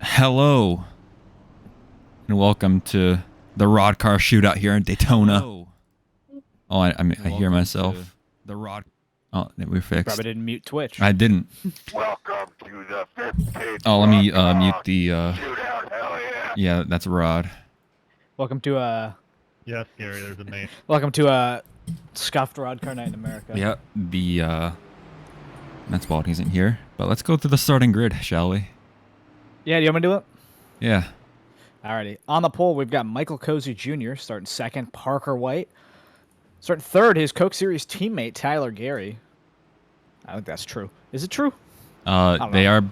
Hello, and welcome to the rod car shootout here in Daytona. Hello. Oh, I hear myself. The rod. Oh, we're fixed. Probably didn't mute Twitch. I didn't. Welcome to the 15th. Oh, let me mute the. Shootout, hell yeah! Yeah, that's a rod. Welcome to Yeah, Gary, there's a name. welcome to scuffed rod car night in America. Yeah, the that's Bald isn't here, but let's go through the starting grid, shall we? Yeah, do you want me to do it? Yeah. Alrighty. On the pole, we've got Michael Cozy Jr. starting second, Parker White. Starting third, his Coke Series teammate, Tyler Gary. I think that's true. Is it true? They are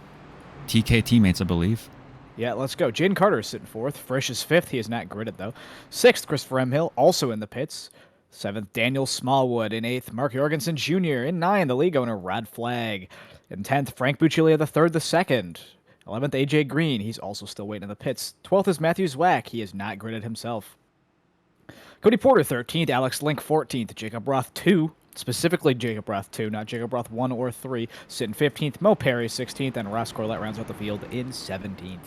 TK teammates, I believe. Yeah, let's go. Jaden Carter is sitting fourth. Frisch is fifth. He is not gridded, though. Sixth, Christopher M. Hill, also in the pits. Seventh, Daniel Smallwood. In eighth, Mark Jorgensen Jr. In nine, the league owner, Rod Flag. In 10th, Frank Buccilia III, the second. 11th, AJ Green. He's also still waiting in the pits. 12th is Matthew Zwack. He is not gridded himself. Cody Porter, 13th. Alex Link, 14th. Jacob Roth, 2. Specifically Jacob Roth 2, not Jacob Roth 1 or 3. Sitting 15th. Mo Perry, 16th. And Ross Corlett rounds out the field in 17th.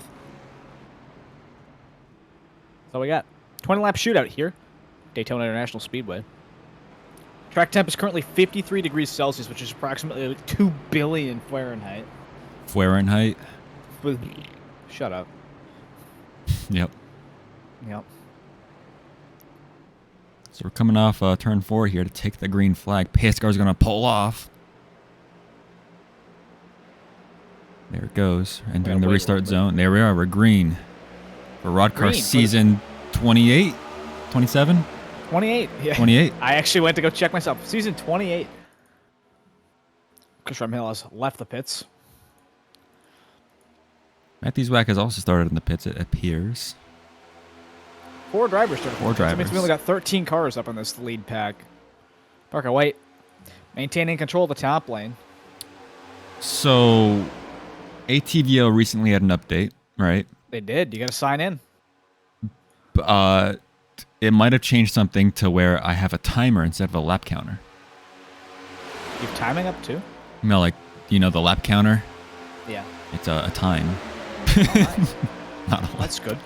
That's all we got. 20-lap shootout here. Daytona International Speedway. Track temp is currently 53 degrees Celsius, which is approximately 2 billion Fahrenheit. Fahrenheit. Shut up. Yep. Yep. So we're coming off turn 4 here to take the green flag. Pace car's gonna pull off. There it goes. Entering the restart zone. There we are. We're green. For Rod Car season 28? 27? 28. Yeah. 28. I actually went to go check myself. Season 28. Chris Hill has left the pits. Matthew Zwack has also started in the pits, it appears. 4 drivers started. 4 drivers. That means we only got 13 cars up on this lead pack. Parker White maintaining control of the top lane. So, ATVO recently had an update, right? They did. You got to sign in. It might have changed something to where I have a timer instead of a lap counter. You have timing up too? You know, like, the lap counter? Yeah. It's a time. Nice. Not a lap. That's good.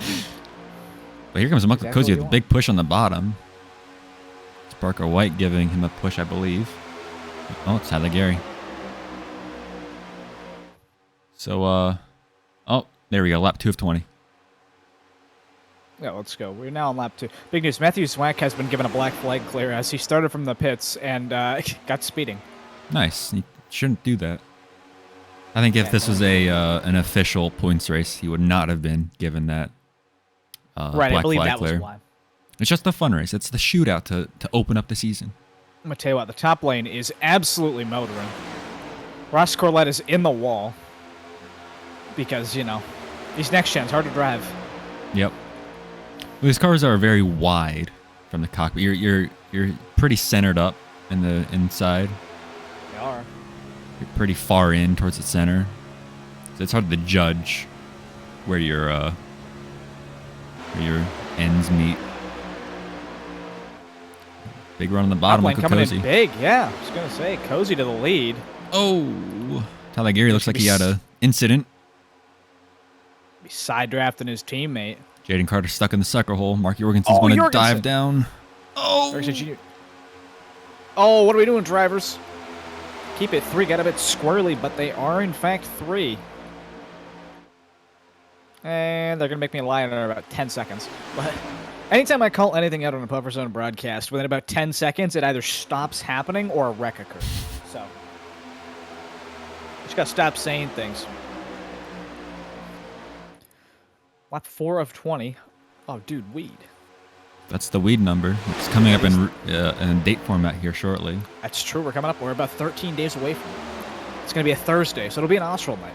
But here comes Michael Exactly Cozy what with you a big push on the bottom. It's Parker White giving him a push, I believe. Oh, it's Tyler Gary. So, oh, there we go. Lap 2 of 20. Yeah, let's go. We're now on lap 2. Big news. Matthew Zwack has been given a black flag clear as he started from the pits and got speeding. Nice. You shouldn't do that. I think if this was an official points race, he would not have been given that Right, black I believe flag that clear. was why. It's just a fun race. It's the shootout to open up the season. I'm going to tell you what, the top lane is absolutely motoring. Ross Corlett is in the wall because, these next gens, hard to drive. Yep. Well, these cars are very wide from the cockpit. You're pretty centered up in the inside. They are. You're pretty far in towards the center. So it's hard to judge where your ends meet. Big run on the bottom, Top lane Michael coming Cozy. in big, yeah. I was going to say, Cozy to the lead. Oh, Tyler Gary looks like he had an incident. Be side drafting his teammate. Jaden Carter stuck in the sucker hole. Mark Jorgensen's going to dive down. Oh! Oh, what are we doing, drivers? Keep it 3, get a bit squirrely, but they are, in fact, 3. And they're going to make me lie in about 10 seconds. But anytime I call anything out on a Puffer Zone broadcast, within about 10 seconds, it either stops happening or a wreck occurs. So, just got to stop saying things. Lap 4 of 20. Oh, dude, weed. That's the weed number. It's coming up in date format here shortly. That's true. We're coming up. We're about 13 days away from it. It's going to be a Thursday, so it'll be an Austral night.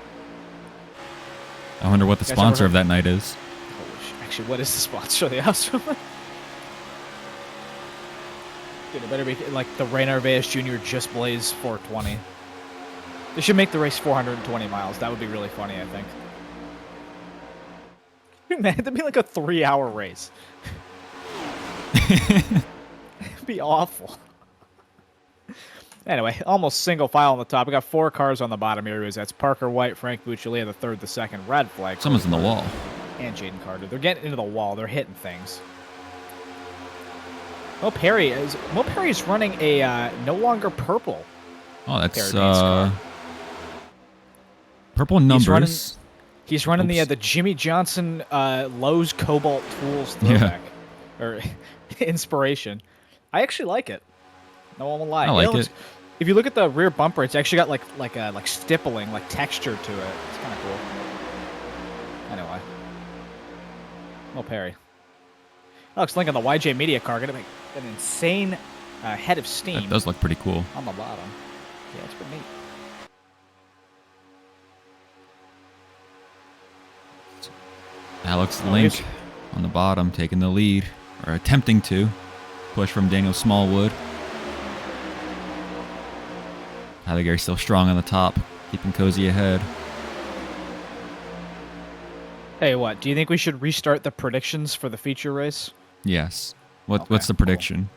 I wonder what the sponsor of that night is. Actually, what is the sponsor of the Austral night? Dude, it better be like the Ray Narvaez Jr. Just Blaze 420. They should make the race 420 miles. That would be really funny, I think. Man, that'd be like a 3-hour race. It'd be awful. Anyway, almost single file on the top. We got 4 cars on the bottom here. That's Parker White, Frank Buccilia, the third, the second, red flag. Someone's in the wall. And Jaden Carter. They're getting into the wall. They're hitting things. Mo Perry's running a no longer purple. Oh, that's Paradise car. purple numbers. He's running the Jimmy Johnson Lowe's Cobalt Tools throwback or inspiration. I actually like it. No one will lie. I like it. If you look at the rear bumper, it's actually got like stippling, like texture to it. It's kind of cool. Anyway, Mo Perry. Alex Link on the YJ Media car gonna make an insane head of steam. That does look pretty cool. On the bottom. Yeah, it's pretty neat. Alex Link on the bottom, taking the lead, or attempting to. Push from Daniel Smallwood. Tyler Gary's still strong on the top, keeping Cozy ahead. Hey, what? Do you think we should restart the predictions for the feature race? Yes. Okay, What's the prediction?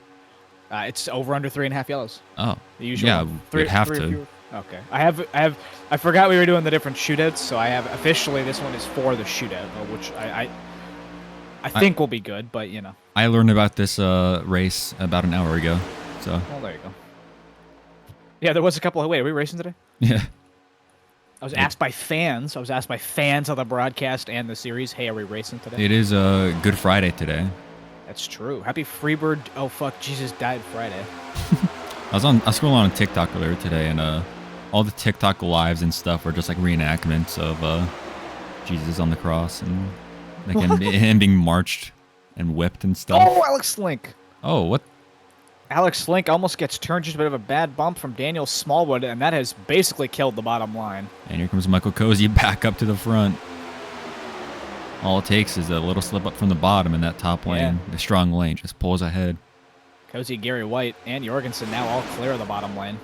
Cool. It's over under 3.5 yellows. Oh, The usual yeah, three, we'd have three or to. fewer. Okay. I forgot we were doing the different shootouts, so I have officially this one is for the shootout, which I think will be good, but you know. I learned about this race about an hour ago, so. Well, there you go. Yeah, there was a couple of. Wait, are we racing today? Yeah. I was asked by fans. of the broadcast and the series. Hey, are we racing today? It is Good Friday today. That's true. Happy Freebird. Oh fuck, Jesus died Friday. I was scrolling on TikTok earlier today, and all the TikTok lives and stuff are just like reenactments of Jesus on the cross and like him being marched and whipped and stuff. Oh, Alex Link. Oh, what? Alex Link almost gets turned, just a bit of a bad bump from Daniel Smallwood, and that has basically killed the bottom line. And here comes Michael Cozy back up to the front. All it takes is a little slip up from the bottom in that top lane. Yeah. The strong lane just pulls ahead. Cozy, Gary White, and Jorgensen now all clear of the bottom lane.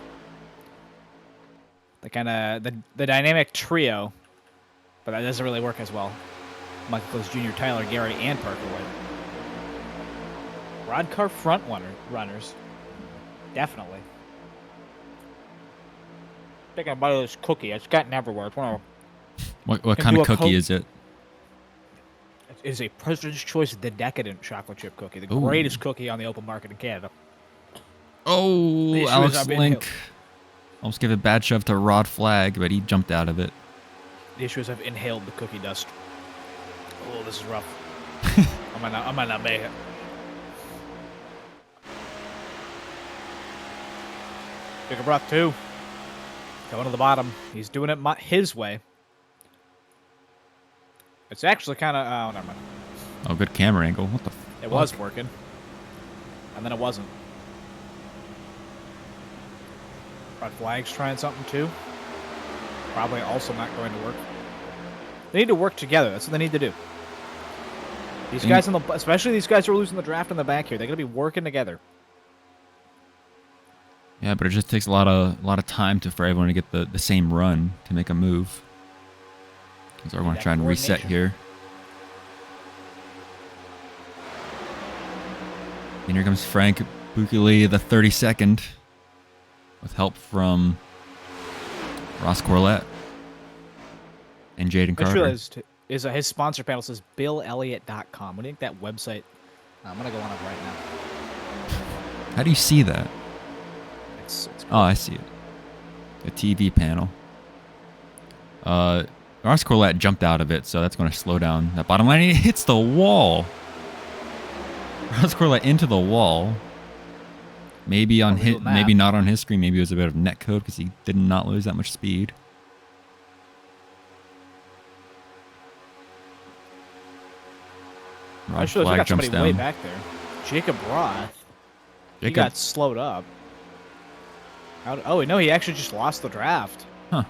The kind of the dynamic trio, but that doesn't really work as well. Michael Cozy Jr., Tyler Gary, and Parker White. Rod car front runners. Definitely. Taking a bite of this cookie. It's gotten everywhere. It's one of What kind of cookie is it? It is a President's Choice The Decadent chocolate chip cookie. The Ooh. greatest cookie on the open market in Canada. Oh, The issue is Alex I've been Link. hit. Almost gave a bad shove to Rod Flag, but he jumped out of it. The issue is I've inhaled the cookie dust. Oh, this is rough. I might not make it. Bigger Broth 2. Going to the bottom. He's doing it his way. It's actually kind of... Oh, never mind. Oh, good camera angle. What the It was working. And then it wasn't. Red Flag's trying something too. Probably also not going to work. They need to work together. That's what they need to do. These guys, especially these guys who are losing the draft in the back here, they're going to be working together. Yeah, but it just takes a lot of time for everyone to get the same run to make a move. So we're going to try and reset here. And here comes Frank Buccilia, the 32nd, with help from Ross Corlett and Jaden I just Carter. realized his sponsor panel says BillElliott.com. What do you think that website? I'm going to go on it right now. How do you see that? It's Oh, I see it. The TV panel. Ross Corlett jumped out of it, so that's going to slow down that bottom line. He hits the wall. Ross Corlett into the wall. Maybe on his, maybe not on his screen. Maybe it was a bit of net code because he did not lose that much speed. Rod we Flag got jumps somebody way down. back there. Jacob Roth. He Jacob, got slowed up. Oh, no, he actually just lost the draft. huh?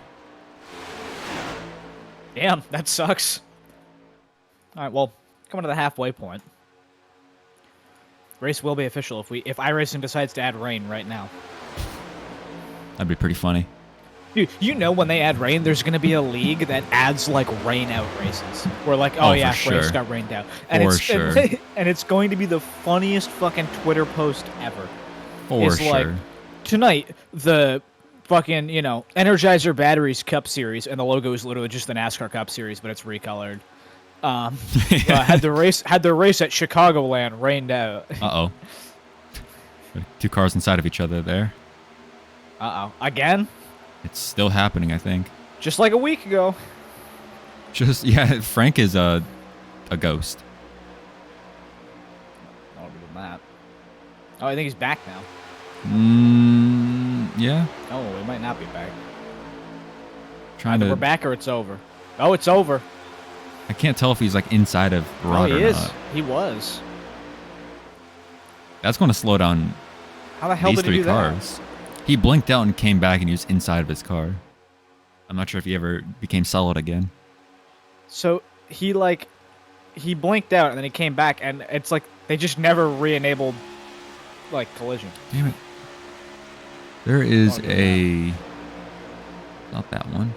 Damn, that sucks. All right, well, coming to the halfway point. Race will be official if iRacing decides to add rain right now. That'd be pretty funny. Dude, you know when they add rain, there's going to be a league that adds like rain out races. Where like, oh yeah, for race sure. got rained out, and For it's sure. and it's going to be the funniest fucking Twitter post ever. For It's like, sure. tonight, the fucking, Energizer Batteries Cup Series, and the logo is literally just the NASCAR Cup Series, but it's recolored. Had the race at Chicagoland rained out. Uh-oh. 2 cars inside of each other there. Uh-oh. Again? It's still happening, I think. Just like a week ago. Yeah, Frank is a ghost. Oh, other than that. Oh, I think he's back now. Yeah. Oh, he might not be back. Trying We're back or it's over. Oh, it's over. I can't tell if he's like inside of Rod he or is. not. He was. That's going to slow down How the hell these did he 3 do cars. He blinked out and came back, and he was inside of his car. I'm not sure if he ever became solid again. that? So he blinked out and then he came back, and it's like they just never re-enabled collision. Damn it. There is Oh, not that one.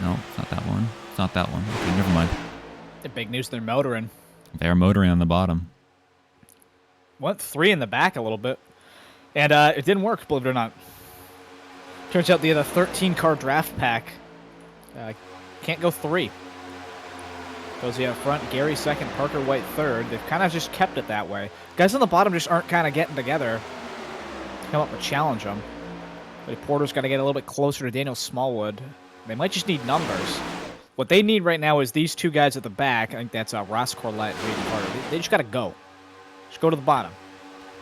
No, it's not that one. It's not that one. Okay, never mind. The big news, they're motoring. They're motoring on the bottom. Went 3 in the back a little bit, and it didn't work, believe it or not. Turns out the other 13-car draft pack can't go 3. Cozy up front, Gary second, Parker White third. They've kind of just kept it that way. Guys on the bottom just aren't kind of getting together to come up and challenge them. But Porter's got to get a little bit closer to Daniel Smallwood. They might just need numbers. What they need right now is these 2 guys at the back. I think that's Ross Corlett and Reed Carter. They just got to go. Just go to the bottom.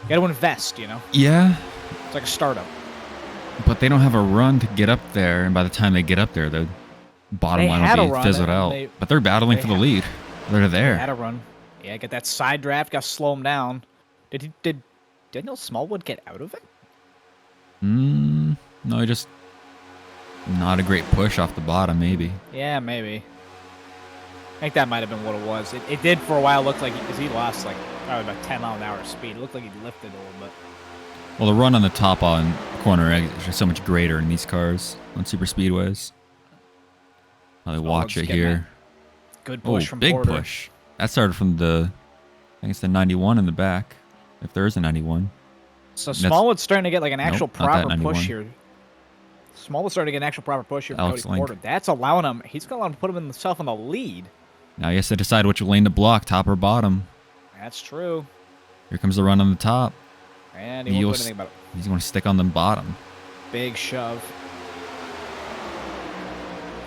You got to invest, Yeah, It's like a startup. but they don't have a run to get up there, and by the time they get up there, the bottom They line had will a be run, fizzled and out. they- But they're battling for the lead. They're there. Had a run. Yeah, get that side draft. Got to slow him down. Did Daniel Smallwood get out of it? No, he just not a great push off the bottom, maybe. Yeah, maybe. I think that might have been what it was. It did for a while look like because he lost probably about 10 mile an hour speed. It looked like he lifted a little bit. Well, the run on the top on corner exit is just so much greater in these cars on super speedways. How they watch it let's get here. Good push Oh, from big Porter. push. That started from I think it's the 91 in the back, if there is a 91. So That's- Smallwood's starting to get an actual Nope, not that proper 91. push here. Smallwood's starting to get an actual proper push here from Alex Cody Link. Porter. That's allowing him. He's going to allow him to put himself in the lead. Now he has to decide which lane to block, top or bottom. That's true. Here comes the run on the top. And he won't do anything about it. He's going to stick on the bottom. Big shove.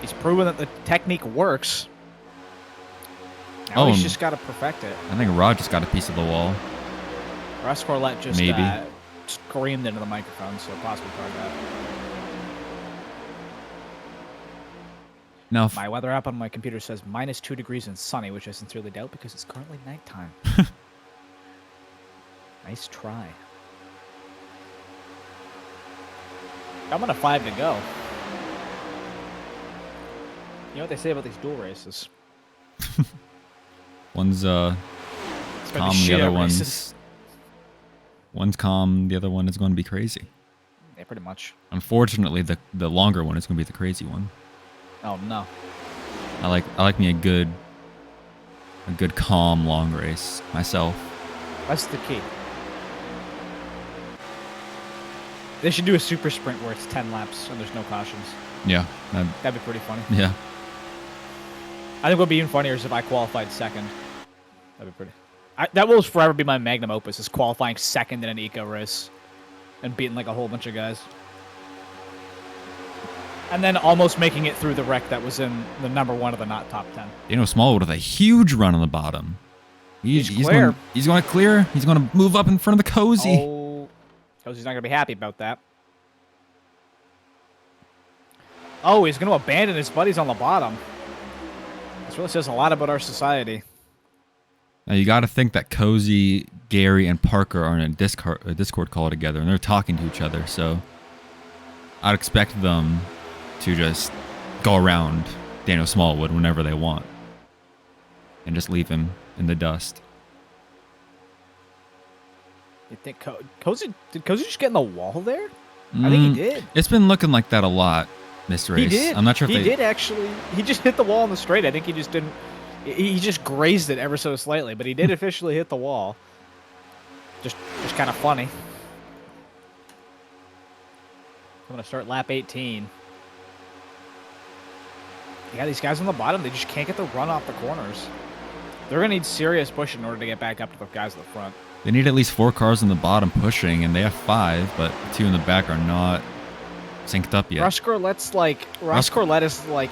He's proven that the technique works. Now he's and just got to perfect it. I think Rod just got a piece of the wall. Russ Corlett just Maybe. Screamed into the microphone, so possibly part of that. Now, My weather app on my computer says -2 degrees and sunny, which I sincerely doubt because it's currently nighttime. Nice try. I'm on a 5 to go. You know what they say about these dual races? one's It's gonna be calm, the shit other out races. one's calm, the other one is going to be crazy. Yeah, pretty much. Unfortunately, the longer one is going to be the crazy one. Oh no. I like me a good calm long race myself. That's the key. They should do a super sprint where it's 10 laps and there's no cautions. Yeah, That'd be pretty funny. yeah. I think what would be even funnier is if I qualified second. That'd be pretty. That will forever be my magnum opus, is qualifying second in an eco race and beating a whole bunch of guys. And then almost making it through the wreck that was in the #1 of the not top 10. Daniel Smallwood with a huge run on the bottom. He's clear. going to clear. He's going to move up in front of the Cozy. Oh, Cozy's not going to be happy about that. Oh, he's going to abandon his buddies on the bottom. This really says a lot about our society. Now you got to think that Cozy, Gary, and Parker are in a Discord call together, and they're talking to each other. So I'd expect them to just go around Daniel Smallwood whenever they want, and just leave him in the dust. You think did Cozy just get in the wall there? I think he did. It's been looking like that a lot this race. He did. I'm not sure if he did actually. He just hit the wall in the straight. I think he just didn't. He just grazed it ever so slightly, but he did officially hit the wall. Just kind of funny. I'm gonna start lap 18. Yeah, these guys on the bottom, they just can't get the run off the corners. They're gonna need serious push in order to get back up to the guys at the front. They need at least 4 cars on the bottom pushing, and they have 5, but 2 in the back are not synced up yet. Ross Corlett is like,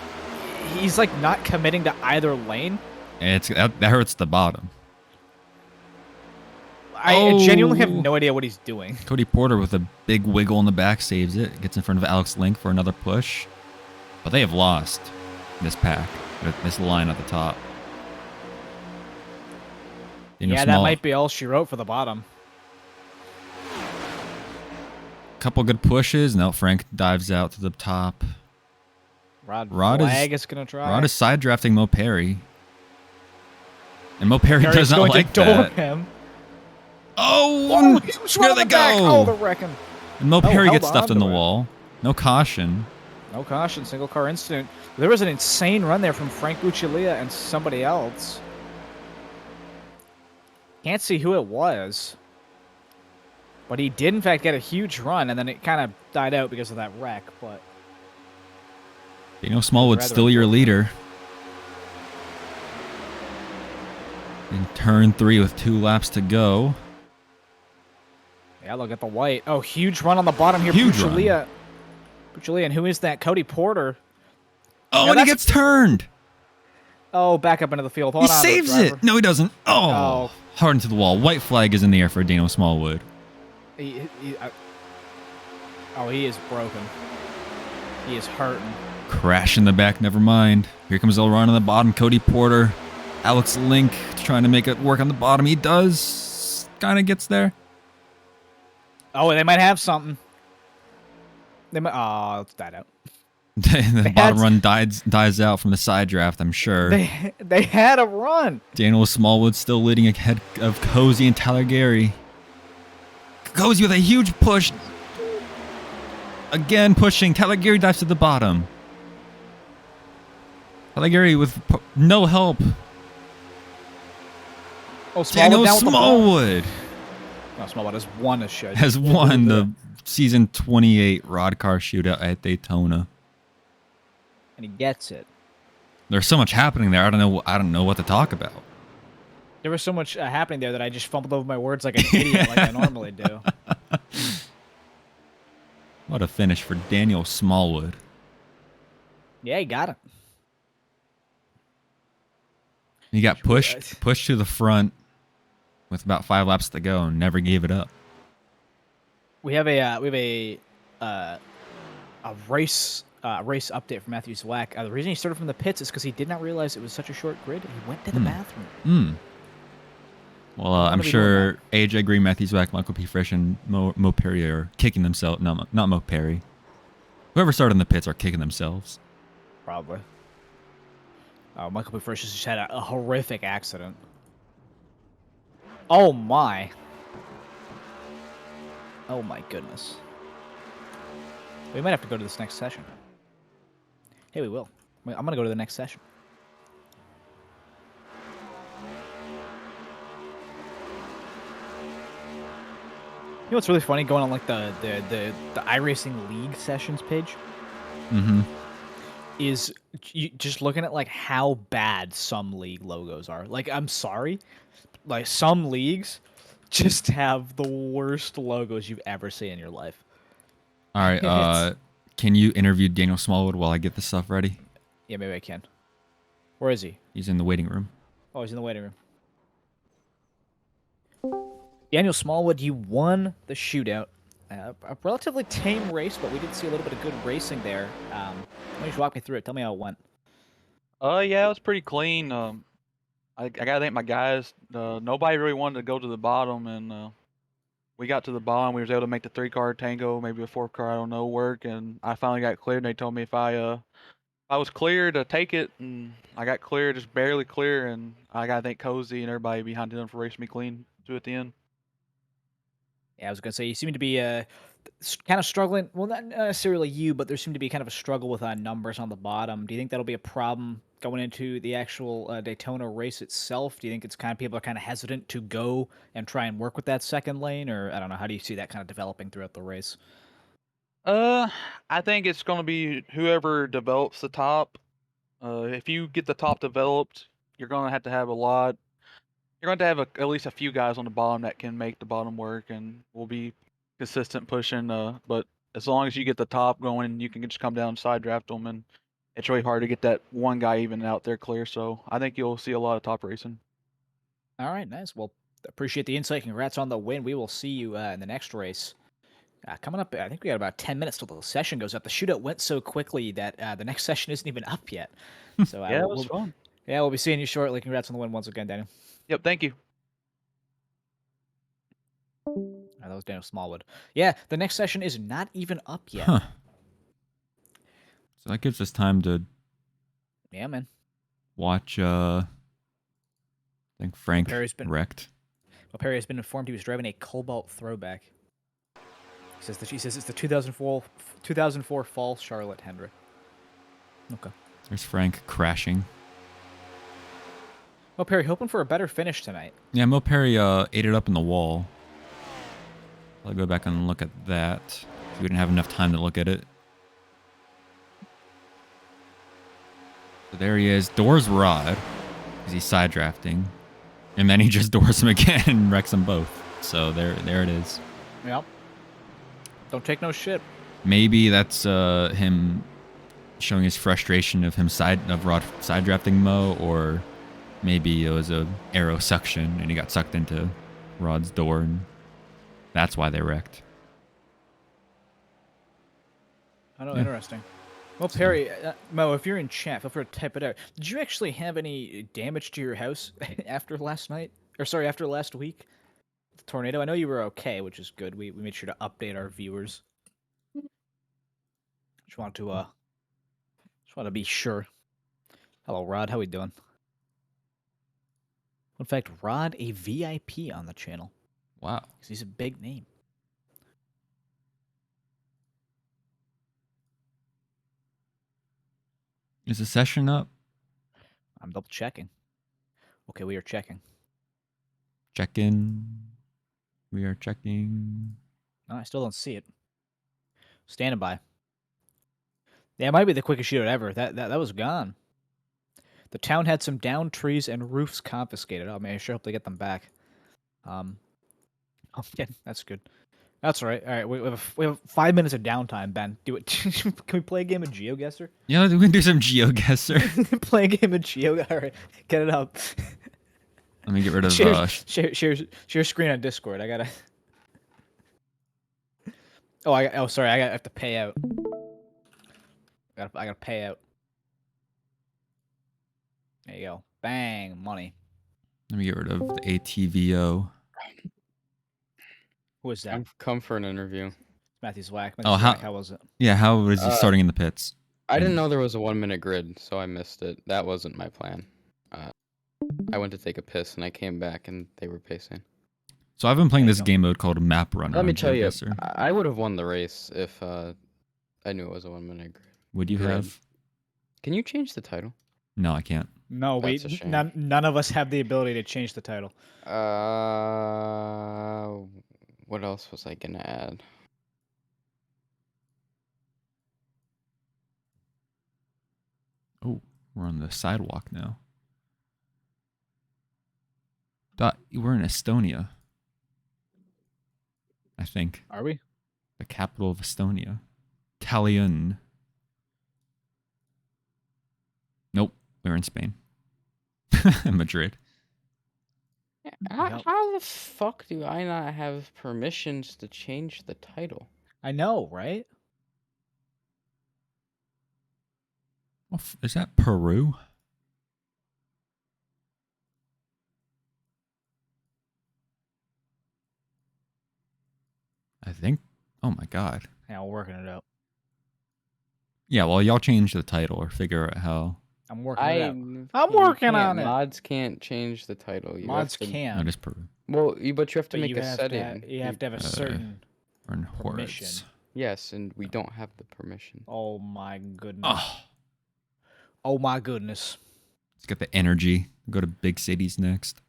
he's like not committing to either lane. And that hurts the bottom. I genuinely have no idea what he's doing. Cody Porter with a big wiggle in the back saves it. Gets in front of Alex Link for another push. But they have lost this pack, this line at the top. Yeah, that might be all she wrote for the bottom. Couple good pushes. No, Frank dives out to the top. Rod Flag is going to try. Rod is side drafting Mo Perry. And Mo Perry does not like that. Him. Oh, there they go. Oh, the wrecking. And Mo Perry gets stuffed in the wall. No caution. No caution. Single car incident. There was an insane run there from Frank Buccialia and somebody else. Can't see who it was. But he did, in fact, get a huge run, and then it kind of died out because of that wreck. But Daniel Smallwood's still your leader. In turn 3 with 2 laps to go. Yeah, look at the white. Oh, huge run on the bottom here. Huge Buccialia. Buccialia, and who is that? Cody Porter. Oh, and he gets turned. Oh, back up into the field. Hold on. He saves it. No, he doesn't. Oh, hard into the wall. White flag is in the air for Daniel Smallwood. He is broken. He is hurting. Crash in the back. Never mind. Here comes Elron on the bottom. Cody Porter. Alex Link trying to make it work on the bottom. He does. Kind of gets there. Oh, they might have something. They might. Oh, it's died out. The bottom run dies out from the side draft, I'm sure. They had a run. Daniel Smallwood still leading ahead of Cozy and Tyler Gary. Cozy with a huge push. Again pushing. Tyler Gary dives to the bottom. Tyler Gary with no help. Oh, Daniel Smallwood. No, Smallwood has won a show. Has won the season 28 Rod Car Shootout at Daytona. And he gets it. There's so much happening there. I don't know what to talk about. There was so much happening there that I just fumbled over my words like an idiot, like I normally do. What a finish for Daniel Smallwood. Yeah, he got it. He got pushed to the front with about 5 laps to go and never gave it up. We have a race update from Matthew Zwack. The reason he started from the pits is because he did not realize it was such a short grid. He went to the bathroom. Well, I'm sure AJ Green, Matthew Zwack, Michael P. Frisch, and Mo Perry are kicking themselves. No, not Mo Perry. Whoever started in the pits are kicking themselves. Probably. Michael P. Frisch just had a horrific accident. Oh my. Oh my goodness. We might have to go to this next session. Hey, we will. I'm going to go to the next session. You know what's really funny going on like the iRacing League sessions page? Is just looking at like how bad some league logos are. Like, I'm sorry. Like, some leagues just have the worst logos you've ever seen in your life. All right. Can you interview Daniel Smallwood while I get this stuff ready? Yeah, maybe I can. Where is he? He's in the waiting room. Oh, he's in the waiting room. Daniel Smallwood, you won the shootout. A relatively tame race, but we did see a little bit of good racing there. Why don't you just walk me through it? Tell me how it went. Yeah, it was pretty clean. I gotta thank my guys. Nobody really wanted to go to the bottom, and we got to the bottom. We was able to make the 3-car tango, maybe a 4th-car, I don't know, work. And I finally got cleared. And they told me if I was clear to take it, and I got clear, just barely clear. And I gotta thank Cozy and everybody behind them for racing me clean to at the end. Yeah, I was gonna say you seem to be kind of struggling. Well, not necessarily you, but there seemed to be kind of a struggle with numbers on the bottom. Do you think that'll be a problem going into the actual Daytona race itself? Do you think it's kind of people are kind of hesitant to go and try and work with that second lane, or I don't know? How do you see that kind of developing throughout the race? I think it's gonna be whoever develops the top. If you get the top developed, you're gonna have a lot. You're going to have at least a few guys on the bottom that can make the bottom work, and will be consistent pushing. But as long as you get the top going, you can just come down and side draft them, and it's really hard to get that one guy even out there clear. So I think you'll see a lot of top racing. All right, nice. Well, appreciate the insight. Congrats on the win. We will see you in the next race. Coming up, I think we got about 10 minutes till the session goes up. The shootout went so quickly that the next session isn't even up yet. So Yeah, it was fun. Yeah, we'll be seeing you shortly. Congrats on the win once again, Daniel. Yep, thank you. That was Daniel Smallwood. Yeah, the next session is not even up yet. Huh. So that gives us time to Yeah, man. watch, I think Frank Perry's been- wrecked. Well, Perry has been informed he was driving a Cobalt Throwback. He says it's the 2004 Fall Charlotte Hendra. Okay. There's Frank crashing. Well, Perry, hoping for a better finish tonight. Yeah, Mo Perry ate it up in the wall. I'll go back and look at that. We didn't have enough time to look at it. So there he is. Doors Rod. Because he's side drafting. And then he just doors him again and wrecks them both. So there it is. Yep. Don't take no shit. Maybe that's him showing his frustration of Rod side drafting Mo, or maybe it was a arrow suction and he got sucked into Rod's door, and that's why they wrecked. I know, Yeah. interesting. Well, Perry, Mo, if you're in chat, feel free to type it out. Did you actually have any damage to your house after last night? Or sorry, after last week? The tornado? I know you were okay, which is good. We made sure to update our viewers. Just wanted to be sure. Hello, Rod. How we doing? In fact, Rod, a VIP on the channel. Wow. 'Cause he's a big name. Is the session up? I'm double checking. Okay, we are checking. Check in. We are checking. No, I still don't see it. Standing by. Yeah, it might be the quickest shootout ever. That was gone. The town had some downed trees and roofs confiscated. Oh man, I sure hope they get them back. Oh yeah, that's good. That's all right. All right, we have 5 minutes of downtime, Ben. Do it. Can we play a game of GeoGuessr? Yeah, we can do some GeoGuessr. Play a game of Geo. All right, get it up. Let me get rid of. Share screen on Discord. I gotta. Sorry. I have to pay out. I gotta pay out. There you go. Bang, money. Let me get rid of the ATVO. Who is that? I've come for an interview. Matthew Zwack. Oh, How was it? Yeah, how was he starting in the pits? I didn't know there was a 1-minute grid, so I missed it. That wasn't my plan. I went to take a piss and I came back and they were pacing. So I've been playing There you this go. game mode called Map Runner. Let me on tell you, GeoGuessr. I would have won the race if I knew it was a 1-minute grid. Would you Grid. have? Can you change the title? No, I can't. No, That's a shame. none of us have the ability to change the title. What else was I gonna add? Oh, we're on the sidewalk now. We're in Estonia. I think. Are we? The capital of Estonia. Tallinn. Nope, we're in Spain. Madrid. How the fuck do I not have permissions to change the title? I know, right? Oh, is that Peru? I think. Oh my god. Yeah, we're working it out. Yeah, well, y'all change the title or figure out how. I'm working it out. You working can't- on it. Mods can't change the title. You Mods have to, No, can. it is Peru. Well, but you have to But make you a have setting. you have to have a certain. Or in Permission. Hordes. Yes, and we don't have the permission. Oh my goodness. Oh, Oh my goodness. it's got the energy. Go to big cities next.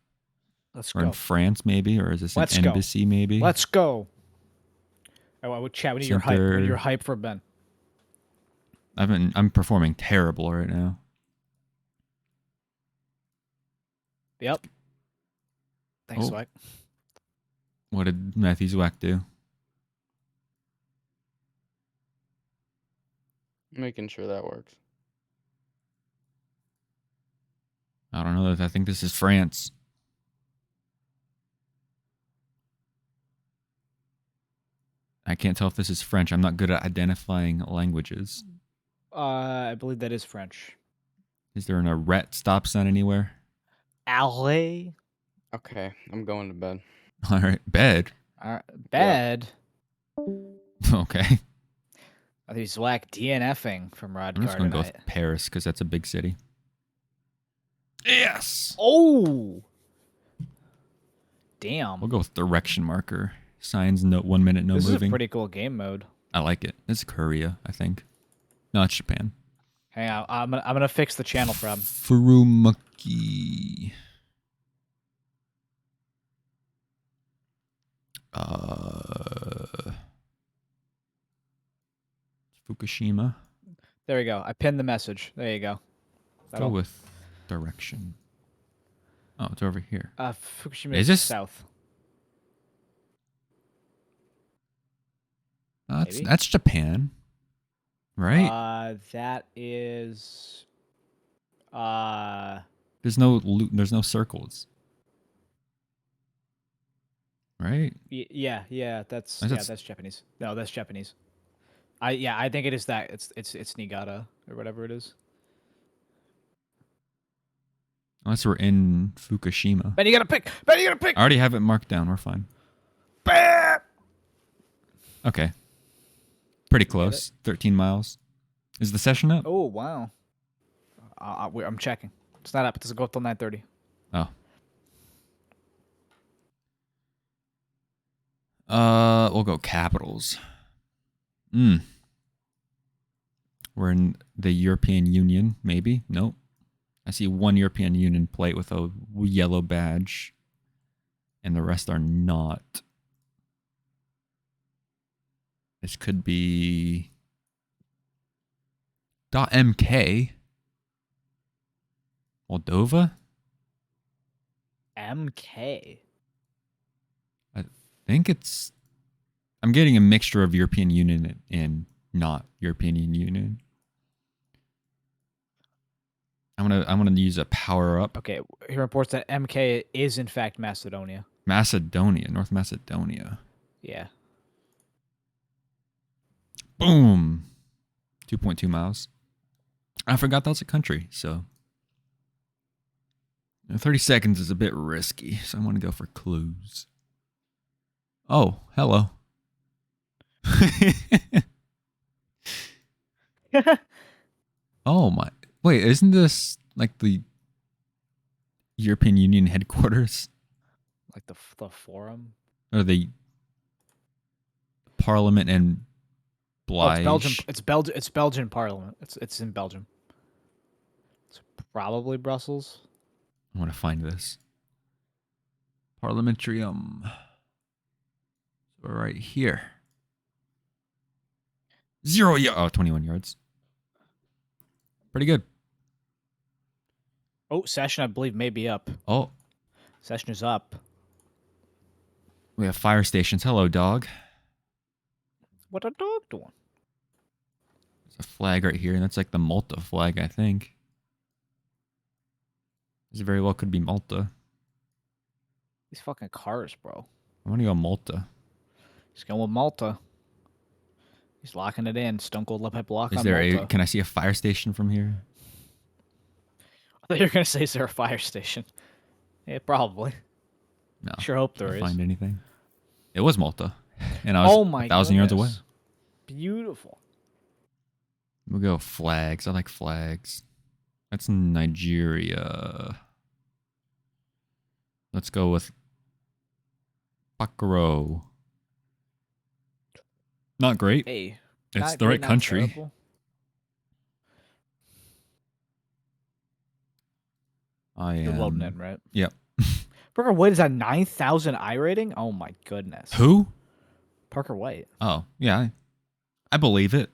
Let's Or in go. France, maybe? Or is this Let's an go. embassy, maybe? Let's go. I would chat when you're hype. When you're hype for Ben. I'm performing terrible right now. Yep. Thanks, Oh. Swag. What did Matthews Whack do? Making sure that works. I don't know. I think this is France. I can't tell if this is French. I'm not good at identifying languages. I believe that is French. Is there an arrête stop sign anywhere? Alley. Okay, I'm going to bed. All right, bed. Bed. Okay. I think he's whack DNFing from Rod I'm just Car gonna go tonight. with Paris because that's a big city. Yes. Oh. Damn. We'll go with direction marker. Signs, no 1 minute, no this moving. is a pretty cool game mode. I like it. It's Korea, I think. No, it's Japan. Hang on, I'm gonna fix the channel from. Furumaki. Fukushima. There we go. I pinned the message. There you go. Go with direction. Oh, it's over here. Fukushima Is is this- south. Maybe? That's Japan, right? That is. There's no circles, right? Yeah. That's that's Japanese. No, that's Japanese. I think it is that. It's Niigata or whatever it is. Unless we're in Fukushima. Ben, you gotta pick. Ben, you gotta pick. I already have it marked down. We're fine. Okay. Pretty close. 13 miles. Is the session up? Oh wow. I'm checking. It's not up. It doesn't go up till 9:30. Oh. We'll go capitals. We're in the European Union, maybe? Nope. I see one European Union plate with a yellow badge, and the rest are not. This could be .mk. Moldova? MK. I think it's... I'm getting a mixture of European Union and not European Union. I'm gonna use a power up. Okay, he reports that MK is in fact Macedonia. Macedonia, North Macedonia. Yeah. Boom. 2.2 miles. I forgot that's a country, so 30 seconds is a bit risky, so I want to go for clues. Oh, hello. Oh my. Wait, isn't this like the European Union headquarters? Like the forum? Or the Parliament and Blige? Oh, it's Belgium. It's Belgian Parliament. It's in Belgium. It's probably Brussels. I want to find this. Parliamentarium. So right here. 0 yards. Oh, 21 yards. Pretty good. Oh, session I believe may be up. Oh, Session is up. we have fire stations. Hello, dog. What a dog doing? There's a flag right here, and that's like the Malta flag, I think. This very well could be Malta. These fucking cars, bro. I want to go Malta. He's going with Malta. He's locking it in. Stone Cold Love Block Is on there Malta. a? Can I see a fire station from here? I thought you were gonna say, is there a fire station? Yeah, probably. No. Sure hope there Can't is. find anything. It was Malta, and I was Oh my 1,000 yards away. goodness. Beautiful. We'll go flags. I like flags. That's Nigeria. Let's go with Bakaro. Not great. Hey, It's not the great, right not country. terrible. I You're loading am. in, right? Yep. Burger Wood is at 9,000 I rating. Oh my goodness. Who? Parker White. Oh, yeah. I believe it.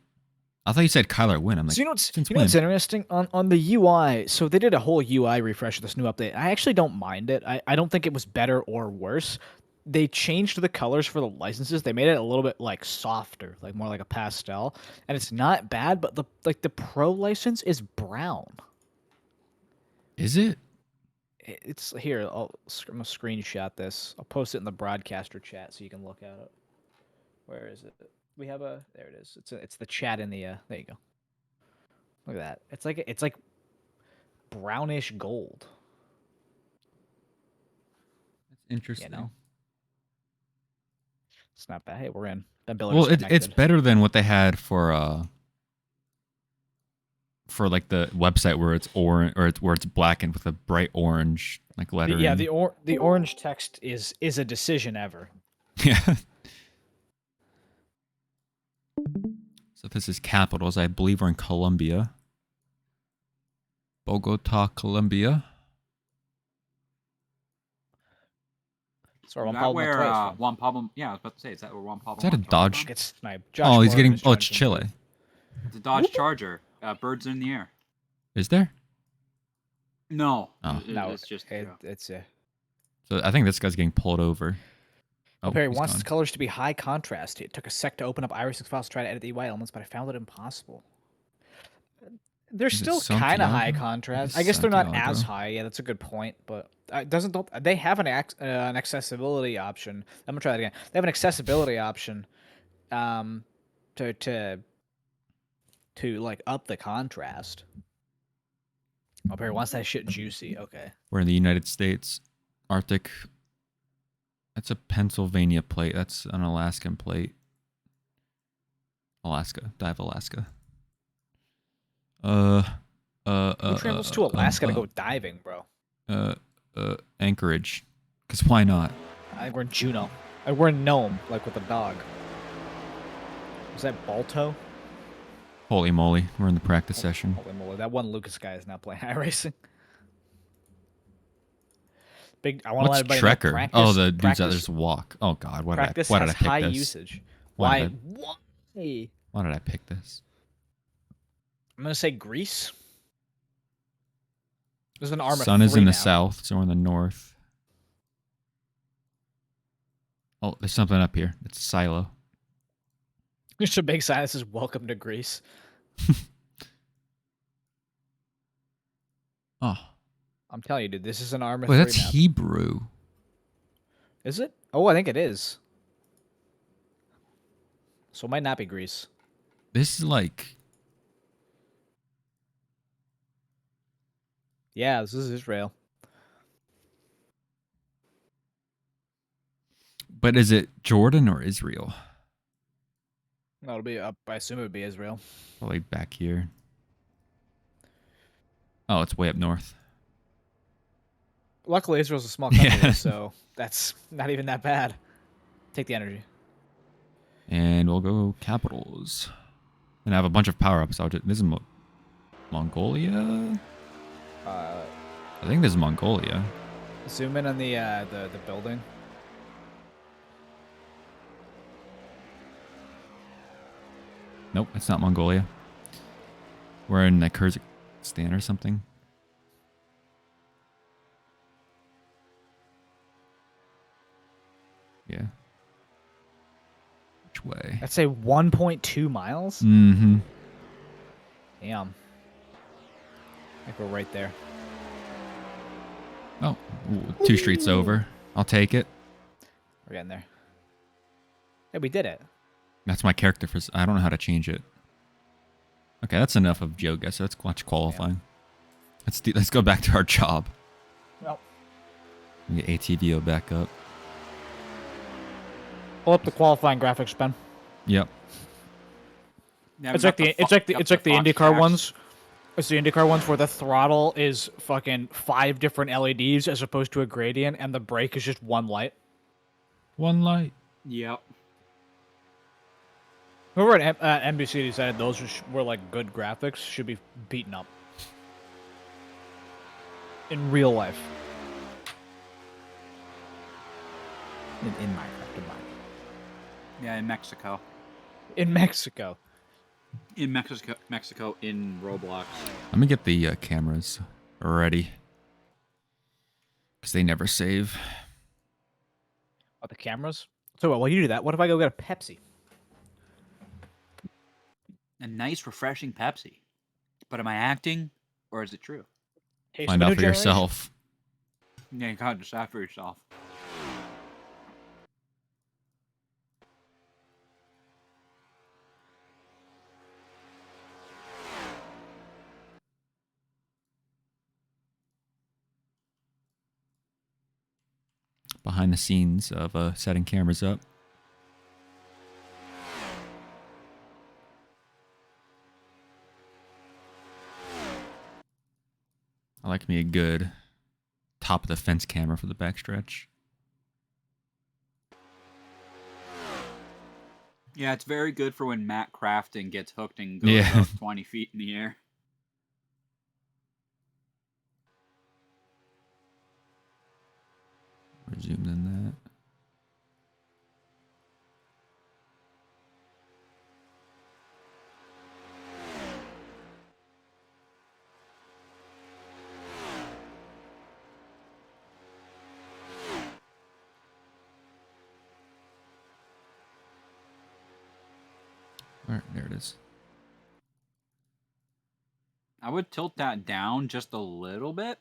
I thought you said Kyler Wynn. I'm like, So you know what's, since you know when? what's interesting on the UI? So they did a whole UI refresh with this new update. I actually don't mind it. I don't think it was better or worse. They changed the colors for the licenses. They made it a little bit like softer, like more like a pastel, and it's not bad. But the pro license is brown. Is it? It's here. I'm gonna screenshot this. I'll post it in the broadcaster chat so you can look at it. Where is it? We have a there it is. It's the chat in the there you go. Look at that. It's like brownish gold. That's interesting. You know, it's not bad. Hey, we're in. Ben Biller's Well, it's connected. better than what they had for like the website where it's orange or where it's blackened with a bright orange like lettering. Yeah, the orange text is a decision ever. Yeah. So this is capitals. I believe we're in Colombia. Bogota, Colombia. Sorry, Is Juan that Pablo where Montoya is from. Juan Pablo? Yeah, I was about to say, is that where Juan Pablo? Is that a Montoya Dodge? from? It's my Oh, he's Josh getting. Gordon is Oh, it's trying to Chile. improve. It's a Dodge Charger. Birds in the air. Is there? No. Oh. No, it's just. it's a. So I think this guy's getting pulled over. Oh, Perry he's wants gone. his colors to be high contrast. It took a sec to open up Iris files to try to edit the UI elements, but I found it impossible. They're Is it still kind of high Santiago? contrast. It's I guess they're not Santiago. as high. Yeah, that's a good point. But don't they have an accessibility option? I'm gonna try that again. They have an accessibility option, to like up the contrast. Oh, Perry wants that shit juicy. Okay. We're in the United States. Arctic. That's a Pennsylvania plate. That's an Alaskan plate. Alaska. Dive Alaska. Who travels to Alaska to go diving, bro? Anchorage. Because why not? I think we're in Juneau. We're in Nome, like with a dog. Is that Balto? Holy moly. We're in the practice session. Holy moly, that one Lucas guy is not playing iRacing. Big. I want to let What's everybody know. Trekker? Practice, Oh, the dudes that practice, just walk. Oh God, why did practice I has pick high this? usage. Why Why? did Why? Why did I pick this? I'm gonna say Greece. There's an armor. Sun is 3 in the now. south, so we're in the north. Oh, there's something up here. It's a silo. There's a big sign that says "Welcome to Greece." Oh, I'm telling you, dude, this is an armor. wait, 3 that's map. Hebrew. Is it? Oh, I think it is. So it might not be Greece. This is like, Yeah, this is Israel. but is it Jordan or Israel? No, it'll be up. I assume it would be Israel. Probably back here. Oh, it's way up north. Luckily, Israel's a small country, Yeah. so that's not even that bad. Take the energy. And we'll go capitals. And I have a bunch of power-ups. This is Mongolia? I think this is Mongolia. Zoom in on the building. Nope, it's not Mongolia. We're in like Kyrgyzstan or something. Yeah. Which way? I'd say 1.2 miles. Mm-hmm. Damn. I think we're right there. Oh, ooh, 2 streets over. I'll take it. We're getting there. Hey, we did it. That's my character for. I don't know how to change it. Okay, that's enough of Joe guess. Let's watch qualifying. Let's go back to our job. Well, Get ATVO back up. pull up the qualifying graphics, Ben. Yep. It's like the IndyCar ones. It's the IndyCar ones where the throttle is fucking 5 different LEDs as opposed to a gradient, and the brake is just one light. One light. Yep. Whoever at NBC decided those were like good graphics should be beaten up. In real life. In Minecraft, Yeah, in Mexico. In Mexico. In Mexico, in Roblox. Let me get the cameras ready. Because they never save. Oh, the cameras? So while you do that, what if I go get a Pepsi? A nice, refreshing Pepsi. But am I acting, or is it true? Taste Find of a out new for generation. yourself. Yeah, you gotta decide for yourself. Behind the scenes of setting cameras up. I like me a good top of the fence camera for the backstretch. Yeah, it's very good for when Matt Crafton gets hooked and goes Yeah. up 20 feet in the air. We're zoomed in that. All right, there it is. I would tilt that down just a little bit,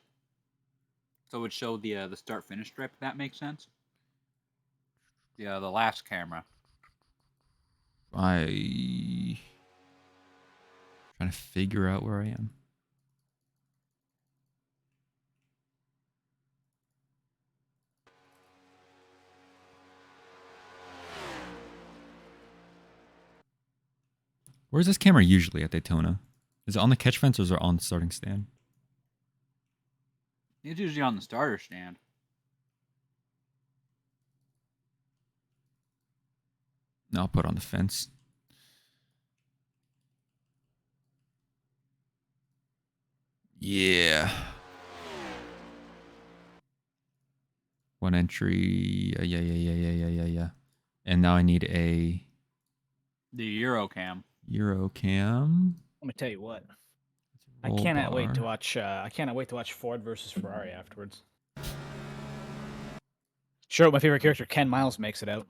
so it would show the start-finish strip. If that makes sense. Yeah, the last camera. Trying to figure out where I am. Where's this camera usually at Daytona? Is it on the catch fence or is it on the starting stand? It's usually on the starter stand. No, I'll put it on the fence. Yeah. One entry. Yeah. And now I need a The Eurocam. Eurocam. Let me tell you what. I Roll cannot wait to bar. watch. I cannot wait to watch Ford versus Ferrari afterwards. Sure, my favorite character, Ken Miles, makes it out.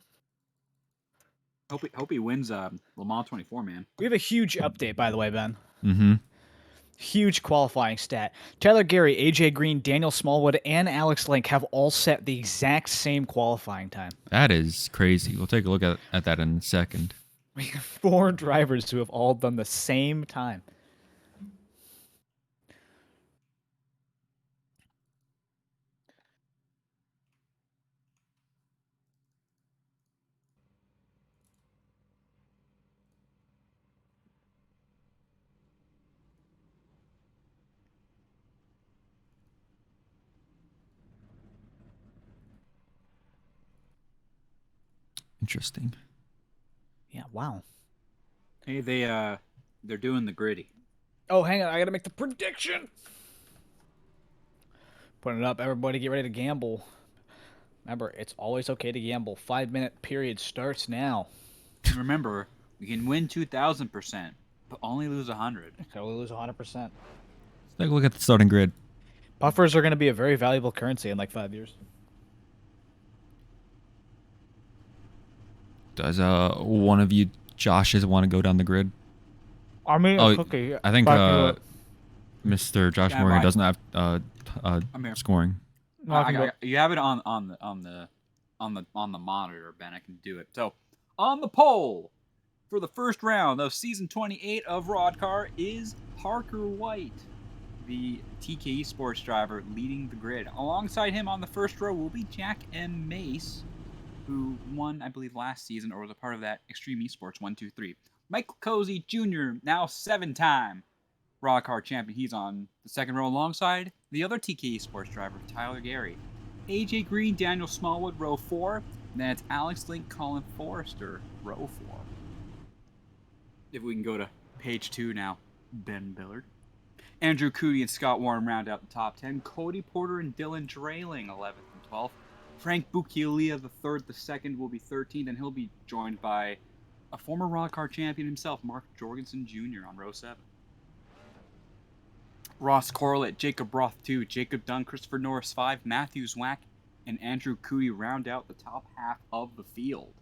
Hope he wins Le Mans 24, man. We have a huge update, by the way, Ben. Mm-hmm. Huge qualifying stat. Tyler Gary, AJ Green, Daniel Smallwood, and Alex Link have all set the exact same qualifying time. That is crazy. We'll take a look at that in a second. We have 4 drivers who have all done the same time. Interesting. Yeah, wow. Hey, they're doing the gritty. Oh, hang on. I got to make the prediction. Putting it up. Everybody get ready to gamble. Remember, it's always okay to gamble. 5-minute period starts now. Remember, we can win 2,000%, but only lose 100. Okay, we'll lose 100%. Let's take a look at the starting grid. Buffers are going to be a very valuable currency in like 5 years. Does one of you Joshes want to go down the grid? I mean, Oh, okay. I think Mr. Josh Yeah, Morgan right. doesn't have I'm here. scoring. You have it on the monitor, Ben. I can do it. So, on the pole for the first round of season 28 of Rodcar is Parker White, the TKE Sports driver leading the grid. Alongside him on the first row will be Jack M. Mace, who won, I believe, last season or was a part of that Extreme Esports 1-2-3. Michael Cozy Jr., now 7-time Rodcar champion. He's on the second row alongside the other TKE Sports driver, Tyler Gary. AJ Green, Daniel Smallwood, row 4. And then it's Alex Link, Colin Forrester, row 4. If we can go to page 2 now, Ben Billard. Andrew Cootie and Scott Warren round out the top 10. Cody Porter and Dylan Drayling, 11th and 12th. Frank Bucchielia the second will be 13th, and he'll be joined by a former Rod Car champion himself, Mark Jorgensen Jr. on row 7. Ross Corlett, Jacob Roth 2, Jacob Dunn, Christopher Norris 5, Matthew Zwack, and Andrew Cooey round out the top half of the field.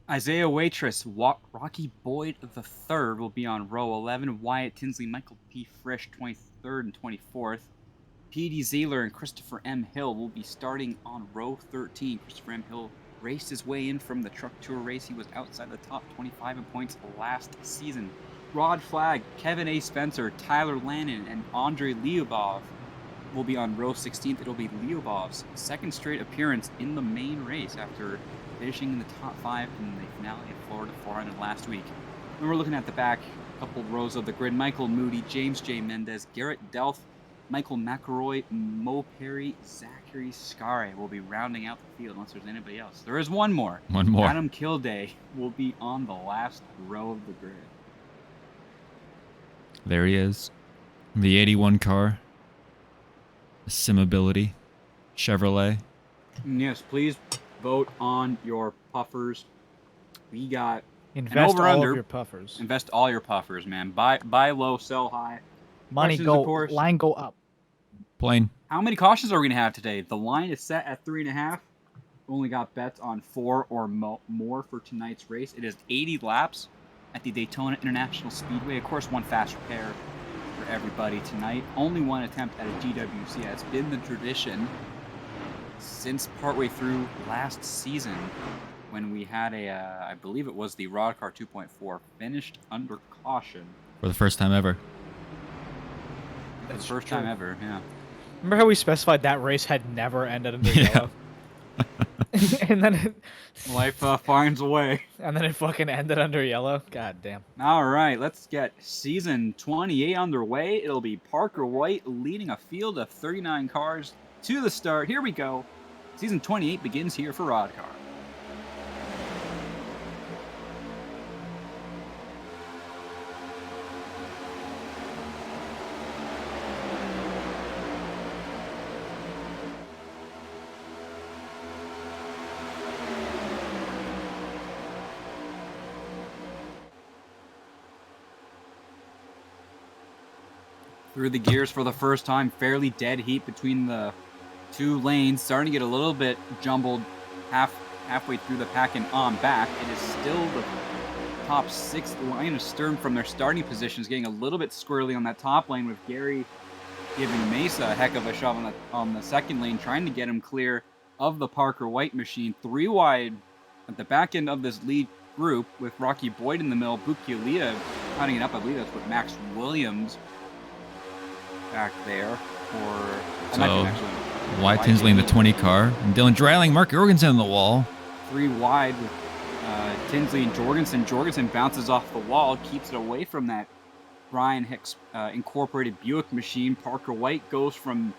Isaiah Waitress, Rocky Boyd III will be on row 11. Wyatt Tinsley, Michael P. Frisch, 23rd and 24th. P.D. Zahler and Christopher M. Hill will be starting on row 13. Christopher M. Hill raced his way in from the Truck Tour race. He was outside the top 25 in points last season. Rod Flag, Kevin A. Spencer, Tyler Lannon, and Andrei Lyubov will be on row 16th. It'll be Lyubov's second straight appearance in the main race after finishing in the top 5 in the finale of Florida 400 last week. When we're looking at the back, a couple rows of the grid, Michael Moody, James J. Mendez, Garrett Delph, Michael McElroy, Mo Perry, Zachary Scare will be rounding out the field unless there's anybody else. There is one more. One more. Adam Kilday will be on the last row of the grid. There he is. The 81 car. Simability. Chevrolet. Yes, please vote on your puffers. We got Invest all over-under. of your puffers. Invest all your puffers, man. Buy low, sell high. Money Questions, go, of course. line go up. Plain. How many cautions are we going to have today? The line is set at 3.5. Only got bets on 4 or more for tonight's race. It is 80 laps at the Daytona International Speedway. Of course, one fast repair for everybody tonight. Only one attempt at a GWC. It's been the tradition since partway through last season when we had I believe it was the Rod Car 2.4 finished under caution. For the first time ever. For the first time ever, yeah. Remember how we specified that race had never ended under Yeah. yellow? and then Life finds a way. it fucking ended under yellow. God damn. All right, let's get season 28 underway. It'll be Parker White leading a field of 39 cars to the start. Here we go. Season 28 begins here for Rod Car. Through the gears for the first time, fairly dead heat between the two lanes, starting to get a little bit jumbled halfway through the pack and on back. It is still the top 6 line astern from their starting positions, getting a little bit squirrely on that top lane with Gary giving Mesa a heck of a shove on the second lane, trying to get him clear of the Parker White machine. 3 wide at the back end of this lead group with Rocky Boyd in the middle, Bucchielia cutting it up. I believe that's with Max Williams back there for Wyatt Tinsley in the 20 car. And Dylan Dreiling, Mark Jorgensen on the wall. 3 wide with Tinsley and Jorgensen. Jorgensen bounces off the wall, keeps it away from that Brian Hicks incorporated Buick machine. Parker White goes from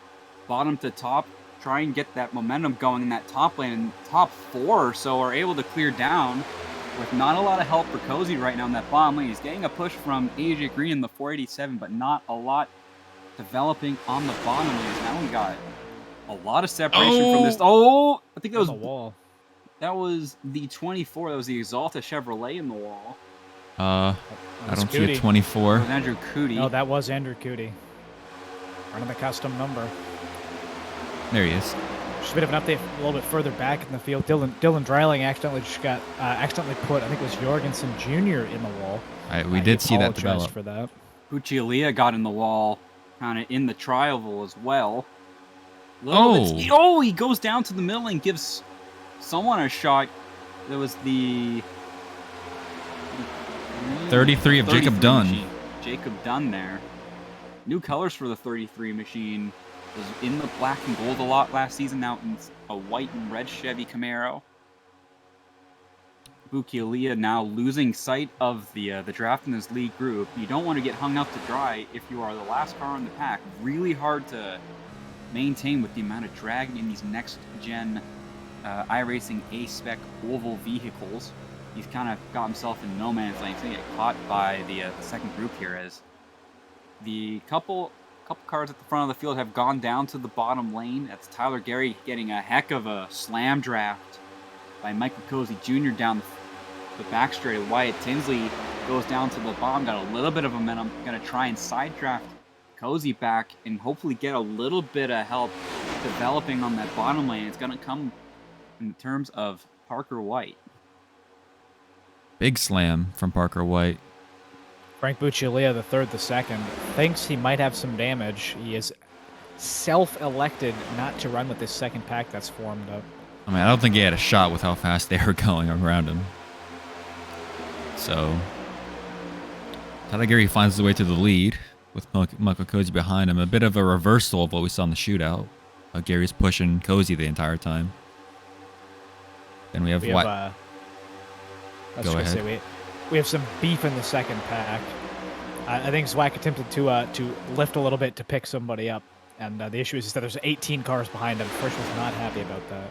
bottom to top, try and get that momentum going in that top lane. And top 4 or so are able to clear down with not a lot of help for Cozy right now in that bottom lane. He's getting a push from AJ Green in the 487, but not a lot developing on the bottom lanes. Now we got a lot of separation from this. Oh, I think that was the wall. That was the 24. That was the Exalta Chevrolet in the wall. I don't see a Cootie. 24. It was Andrew Cootie. No, that was Andrew Cootie. Running the custom number. There he is. Just a bit of an update a little bit further back in the field. Dylan Dreiling accidentally put, I think it was Jorgensen Jr. in the wall. We did see that Apologized develop. for that. Puccialia got in the wall, kind of in the trial as well. He goes down to the middle and gives someone a shot. There was the 33 of Jacob Dunn. machine. Jacob Dunn there. New colors for the 33 machine. Was in the black and gold a lot last season. Now in a white and red Chevy Camaro. Bucchielia now losing sight of the draft in this lead group. You don't want to get hung out to dry if you are the last car in the pack. Really hard to maintain with the amount of drag in these next-gen iRacing A-Spec oval vehicles. He's kind of got himself in no man's land. He's going to get caught by the second group here as the couple couple cars at the front of the field have gone down to the bottom lane. That's Tyler Gary getting a heck of a slam draft by Michael Cozy Jr. down the back straight. Wyatt Tinsley goes down to the bottom, got a little bit of momentum. Going to try and side draft Cozy back and hopefully get a little bit of help developing on that bottom lane. It's going to come in terms of Parker White. Big slam from Parker White. Frank Buccialia, the third, the second, thinks he might have some damage. He is self-elected not to run with this second pack that's formed up. I mean, I don't think he had a shot with how fast they were going around him. So, Tyler Gary finds his way to the lead with Michael Cozy behind him. A bit of a reversal of what we saw in the shootout. Gary's pushing Cozy the entire time. Then we have what? Go ahead. We have some beef in the second pack. I think Zwack attempted to lift a little bit to pick somebody up, and the issue is that there's 18 cars behind him. Frisch was not happy about that.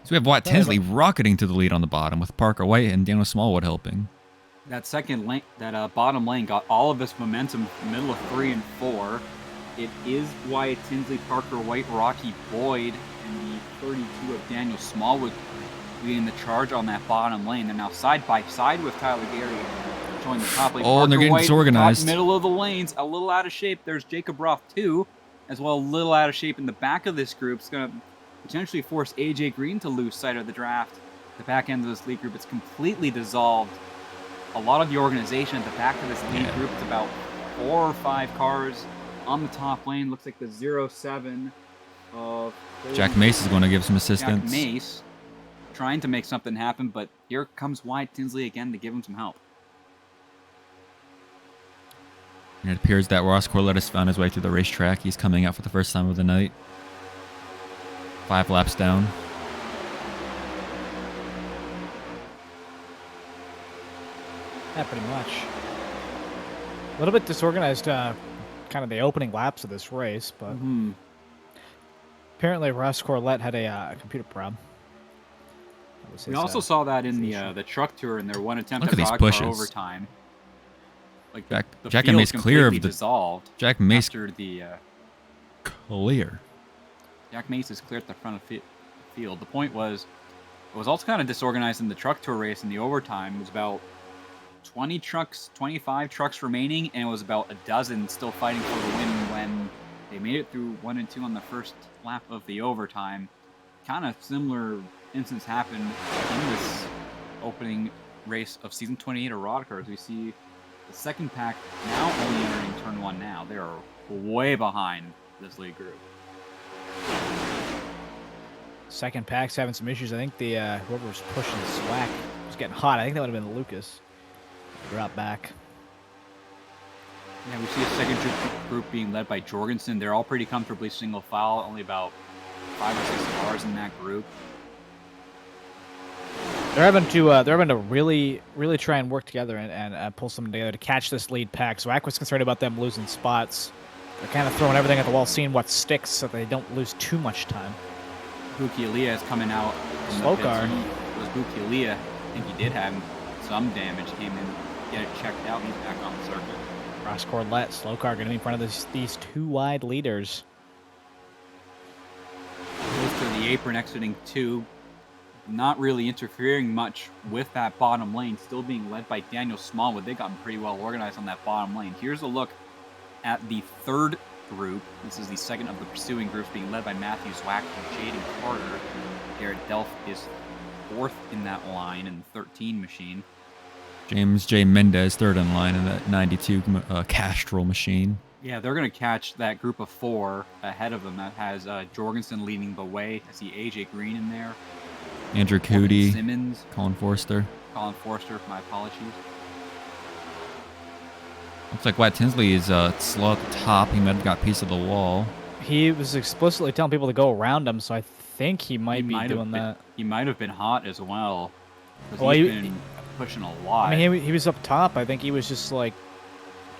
So we have Wyatt Tinsley rocketing to the lead on the bottom with Parker White and Daniel Smallwood helping. That second lane, that bottom lane got all of its momentum middle of 3 and 4. It is Wyatt Tinsley, Parker White, Rocky Boyd, and the 32 of Daniel Smallwood leading the charge on that bottom lane. They're now side by side with Tyler Gary showing the top lane. Oh, and they're getting disorganized. Middle of the lanes, a little out of shape. There's Jacob Roth too, as well, a little out of shape in the back of this group. It's going to potentially force AJ Green to lose sight of the draft. The back end of this lead group, it's completely dissolved. A lot of the organization at the back of this lead group, it's about 4 or 5 cars on the top lane. Looks like the 07 of Jack Mace is going to give some assistance. Jack Mace trying to make something happen, but here comes Wyatt Tinsley again to give him some help. And it appears that Ross Corlett has found his way through the racetrack. He's coming out for the first time of the night. 5 laps down. Yeah, pretty much. A little bit disorganized, kind of the opening laps of this race, but apparently Ross Corlett had a computer problem. We also saw that in the truck tour in their one attempt Look at at these Rock pushes. overtime. Like the Jack and field Mace clear of completely the dissolved. Jack Mace after the clear. Jack Mace is clear at the front of the field. The point was, it was also kind of disorganized in the truck tour race in the overtime. It was about 20 trucks, 25 trucks remaining, and it was about a dozen still fighting for the win when they made it through 1 and 2 on the first lap of the overtime. Kind of similar instance happened in this opening race of season 28 of Rod Cars. We see the second pack now only entering turn 1 now. They are way behind this lead group. Second pack's having some issues. I think the whoever was pushing Slack was getting hot. I think that would have been Lucas. Drop back. Yeah, we see a second group being led by Jorgensen. They're all pretty comfortably single file. Only about 5 or 6 cars in that group. They're having to really try and work together and pull something together to catch this lead pack. So Zwack was concerned about them losing spots. They're kind of throwing everything at the wall, seeing what sticks so they don't lose too much time. Buccialia is coming out. Slow car. It was Buccialia. I think he did have some damage. Came in, get it checked out. He's back on the circuit. Ross Corlett, slow car, going to be in front of these 2 wide leaders. Goes to the apron, exiting 2. Not really interfering much with that bottom lane. Still being led by Daniel Smallwood. They've gotten pretty well organized on that bottom lane. Here's a look at the third group. This is the second of the pursuing groups, being led by Matthew Zwack and Jaden Carter. Garrett Delph is 4th in that line in the 13 machine. James J. Mendez, 3rd in line in that 92 Castrol machine. Yeah, they're going to catch that group of 4 ahead of them. That has Jorgensen leading the way. I see AJ Green in there. Andrew Cootie, Simmons, Colin Forster, my apologies. Looks like Wyatt Tinsley is slow at the top. He might have got a piece of the wall. He was explicitly telling people to go around him, so I think he might be doing that. He might have been hot as well. Well, he's been pushing a lot. I mean, he was up top. I think he was just like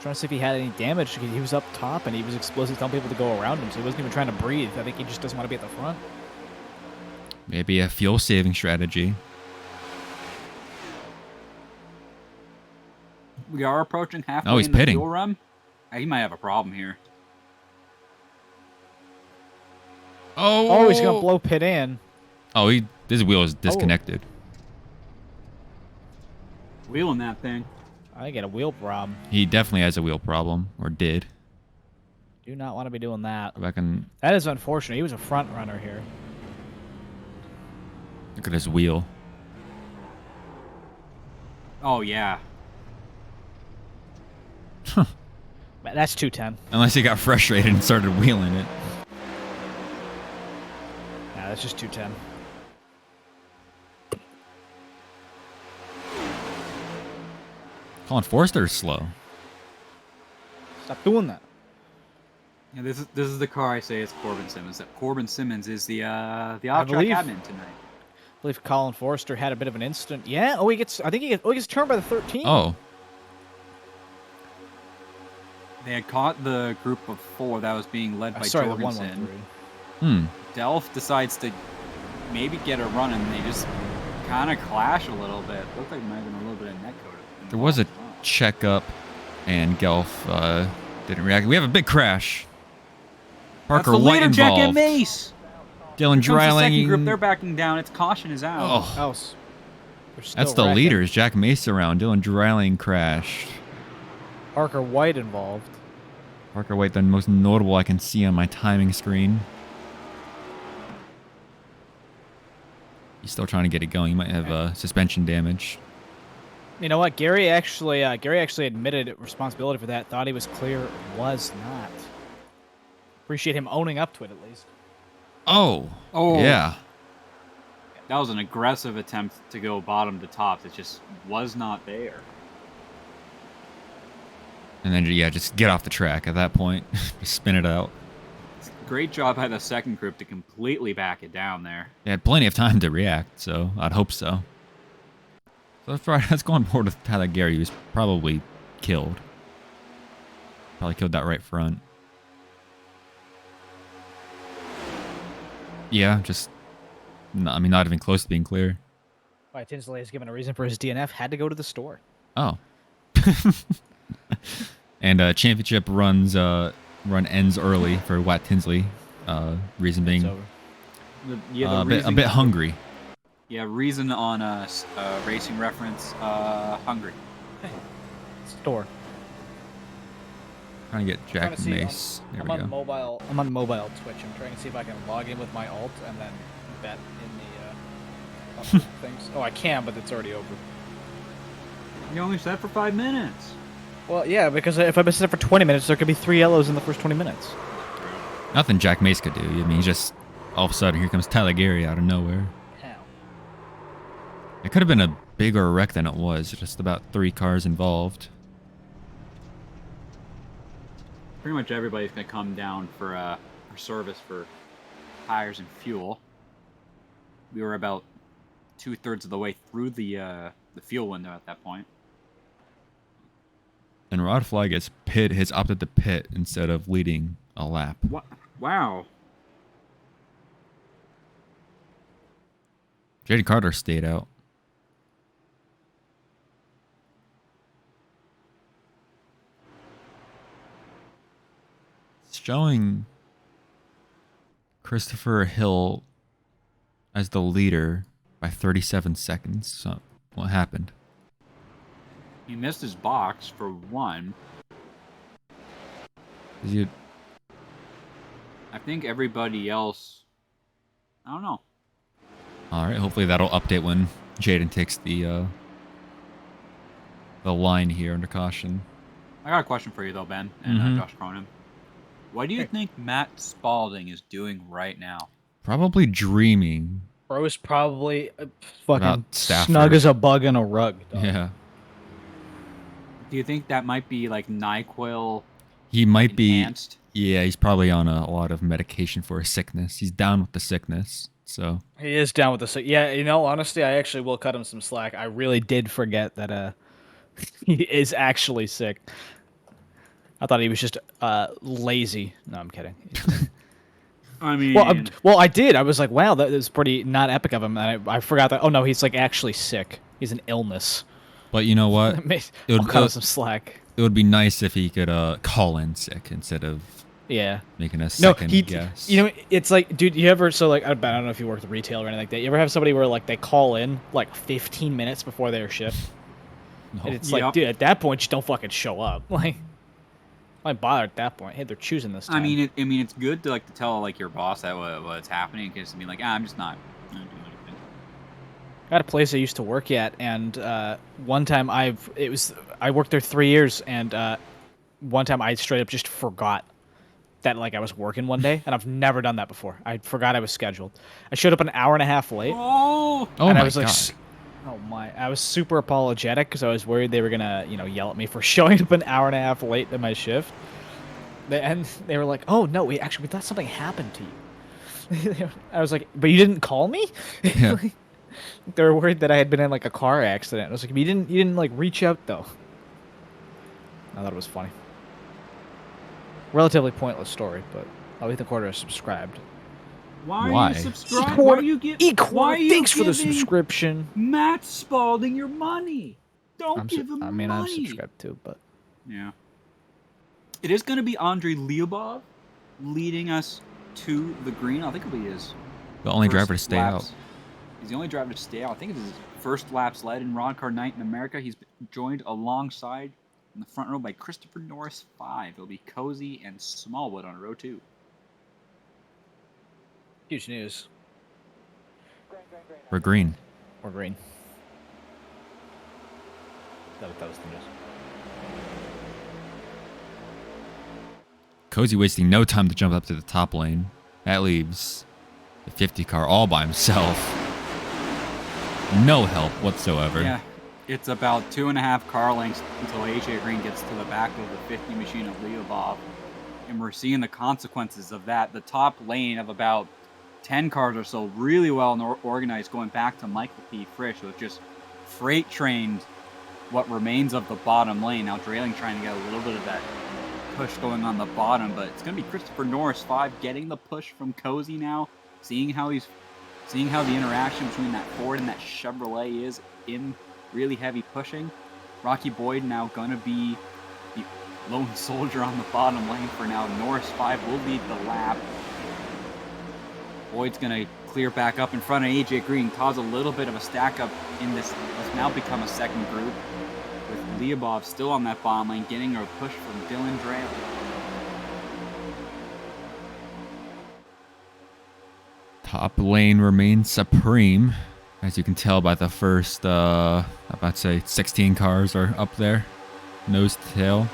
trying to see if he had any damage. He was up top, and he was explicitly telling people to go around him, so he wasn't even trying to breathe. I think he just doesn't want to be at the front. Maybe a fuel-saving strategy. We are approaching halfway Oh, he's in the pitting. fuel run. He might have a problem here. Oh, he's gonna blow pit in. Oh, his wheel is disconnected. Wheeling that thing. I get a wheel problem. He definitely has a wheel problem, or did. Do not want to be doing that. Go back and That is unfortunate. He was a front runner here. look at his wheel. Oh yeah. That's 210. Unless he got frustrated and started wheeling it. Nah, that's just 210. Colin Forster's slow. Stop doing that. Yeah, this is the car I say it's Corbin Simmons. That Corbin Simmons is the off-track believe- admin tonight. I believe Colin Forster had a bit of an incident. Yeah. Oh, he gets. I think he gets turned by the 13. Oh, They had caught the group of 4 that was being led by Sorry, the Jorgensen. 113. Delph decides to maybe get a run, and they just kind of clash a little bit. Looked like there might have been a little bit of net code. there was a involved as well. checkup, and Gelf didn't react. We have a big crash. Parker That's the White leader, Jack and involved. Mace. Dylan Here comes the second group. Dreiling. They're backing down. It's caution is out. Oh, House. They're still that's the wrecking. leaders. Jack Mace around. Dylan Dreiling crashed. Parker White involved. Parker White, the most notable I can see on my timing screen. He's still trying to get it going. He might have suspension damage. You know what? Gary actually admitted responsibility for that. Thought he was clear. Was not. Appreciate him owning up to it at least. Oh, Oh. yeah. That was an aggressive attempt to go bottom to top that just was not there. And then, yeah, just get off the track at that point. Just spin it out. Great job by the second group to completely back it down there. They had plenty of time to react, so I'd hope so. So that's right. Let's go on board with Tyler Gary. He was probably killed. Probably killed that right front. Yeah, just... No, I mean, not even close to being clear. Why Tinsley has given a reason for his DNF. Had to go to the store. Oh. And championship run ends early for Watt Tinsley. Reason being It's over. a bit hungry. Yeah, reason on a racing reference, hungry. Store. Trying to get Trying Jack to see, Mace. There I'm we on go. mobile. I'm on mobile Twitch. I'm trying to see if I can log in with my alt and then bet in the things. Oh, I can, but it's already over. You only set for 5 minutes. Well, yeah, because if I miss it for 20 minutes, there could be 3 yellows in the first 20 minutes. Nothing Jack Mace could do. I mean, just all of a sudden, here comes Tyler Gary out of nowhere. How? It could have been a bigger wreck than it was. Just about 3 cars involved. Pretty much everybody's gonna come down for service for tires and fuel. We were about 2/3 of the way through the fuel window at that point. And Rod Flag has opted to pit instead of leading a lap. What? Wow. Jaden Carter stayed out. It's showing Christopher Hill as the leader by 37 seconds. So what happened? He missed his box for one. Is he, I think everybody else. I don't know. all right, hopefully that'll update when Jaden takes the line here under caution. I got a question for you though, Ben and Mhm. Josh Cronin. What do you think Matt Spalding is doing right now? Probably dreaming. Bro's probably fucking About Stafford. snug as a bug in a rug. Dog. Yeah. Do you think that might be like NyQuil He might be. enhanced? Yeah, he's probably on a lot of medication for his sickness. He's down with the sickness. So He is down with the sick. Yeah, you know, honestly, I actually will cut him some slack. I really did forget that he is actually sick. I thought he was just lazy. No, I'm kidding. I mean, Well, I did. I was like, wow, that is pretty not epic of him. And I forgot that. Oh no, he's like actually sick. He's an illness. but you know what? I'll cut him some slack. It would be nice if he could call in sick instead of Yeah. making a No, second guess. you know, it's like, dude, you ever, so like, I don't know if you work the retail or anything like that. You ever have somebody where like they call in like 15 minutes before their shift? No. And it's Yep. like, dude, at that point, just don't fucking show up. Like, why bother at that point? Hey, they're choosing this time. I mean, it's good to like to tell like your boss that what's happening, because to be like, I'm just not doing anything. I had a place I used to work at, and one time I worked there 3 years, and one time I straight up just forgot that like I was working one day, and I've never done that before. I forgot I was scheduled. I showed up an hour and a half late, Oh, Oh and my I was like, god. oh my, I was super apologetic because I was worried they were gonna, yell at me for showing up an hour and a half late to my shift. And they were like, "Oh no, we thought something happened to you." I was like, "But you didn't call me?" Yeah. They were worried that I had been in like a car accident. I was like, "You didn't like reach out though." I thought it was funny. Relatively pointless story, but I'll Ethan Quarter is subscribed. why are Why? you subscribed? Why are you why are you Thanks for the giving subscription. Matt Spalding your money? Don't I'm give him I'm money. subscribed too, but Yeah. It is going to be Andrei Lyubov leading us to the green. I think it'll be his The only first driver to stay laps. out. He's the only driver to stay out. I think it's his first laps led in Rod Car Night in America. He's joined alongside in the front row by Christopher Norris 5. It'll be Cozy and Smallwood on row 2. huge news. We're green. Or green. That was the news. Cozy wasting no time to jump up to the top lane. That leaves the 50 car all by himself. No help whatsoever. Yeah, it's about 2.5 car lengths until AJ Green gets to the back of the 50 machine of Lyubov. And we're seeing the consequences of that. The top lane of about 10 cars or so, really well organized, going back to Michael P. Frisch, who has just freight trained what remains of the bottom lane. Now Drayling trying to get a little bit of that push going on the bottom, but it's going to be Christopher Norris 5 getting the push from Cozy now, seeing how the interaction between that Ford and that Chevrolet is in really heavy pushing. Rocky Boyd now going to be the lone soldier on the bottom lane for now. Norris 5 will lead the lap. Boyd's going to clear back up in front of AJ Green, cause a little bit of a stack up in this. It's now become a second group, with Lyubov still on that bottom lane, getting a push from Dylan Drayling. Top lane remains supreme. As you can tell by the first, I'm about to say 16 cars are up there. Nose to tail.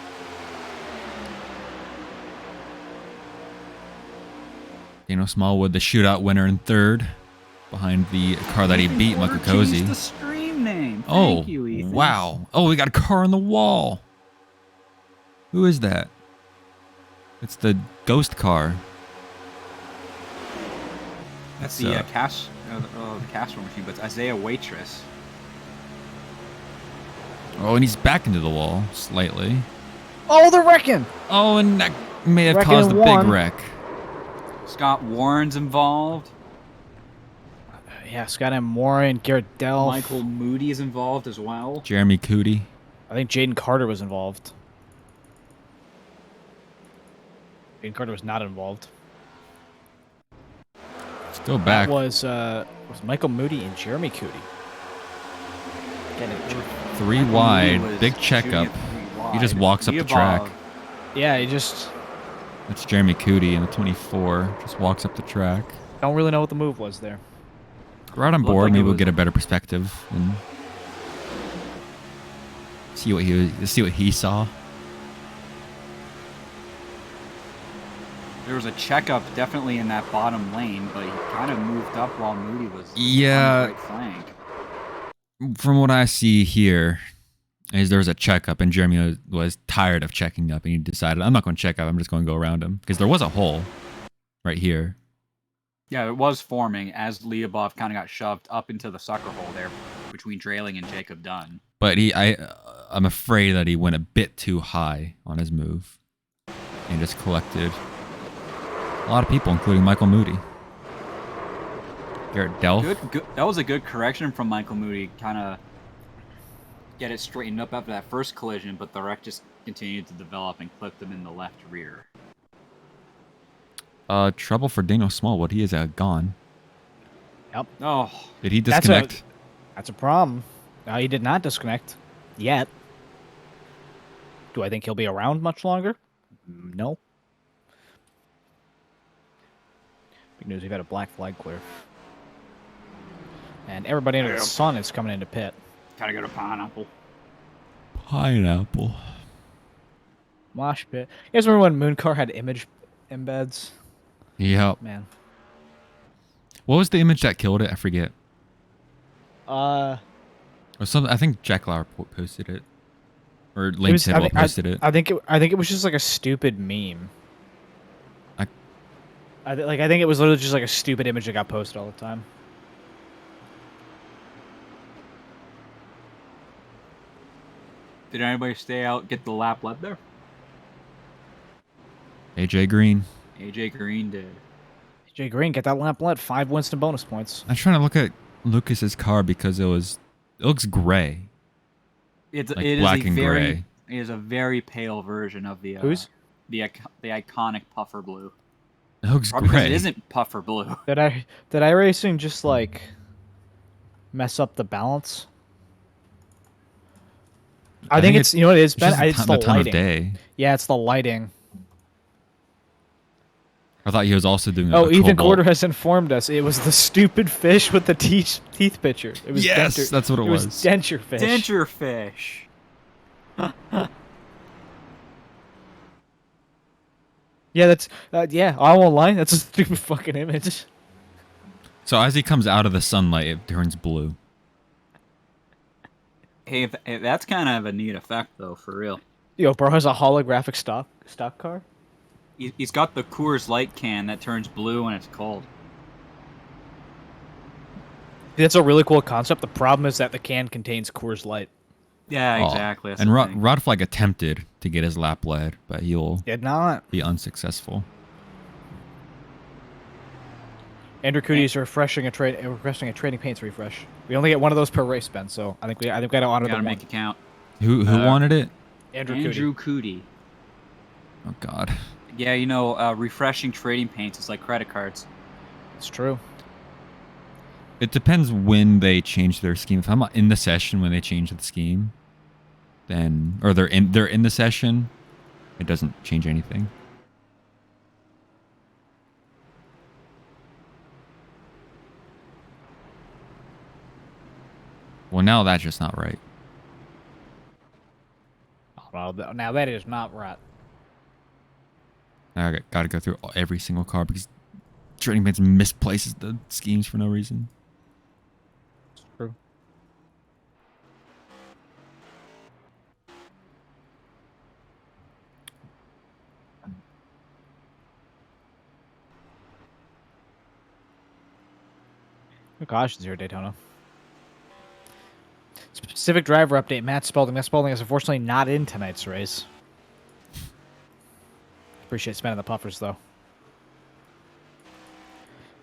Daniel Smallwood, the shootout winner in third. Behind the car that he beat, Michael Cozy. Changed the stream name. Oh, Thank you, Ethan. wow. Oh, we got a car on the wall. Who is that? It's the ghost car. That's It's, the the Castro machine, but it's Isaiah Waitress. Oh, and he's back into the wall slightly. Oh, they're wrecking! Oh, and that may have Wrecking caused a big one. wreck. Scott Warren's involved. Yeah, Scott M. Warren, Garrett Delph. Michael Moody is involved as well. Jeremy Cootie. I think Jaden Carter was involved. Jaden Carter was not involved. Let's go back. That was Michael Moody and Jeremy Cootie. Three Michael wide, Moody was big shooting checkup. at 3 He just wide. walks up the track. Yeah, he just That's Jeremy Cootie in the 24. Just walks up the track. don't really know what the move was there. We're out on Looked board. like Maybe it we'll was- get a better perspective and see what he saw. There was a checkup definitely in that bottom lane, but he kind of moved up while Moody was Yeah. on the right flank. From what I see here, is there was a checkup and Jeremy was tired of checking up and he decided, I'm not going to check up. I'm just going to go around him because there was a hole right here. Yeah, it was forming as Lyubov kind of got shoved up into the sucker hole there between Drayling and Jacob Dunn. But I'm afraid that he went a bit too high on his move and just collected a lot of people, including Michael Moody. Garrett Delph. Good. That was a good correction from Michael Moody. Kind of get it straightened up after that first collision, but the wreck just continued to develop and clipped him in the left rear. Trouble for Daniel Smallwood. He is gone. Oh, Did he disconnect? That's a problem. He did not disconnect yet. Do I think he'll be around much longer? No. Big news, we've had a black flag clear. And everybody under the sun is coming into pit. gotta go to Pineapple. Pineapple. Mosh pit. You guys remember when Mooncar had image embeds? Yep. Man. What was the image that killed it? I forget. Uh, Or something. I think Jack Lauer posted it. Or Lane Tidwell posted it. I think it was just like a stupid meme. I think it was literally just like a stupid image that got posted all the time. Did anybody stay out, get the lap led there? AJ Green. AJ Green did. Jay Green, get that lap led. 5 Winston bonus points. I'm trying to look at Lucas's car because it looks gray. It Like is black a and very gray. it is a very pale version of the Whose? the iconic puffer blue. It looks Probably because gray. it isn't puffer blue. Did iRacing just like mess up the balance? I think it's, you know what it is, Ben? just It's the time of lighting. day. Yeah, it's the lighting. I thought he was also doing. Oh, a Ethan cobalt. Corder has informed us it was the stupid fish with the teeth picture. It was Yes, denture, that's what it was. denture fish. Denture fish. Yeah, that's yeah. I won't lie. That's a stupid fucking image. So as he comes out of the sunlight, it turns blue. Hey, that's kind of a neat effect though, for real. Yo, bro has a holographic stock car. He's got the Coors Light can that turns blue when it's cold. That's a really cool concept. The problem is that the can contains Coors Light. Yeah, Oh, exactly. That's And the Rod thing. Rodflag attempted to get his lap led, but he'll Did not. be unsuccessful. Andrew Cootie is requesting a trading paints refresh. We only get one of those per race, Ben. So I think we gotta honor Gotta the make one. it count. Who wanted it? Andrew Cootie. Cootie. Oh God. Yeah, you know, refreshing trading paints is like credit cards. It's true. It depends when they change their scheme. If I'm not in the session when they change the scheme, then or they're in the session, it doesn't change anything. Well, now that's just not right. Well, now that is not right. Now I got to go through every single car because trading paints misplaces the schemes for no reason. It's true. No cautions here at Daytona. Specific driver update. Matt Spalding. Matt Spalding is unfortunately not in tonight's race. Appreciate spending the puffers, though.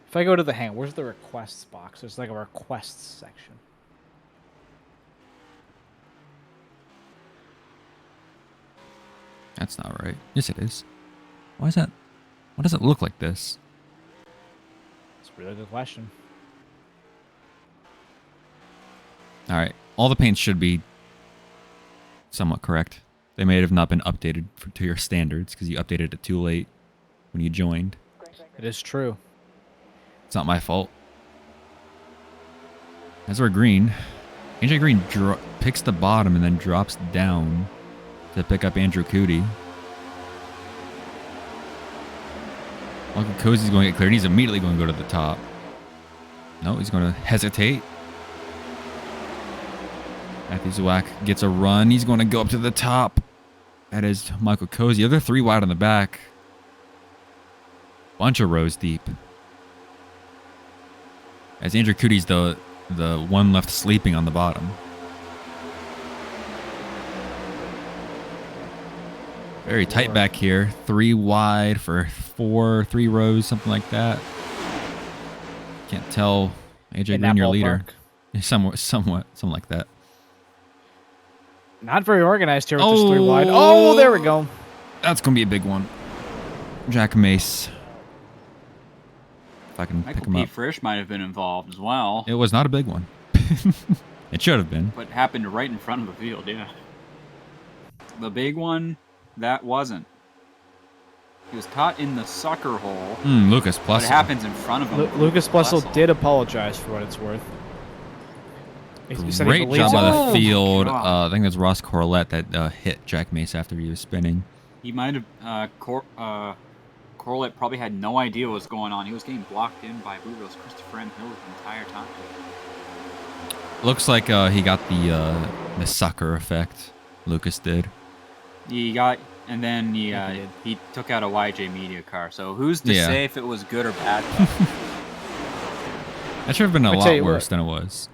If I go to the hang, where's the requests box? There's like a requests section. That's not right. Yes, it is. Why is that? Why does it look like this? It's a really good question. All right. All the paints should be somewhat correct. They may have not been updated to your standards because you updated it too late when you joined. It is true. It's not my fault. As we're green, AJ Green picks the bottom and then drops down to pick up Andrew Cootie. Uncle Cozy's going to get cleared. He's immediately going to go to the top. No, he's going to hesitate. Matthew Zwack gets a run. He's going to go up to the top. That is Michael Cozy. Other 3 wide on the back. Bunch of rows deep. As Andrew Cootie's the one left sleeping on the bottom. Very tight back here. 3 wide for 3 rows, something like that. Can't tell. AJ In Green, that your leader. ballpark. Somewhat, something like that. Not very organized here with this 3 wide. Oh, there we go. That's going to be a big one. Jack Mace. if I can pick Michael him P. up. Frisch might have been involved as well. It was not a big one. It should have been. But happened right in front of the field, yeah. The big one, that wasn't. He was caught in the sucker hole. Lucas But Plus. it happens in front of him. Lucas Blessel Blessel. did apologize for what it's worth. He said he Great believes job it. by the field. God. I think it was Ross Corlett that hit Jack Mace after he was spinning. He might have, Corlett probably had no idea what was going on. He was getting blocked in by Bluegrass Christopher M. Hill the entire time. Looks like he got the sucker effect. Lucas did. He got, and then Yeah, he did. he took out a YJ Media car. So who's to Yeah. say if it was good or bad? That should have been a I'll tell lot you worse what. than it was.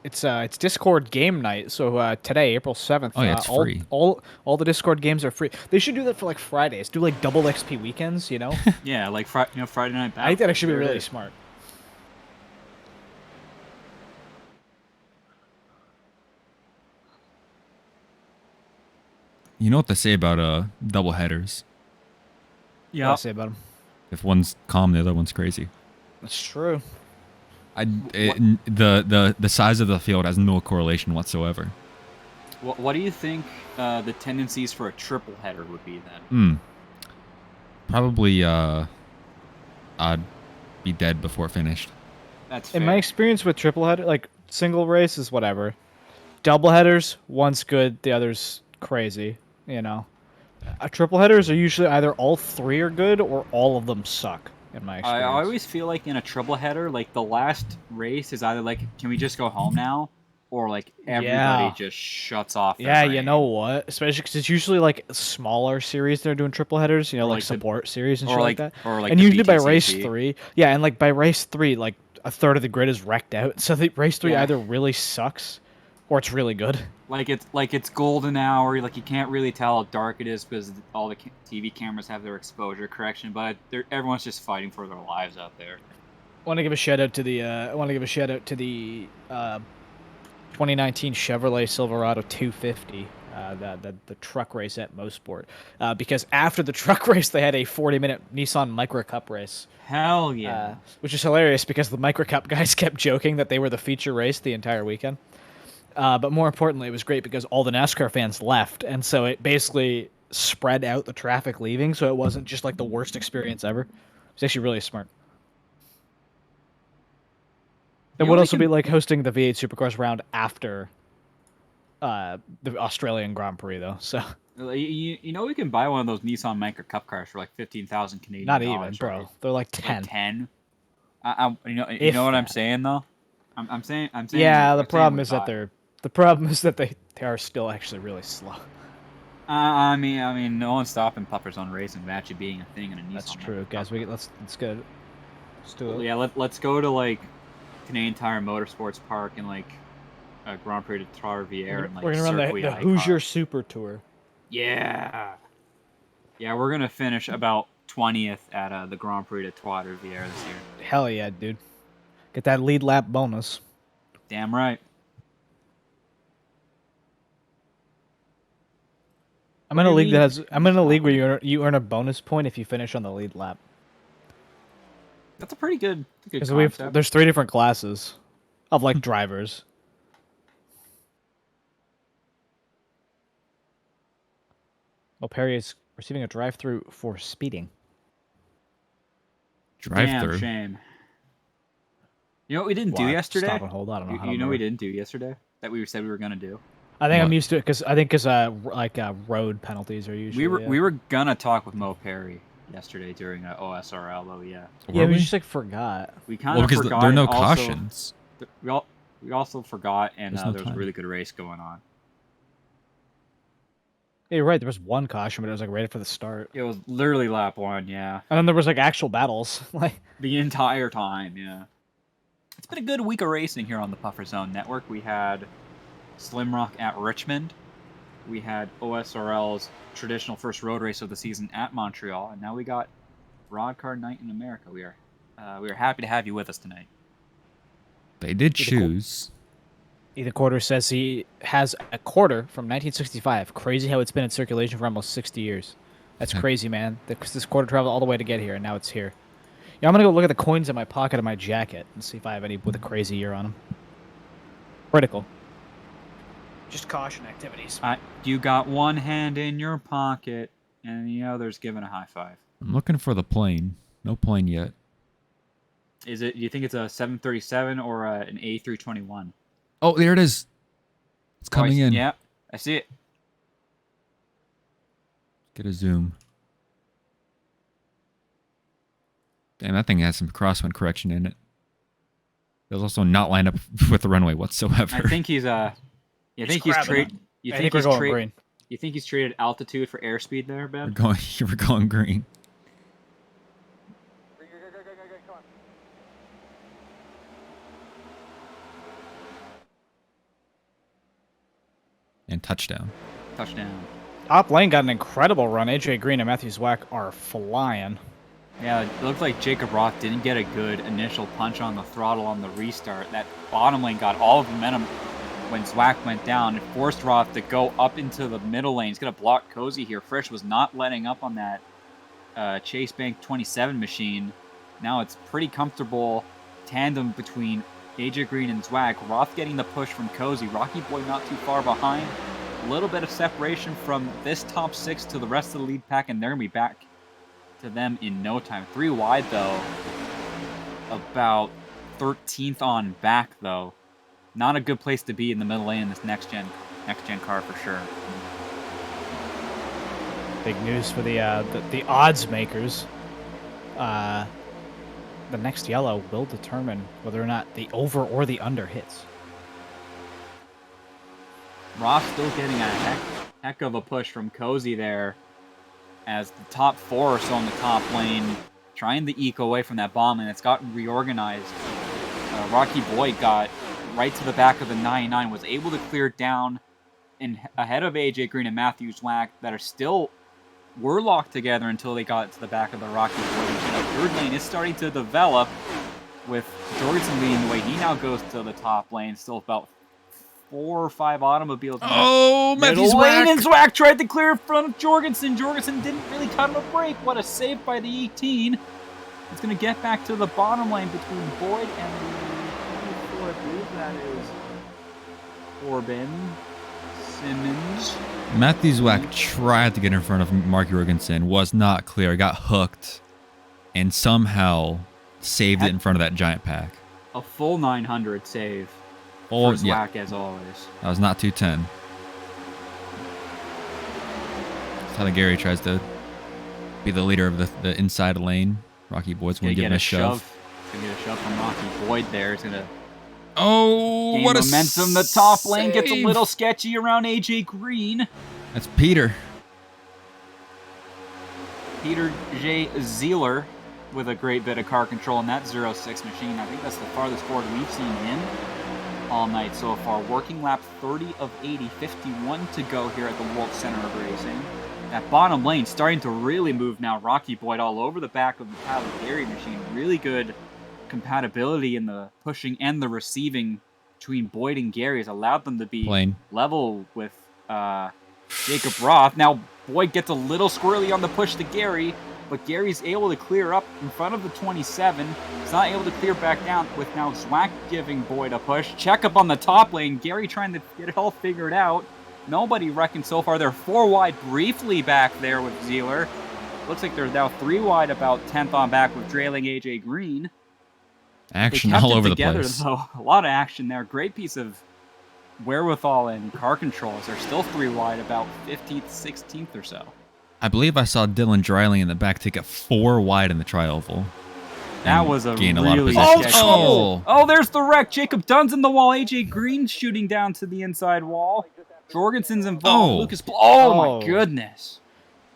It's Discord game night, so today, April 7th. Oh, yeah, it's free. All the Discord games are free. They should do that for like Fridays. Do like double XP weekends, you know? Yeah, like Friday Night Battle. I think that actually be There it really is. smart. You know what they say about double headers? What do I say about him? If one's calm, the other one's crazy. That's true. The size of the field has no correlation whatsoever. What do you think the tendencies for a triple header would be then? Probably I'd be dead before it finished. That's fair. In my experience with triple header, like single race is whatever. Double headers, one's good, the other's crazy. You know, triple headers are usually either all three are good or all of them suck. In my I experience, always feel like in a triple header, like the last race is either like, can we just go home now? Or like everybody Yeah. just shuts off. their yeah, you brain. know what? Especially because it's usually like smaller series that are doing triple headers. You know, Or like like the- support series and or shit like- that. or like and the usually by race BTCC. 3, yeah, and like by race 3, like a third of the grid is wrecked out. So the race 3 Yeah. either really sucks or it's really good. Like it's golden hour. Like you can't really tell how dark it is because all the TV cameras have their exposure correction, but everyone's just fighting for their lives out there. I want to give a shout out to the 2019 Chevrolet Silverado 250, the truck race at Mosport, because after the truck race they had a 40-minute Nissan Micra Cup race, Hell yeah! which is hilarious because the Micra Cup guys kept joking that they were the feature race the entire weekend. But more importantly, it was great because all the NASCAR fans left, and so it basically spread out the traffic leaving, so it wasn't just like the worst experience ever. It's actually really smart. You It know, would we also be can- like hosting the V8 Supercross round after the Australian Grand Prix, though. So You know we can buy one of those Nissan Micra Cup cars for like 15,000 Canadian not dollars. even, bro. right? They're like Like 10. 10. You If know what I'm that. saying though. I'm saying. Yeah, I'm the saying problem we is that buy it. they are still actually really slow. I mean, no one's stopping Puffers on racing, but actually being a thing in a Nissan. That's Micra true, Cup guys. car. Let's go. Let's do Well, it. yeah, let's go to like Canadian Tire Motorsports Park and like Grand Prix de Trois-Rivières and like We're gonna run Circuit the Icon. Hoosier Super Tour. Yeah. Yeah, we're gonna finish about 20th at the Grand Prix de Trois-Rivières this year. Hell yeah, dude. Get that lead lap bonus. Damn right. I'm in a league that has. I'm in a league where you earn a bonus point if you finish on the lead lap. That's a pretty good Because concept. there's 3 different classes of like drivers. Oh, Perry is receiving a drive-through for speeding. Drive Damn through. shame. You know what we didn't do What? yesterday? Stop and hold. I don't know. I You don't know know. what we didn't do yesterday that we said we were gonna do. I think I'm What? used to it because road penalties are usually. We were gonna talk with Mo Perry yesterday during OSRL though. Yeah, Yeah, Were we we? just like forgot. we kind Well, of because forgot. there are no and also- cautions. We also forgot, and There's no there was a time. really good race going on. Yeah, you're right. There was one caution, but it was like right after the start. It was literally lap 1, yeah, And then there was like actual battles. Like the entire time, yeah. It's been a good week of racing here on the Puffer Zone Network. We had Slim Rock at Richmond. We had OSRL's traditional first road race of the season at Montreal, and now we got Rod Car Night in America. We are happy to have you with us tonight. They did Pretty cool. choose. Ethan Quarter says he has a quarter from 1965. Crazy how it's been in circulation for almost 60 years. That's Yeah. crazy, man. This quarter traveled all the way to get here, and now it's here. Yeah, I'm gonna go look at the coins in my pocket of my jacket and see if I have any with a crazy year on them. Critical. Just caution activities. You got one hand in your pocket, and the other's giving a high five. I'm looking for the plane. No plane yet. Is it? You think it's a 737 or an A321? Oh, there it is. It's coming in. Yeah, I see it. Get a zoom. Damn, that thing has some crosswind correction in it. It was also not lined up with the runway whatsoever. I think he's You think he's crabbing You I think think we're he's going green. You think he's traded altitude for airspeed there, Ben? we're going green. And touchdown. Touchdown. Top lane got an incredible run. AJ Green and Matthew Zwack are flying. Yeah, it looked like Jacob Roth didn't get a good initial punch on the throttle on the restart. That bottom lane got all of the momentum when Zwack went down. It forced Roth to go up into the middle lane. He's going to block Cozy here. Frisch was not letting up on that Chase Bank 27 machine. Now it's pretty comfortable tandem between AJ Green and Zwack. Roth getting the push from Cozy. Rocky Boy not too far behind. A little bit of separation from this top 6 to the rest of the lead pack, and they're going to be back to them in no time. 3 wide, though. About 13th on back, though. Not a good place to be in the middle lane in this next-gen car for sure. Big news for the odds makers. The next yellow will determine whether or not the over or the under hits. Ross still getting a heck of a push from Cozy there, as the top 4 or so in the top lane trying to eke away from that bomb, and it's gotten reorganized. Rocky Boy got right to the back of the 99, was able to clear down and ahead of AJ Green and Matthew Zwack that were locked together until they got to the back of the Rocky Boy. The third lane is starting to develop with Jorgensen leading the way. He now goes to the top lane, still about 4 or 5 automobiles. Oh, Matthew Zwack! And Zwack! Zwack tried to clear in front of Jorgensen. Jorgensen didn't really cut him a break. What a save by the 18. It's going to get back to the bottom lane between Boyd and the 24. I believe that is Corbin Simmons. Matthew Zwack tried to get in front of Mark Jorgensen, was not clear, got hooked, and somehow saved it in front of that giant pack. A full 900 save. Oh, for yeah. Zwack, as always. That was not 210. That's how Gary tries to be the leader of the inside lane. Rocky Boyd's going to give him a shove. He's going to get a shove from Rocky Boyd there. He's going to Oh, gain what a momentum. The top lane gets a save. little sketchy around AJ Green. That's Peter. Peter J. Zeeler with a great bit of car control in that 06 machine. I think that's the farthest forward we've seen him all night so far. Working lap 30 of 80, 51 to go here at the World Center of Racing. That bottom lane starting to really move now. Rocky Boyd all over the back of the Tyler Gary machine. Really good compatibility in the pushing and the receiving between Boyd and Gary has allowed them to be level with Jacob Roth. Now Boyd gets a little squirrely on the push to Gary, but Gary's able to clear up in front of the 27. He's not able to clear back down, with now Zwack giving Boyd a push. Check up on the top lane. Gary trying to get it all figured out. Nobody reckoned so far. They're 4 wide briefly back there with Zeeler. Looks like they're now 3 wide about 10th on back with trailing AJ Green. Action all over the together, place. Though. A lot of action there. Great piece of wherewithal and car control. They're still 3 wide about 15th, 16th or so. I believe I saw Dylan Dreiling in the back take it 4 wide in the tri-oval. That was a gain really a lot of sketchy- position. Oh, there's the wreck. Jacob Dunn's in the wall. AJ Green shooting down to the inside wall. Jorgensen's involved. Oh. Lucas. Oh my goodness.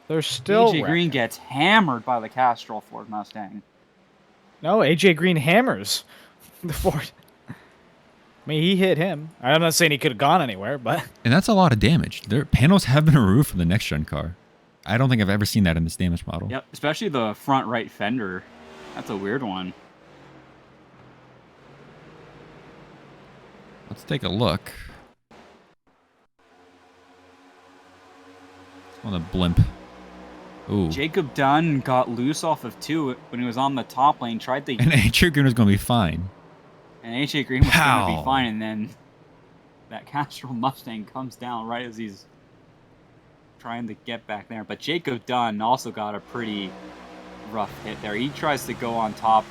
They're still AJ Green gets hammered by the Castrol Ford Mustang. No, AJ Green hammers the Ford. I mean, he hit him. I'm not saying he could have gone anywhere, but And that's a lot of damage. Their panels have been removed from the next gen car. I don't think I've ever seen that in this damage model. Yep, especially the front right fender. That's a weird one. Let's take a look. On the blimp. Ooh. Jacob Dunn got loose off of 2 when he was on the top lane, tried to... And AJ Green was going to be fine. And AJ Green was going to Pow. be fine, and then that Castrol Mustang comes down right as he's trying to get back there. But Jacob Dunn also got a pretty rough hit there. He tries to go on top,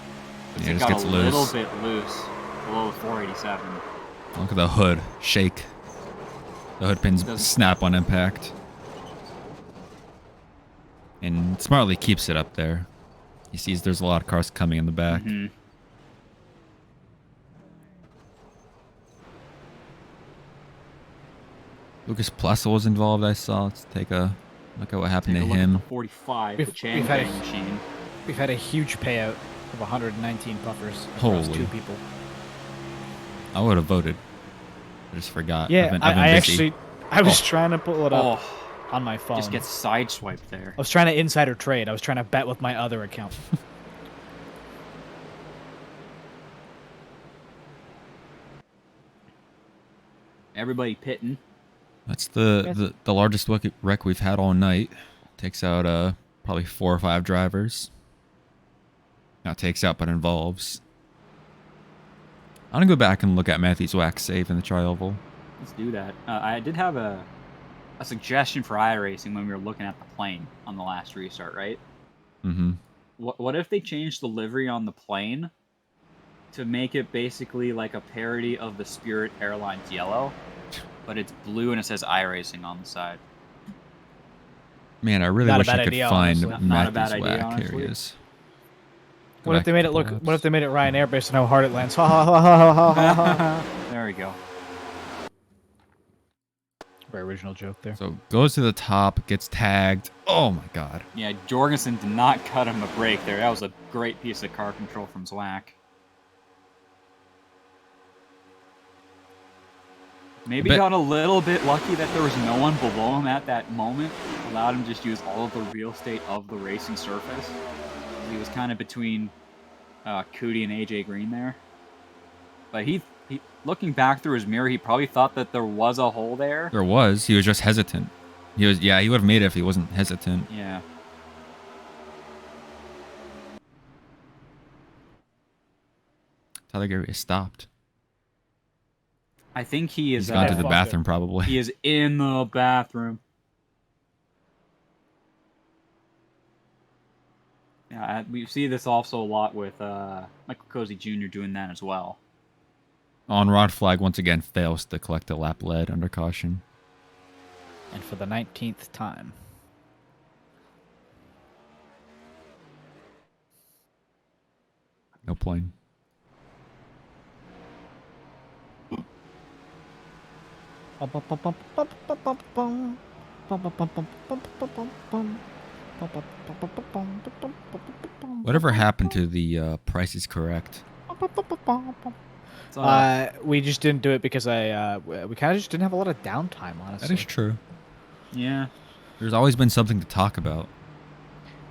but Yeah, he just got gets a loose. little bit loose below the 487. Look at the hood. Shake. The hood pins snap on impact. And smartly keeps it up there. He sees there's a lot of cars coming in the back. Mm-hmm. Lucas Plessel was involved, I saw. Let's take a look at what happened to him. 45, We've- the chain we've had a- bang machine. We've had a huge payout of 119 puffers across Holy. 2 people. I would have voted. I just forgot. Yeah, I've been I busy. was trying to pull it up Oh, on my phone. just gets sideswiped there. I was trying to insider trade. I was trying to bet with my other account. Everybody pitting. That's the largest wreck we've had all night. Takes out probably 4 or 5 drivers. Not takes out, but involves. I'm gonna go back and look at Matthew's wax save in the tri-oval. Let's do that. I did have a suggestion for iRacing when we were looking at the plane on the last restart, right? Mm-hmm. What if they changed the livery on the plane to make it basically like a parody of the Spirit Airlines yellow, but it's blue and it says iRacing on the side? Man, I really Not a wish bad I could idea, find honestly. Not a Matthew's bad idea, whack honestly. areas. Go What if back they a made it couple look? laps. What if they made it Ryanair based on how hard it lands? Ha ha ha ha ha ha ha. There we go. Very original joke there. So goes to the top, gets tagged. Oh my god. Yeah, Jorgensen did not cut him a break there. That was a great piece of car control from Zwack. Maybe Bet- got a little bit lucky that there was no one below him at that moment. Allowed him to just use all of the real estate of the racing surface. He was kind of between Cootie and AJ Green there. But he looking back through his mirror, he probably thought that there was a hole there. There was. He was just hesitant. He would have made it if he wasn't hesitant. Yeah. Tyler Gary stopped. I think he is He's gone to the fucked bathroom probably. he is in the bathroom. Yeah, we see this also a lot with Michael Cozy Jr. doing that as well. On Rod Flag once again fails to collect a lap lead under caution. And for the 19th time. No plane. Whatever happened to the Price is Correct? So, We just didn't do it because we kind of just didn't have a lot of downtime, honestly. That is true. yeah. There's always been something to talk about.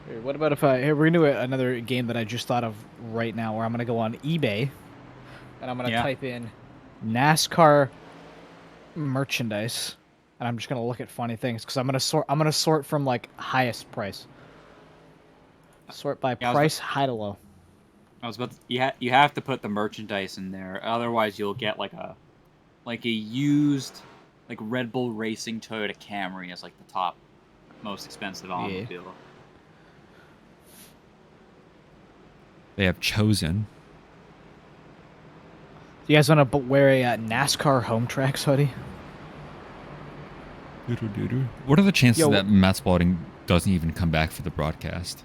Here, what about if we're gonna do another game that I just thought of right now, where I'm gonna go on eBay and I'm gonna Yeah. type in NASCAR merchandise, and I'm just gonna look at funny things because I'm gonna sort from like highest price. Sort by Yeah, I was price, high to low. I was about to, you have to put the merchandise in there, otherwise you'll get like a used like Red Bull Racing Toyota Camry as like the top most expensive automobile. They have chosen. Do you guys want to wear a NASCAR home tracks hoodie? What are the chances Yo, that Matt Spalding doesn't even come back for the broadcast?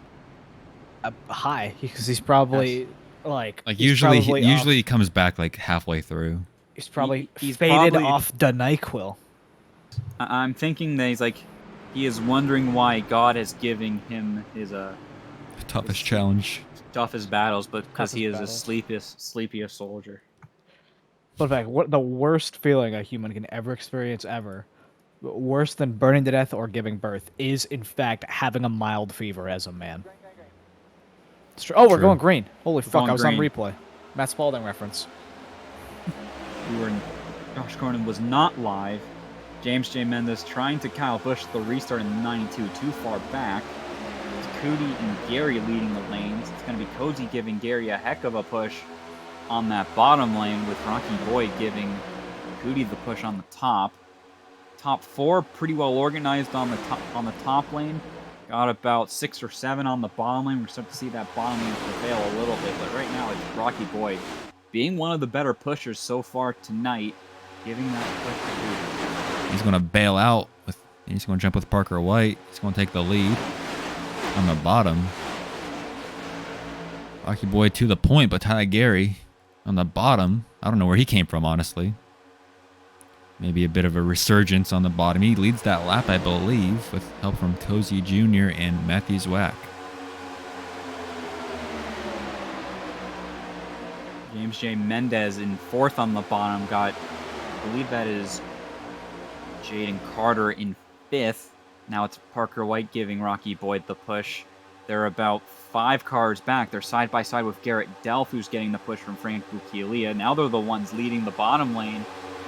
High, because he's probably like Like he's usually, probably usually he off, comes back like halfway through. he's probably he's faded probably- off the NyQuil. I'm thinking that he is wondering why God is giving him his Toughest challenge. toughest battles, but because he is Toughest the sleepiest soldier. But in fact, what the worst feeling a human can ever experience ever, worse than burning to death or giving birth, is in fact having a mild fever as a man. It's true. Oh, we're True. going green. Holy fuck, going I was on green. replay. Matt Spalding reference. Josh Cornyn was not live. James J. Mendes trying to Kyle Busch the restart in 92, too far back. Cootie and Gary leading the lanes. It's going to be Cozy giving Gary a heck of a push on that bottom lane, with Rocky Boy giving Cootie the push on the top. Top 4 pretty well organized on the top lane. Got about 6 or 7 on the bottom lane. We're starting to see that bottom lane prevail a little bit, but right now it's Rocky Boy being one of the better pushers so far tonight, giving that push to Cootie. He's going to bail out. He's going to jump with Parker White. He's going to take the lead on the bottom. Rocky Boy to the point, but Tyler Gary on the bottom. I don't know where he came from, honestly. Maybe a bit of a resurgence on the bottom. He leads that lap, I believe, with help from Cozy Jr. and Matthew Zwack. James J. Mendez in 4th on the bottom. Got, I believe that is Jaden Carter in 5th. Now it's Parker White giving Rocky Boyd the push. They're about 5 cars back. They're side by side with Garrett Delph, who's getting the push from Frank Bukialia. Now they're the ones leading the bottom lane,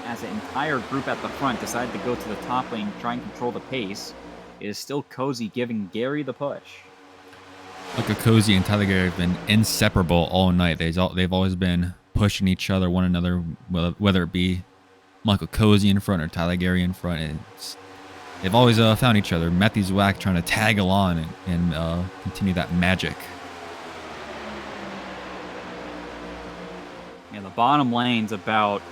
as an entire group at the front decided to go to the top lane, try and control the pace. It is still Cozy giving Gary the push. Look at Cozy and Tyler Gary have been inseparable all night. They've always been pushing each other, one another, whether it be Michael Cozy in front or Tyler Gary in front. They've always found each other. Matthew Zwack trying to tag along and continue that magic. Yeah, the bottom lane's about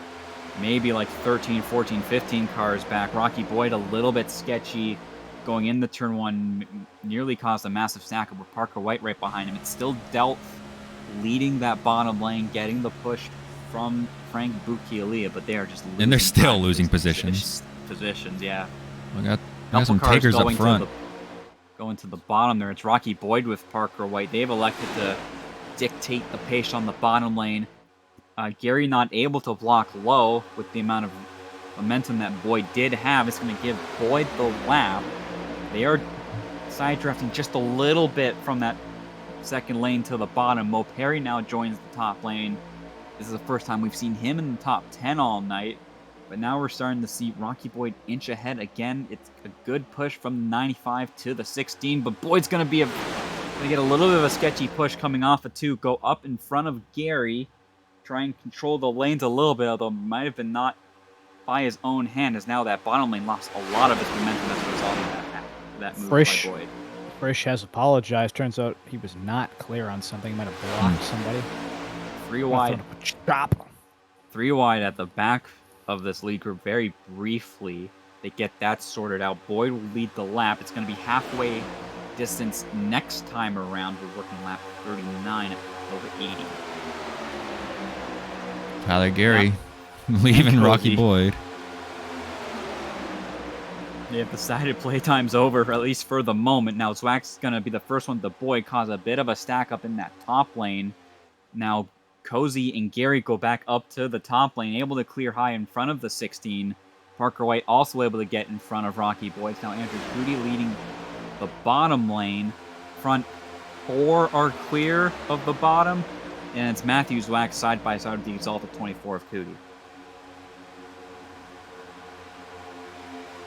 maybe like 13, 14, 15 cars back. Rocky Boyd a little bit sketchy going into turn 1, nearly caused a massive stack up with Parker White right behind him. It's still Delph leading that bottom lane, getting the push from Frank Bukialia, but they are just losing. And they're still time. losing positions. Positions, yeah. We got Couple some cars takers up front. Going to the bottom there. It's Rocky Boyd with Parker White. They've elected to dictate the pace on the bottom lane. Gary not able to block low with the amount of momentum that Boyd did have. It's going to give Boyd the lap. They are side drafting just a little bit from that second lane to the bottom. Mo Perry now joins the top lane. This is the first time we've seen him in the top 10 all night. But now we're starting to see Rocky Boyd inch ahead again. It's a good push from the 95 to the 16, but Boyd's going to get a little bit of a sketchy push coming off of 2, go up in front of Gary, try and control the lanes a little bit, although might have been not by his own hand, as now that bottom lane lost a lot of its momentum as a result of that move by Boyd. Frisch has apologized. Turns out he was not clear on something. He might have blocked somebody. 3 wide. Stop. 3 wide at the back of this lead group very briefly. They get that sorted out. Boyd will lead the lap. It's going to be halfway distance next time around. We're working lap 39 over 80. Tyler Gary leaving Rocky Boyd. They have decided playtime's over, at least for the moment. Now, Zwack's going to be the first one to Boyd, cause a bit of a stack up in that top lane. Now, Cozy and Gary go back up to the top lane, able to clear high in front of the 16. Parker White also able to get in front of Rocky Boyd. Now, Andrew Cootie leading the bottom lane. Front 4 are clear of the bottom. And it's Matthew Zwack side by side with the Exalted 24 of Cootie.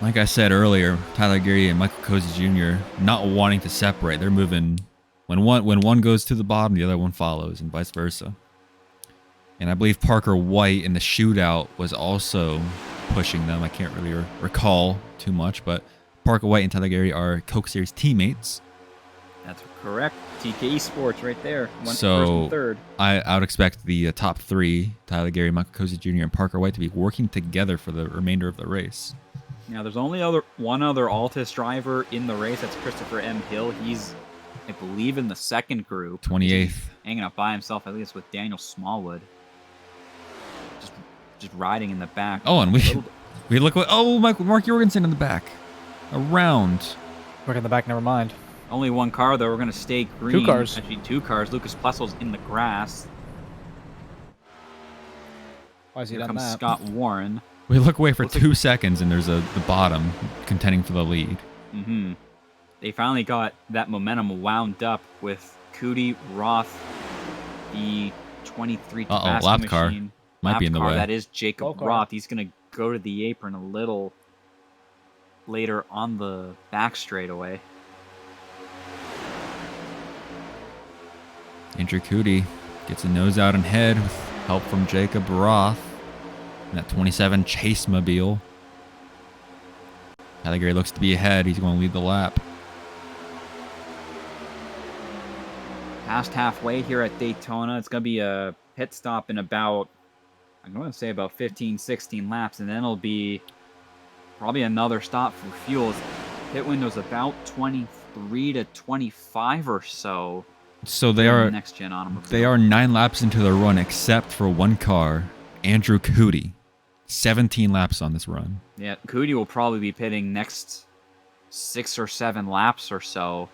Like I said earlier, Tyler Gary and Michael Cozy Jr. not wanting to separate. They're moving. When one goes to the bottom, the other one follows, and vice versa. And I believe Parker White in the shootout was also pushing them. I can't really recall too much, but Parker White and Tyler Gary are Coke Series teammates. That's correct. TK Esports right there. First So and third. I would expect the top 3, Tyler Gary, Michael Cozy Jr., and Parker White, to be working together for the remainder of the race. Now, there's only one other Altus driver in the race. That's Christopher M. Hill. He's, I believe, in the second group. 28th. Hanging out by himself, at least with Daniel Smallwood. Just riding in the back. Oh, and we look what. Oh, Mark Jorgensen in the back. Around. Look in the back, never mind. Only one car, though. We're going to stay green. 2 cars. Actually, 2 cars. Lucas Plessel's in the grass. Why is he Here done comes that? Scott Warren. We look away for Looks 2 seconds, and there's the bottom contending for the lead. Mm-hmm. They finally got that momentum wound up with Cootie, Roth, the 23 Tabasco lap car. machine. Might be in the way. That is Jacob Go car. Roth. He's going to go to the apron a little later on the back straightaway. Andrew Cootie gets a nose out and head with help from Jacob Roth in that 27 Chase Mobile. Tyler Gary looks to be ahead. He's going to lead the lap. Past halfway here at Daytona. It's going to be a pit stop in about, I'm going to say about 15, 16 laps, and then it'll be probably another stop for fuel. Pit window's about 23 to 25 or so. So they are next gen automobile. They are 9 laps into the run except for one car, Andrew Cootie. 17 laps on this run. Yeah, Cootie will probably be pitting next 6 or 7 laps or so.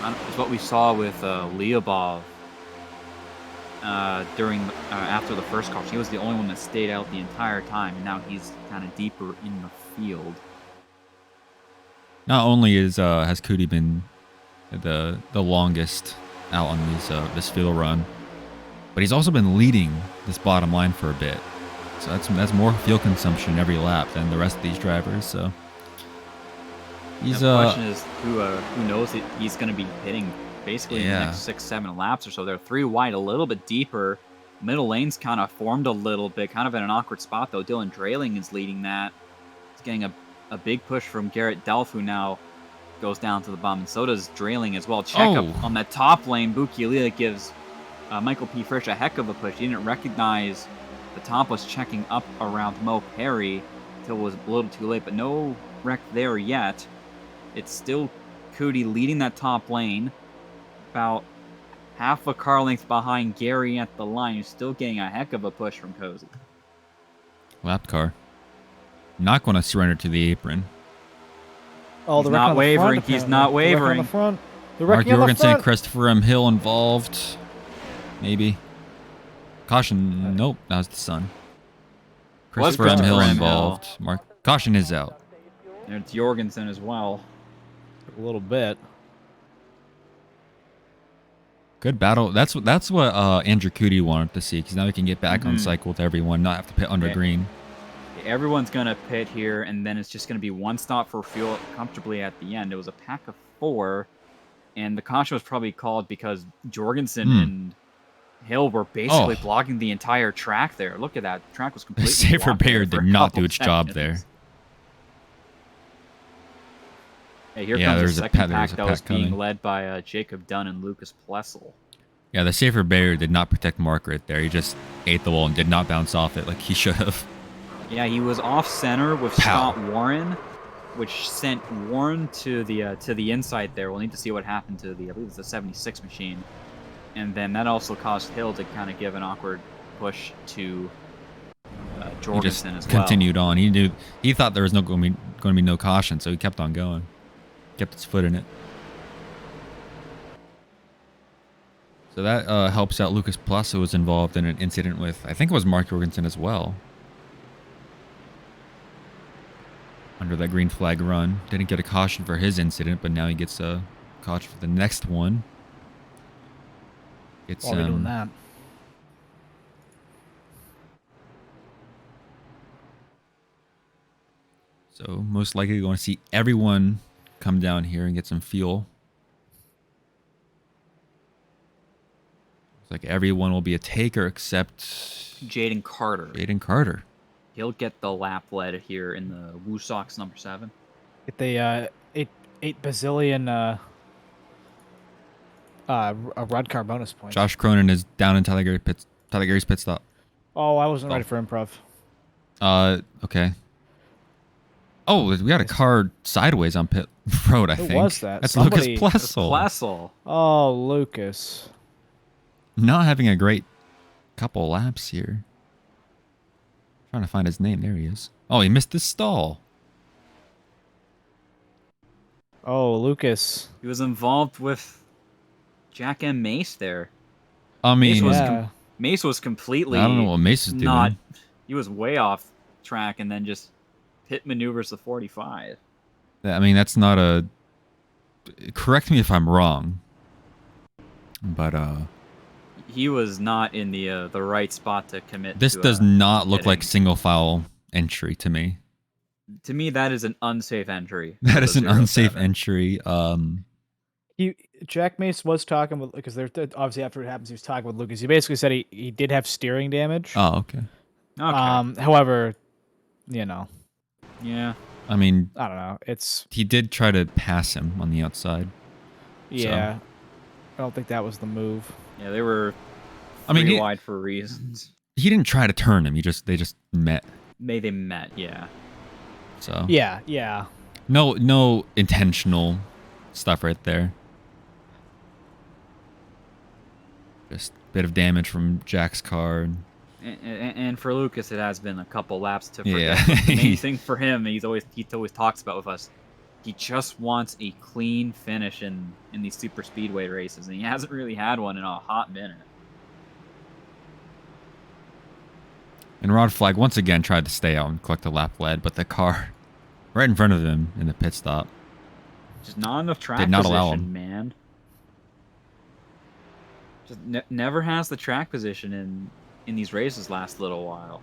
It's what we saw with Lyubov during after the first caution. He was the only one that stayed out the entire time, and now he's kind of deeper in the field. Not only has Cootie been the longest out on this field run, but he's also been leading this bottom line for a bit. So that's more fuel consumption every lap than the rest of these drivers. So he's the question is who knows that he's going to be hitting basically in the next 6-7 laps or so. They're 3 wide, a little bit deeper. Middle lane's kind of formed a little bit, kind of in an awkward spot though. Dylan Drayling is leading that. He's getting a big push from Garrett Delph, who now goes down to the bottom, and so does Drayling as well. Check up on that top lane. Bukielila gives Michael P. Frisch a heck of a push. He didn't recognize the top was checking up around Mo Perry until it was a little too late, but no wreck there yet. It's still Cootie leading that top lane, about half a car length behind Gary at the line, who's still getting a heck of a push from Cozy. Lap car. Not going to surrender to the apron. Oh, he's not wavering. He's not wavering. Mark Jorgensen, Christopher M. Hill involved. Maybe. Caution. Nope, that was the sun. Christopher M. Hill involved. Caution is out. And it's Jorgensen as well. A little bit. Good battle. That's what Andrew Cootie wanted to see, because now he can get back on cycle with everyone, not have to pit under green. Everyone's going to pit here, and then it's just going to be one stop for fuel comfortably at the end. It was a pack of 4, and the caution was probably called because Jorgensen and Hill were basically blocking the entire track there. Look at that. The track was completely Safer Bayer did not do its job there. Hey, here comes the second pack that was being led by Jacob Dunn and Lucas Plessel. Yeah, the Safer Bayer did not protect Mark right there. He just ate the wall and did not bounce off it like he should have. Yeah, he was off center with Scott Warren, which sent Warren to the inside there. We'll need to see what happened to I believe it's the 76 machine. And then that also caused Hill to kind of give an awkward push to Jorgensen as well. Continued on. He thought there was going to be no caution, so he kept on going. Kept his foot in it. So that helps out Lucas Plus, who was involved in an incident with, I think it was Mark Jorgensen as well. Under that green flag run. Didn't get a caution for his incident, but now he gets a caution for the next one. It's doing that. So most likely going to see everyone come down here and get some fuel. Looks like everyone will be a taker except Jaden Carter. Jaden Carter. He'll get the lap lead here in the Woo Sox number 7. Get the 8 bazillion a rod car bonus point. Josh Cronin is down in Tyler Gary's pit stop. Oh, I wasn't ready for improv. Okay. Oh, we got a car sideways on pit road, I think. Who was that? That's Lucas Plessel. Plessel. Oh, Lucas. Not having a great couple laps here. Trying to find his name. There he is. Oh, he missed his stall. Oh, Lucas. He was involved with Jack M. Mace there. I mean, Mace was completely. I don't know what Mace is doing. He was way off track and then just pit maneuvers the 45. I mean, that's not a. Correct me if I'm wrong. But he was not in the right spot to commit. This does not look like single foul entry to me. To me, that is an unsafe entry. That is an unsafe entry. Jack Mace was talking with, because they're obviously after it happens, he was talking with Lucas. He basically said he did have steering damage. Oh, okay. Okay. However, you know, Yeah. I mean, I don't know. It's he did try to pass him on the outside. yeah. I don't think that was the move. Yeah, they were I mean, three he- wide for reasons. He didn't try to turn him. They just met. They met, yeah. So Yeah. no intentional stuff right there. Just a bit of damage from Jack's car. And for Lucas, it has been a couple laps to forget. Yeah. But the main thing for him, he always talks about with us. He just wants a clean finish in these super speedway races, and he hasn't really had one in a hot minute. And Rod Flag once again tried to stay out and collect the lap lead, but the car right in front of him in the pit stop Just not enough track did not position, allow him. man. Just never has the track position in these races last little while.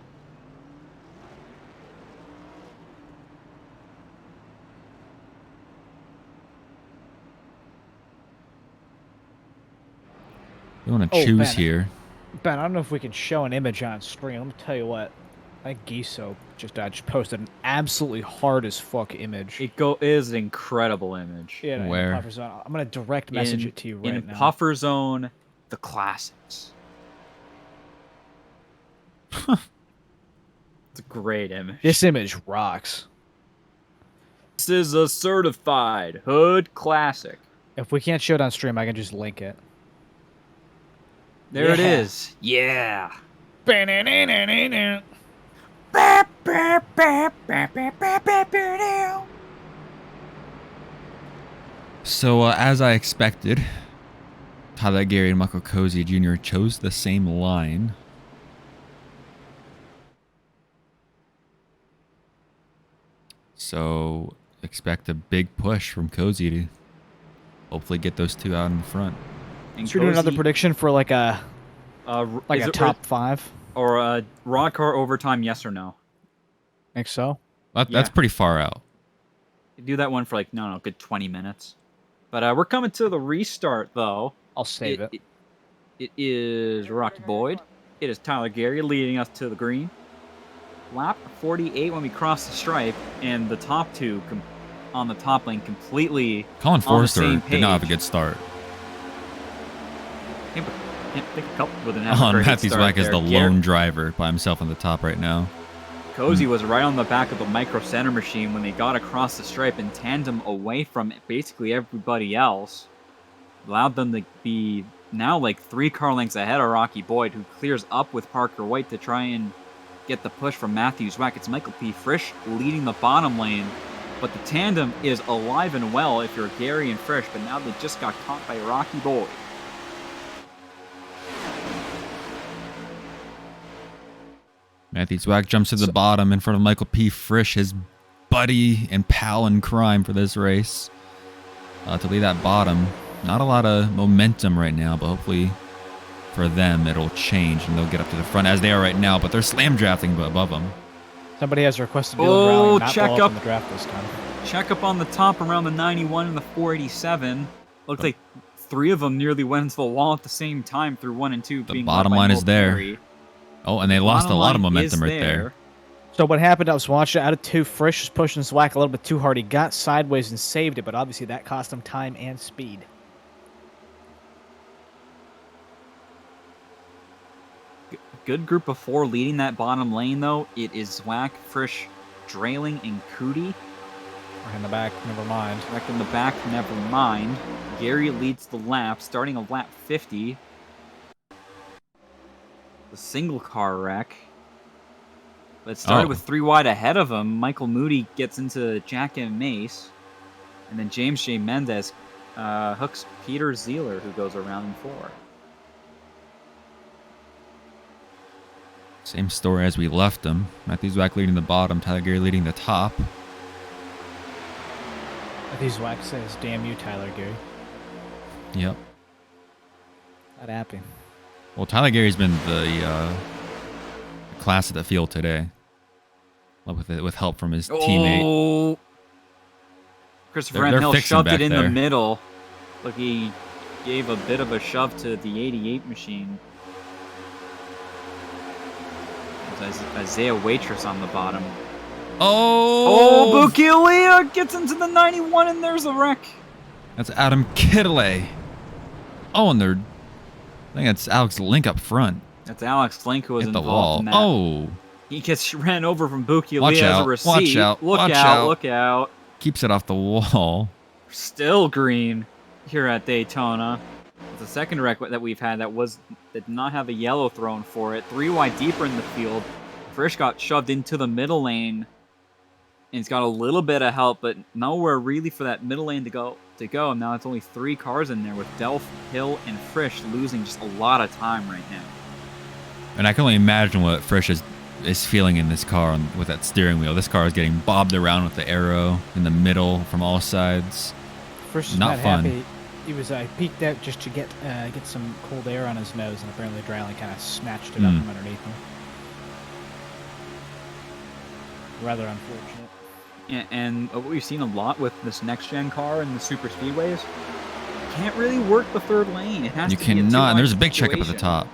You want to Oh, choose Ben. here. Ben, I don't know if we can show an image on stream. Let me tell you what. I think Giso just posted an absolutely hard as fuck image. It is an incredible image. Yeah, Where? in Puffer Zone. I'm gonna direct message in, it to you right in now. Puffer Zone, the classics. It's a great image. This image rocks. This is a certified hood classic. If we can't show it on stream, I can just link it. There it Yeah. is. Yeah. So, as I expected, Tyler Gary and Michael Cozy Jr. chose the same line. So, expect a big push from Cozy to hopefully get those two out in the front. And Should we do another Cozy, prediction for like a is a it top 5? or a Rod car overtime? Yes or no? Think so? That's Yeah. pretty far out. Do that one for like no, good 20 minutes. But we're coming to the restart though. I'll save it. It is Rocky Boyd. It is Tyler Gary leading us to the green. Lap 48 when we cross the stripe, and the top two on the top lane completely Colin on the Forrester same did not have a page. good start. Can't think a couple wouldn't have a On great Matthews start Wack is there. the lone driver by himself on the top right now. Cozy was right on the back of the micro center machine when they got across the stripe in tandem away from basically everybody else. Allowed them to be now like 3 car lengths ahead of Rocky Boyd, who clears up with Parker White to try and get the push from Matthews Wack. It's Michael P. Frisch leading the bottom lane, but the tandem is alive and well if you're Gary and Frisch, but now they just got caught by Rocky Boyd. Matthews Wack jumps to the bottom in front of Michael P. Frisch, his buddy and pal in crime for this race. To lead that bottom. Not a lot of momentum right now, but hopefully for them it'll change and they'll get up to the front as they are right now, but they're slam drafting above them. Somebody has requested Oh, Dylan Rowley not check blow up. in the draft this time. Check up on the top around the 91 and the 487. Looked like 3 of them nearly went into the wall at the same time through 1 and 2. The being bottom led by line is Noel there. Perry. Oh, and they lost a Bottom lot of line momentum is right there. So what happened, I was watching out of 2, Frisch was pushing Zwack a little bit too hard. He got sideways and saved it, but obviously that cost him time and speed. Good group of 4 leading that bottom lane, though. It is Zwack, Frisch, Drailing, and Cootie. Right in the back, never mind. Back in the back, never mind. Gary leads the lap, starting a lap 50. The single car wreck. But it started Oh. with 3 wide ahead of him. Michael Moody gets into Jack and Mace. And then James J. Mendez hooks Peter Zeeler, who goes around in 4. Same story as we left them. Matthews Wack leading the bottom, Tyler Gary leading the top. I think Zwack says, "Damn you, Tyler Gary." Yep. Not happy. Well, Tyler Gary's been the class of the field today. With help from his teammate. Oh! Christopher They're M. Hill fixing shoved back it in there. the middle. Look, he gave a bit of a shove to the 88 machine. There's Isaiah Waitress on the bottom. Oh! Oh, Bukilia gets into the 91, and there's a wreck. That's Adam Kittle. Oh, and they're... I think that's Alex Link up front. That's Alex Link who was Hit the involved wall. in that. Oh! He gets ran over from Bukilia Watch as out, a receipt. watch out, Look watch out, out. look out. Keeps it off the wall. Still green here at Daytona. It's the second wreck that we've had that did not have a yellow thrown for it. 3 wide deeper in the field. Frisch got shoved into the middle lane. And he's got a little bit of help, but nowhere really for that middle lane to go. Now it's only 3 cars in there with Delph, Hill, and Frisch losing just a lot of time right now. And I can only imagine what Frisch is feeling in this car with that steering wheel. This car is getting bobbed around with the arrow in the middle from all sides. Frisch is Not fun. happy. He was peeked out just to get some cold air on his nose, and apparently Dryling kind of snatched it up from underneath him. Rather unfortunate. And what we've seen a lot with this next-gen car and the super speedways, can't really work the third lane. It has You to be a cannot. And there's a two-wide big checkup at the situation. top.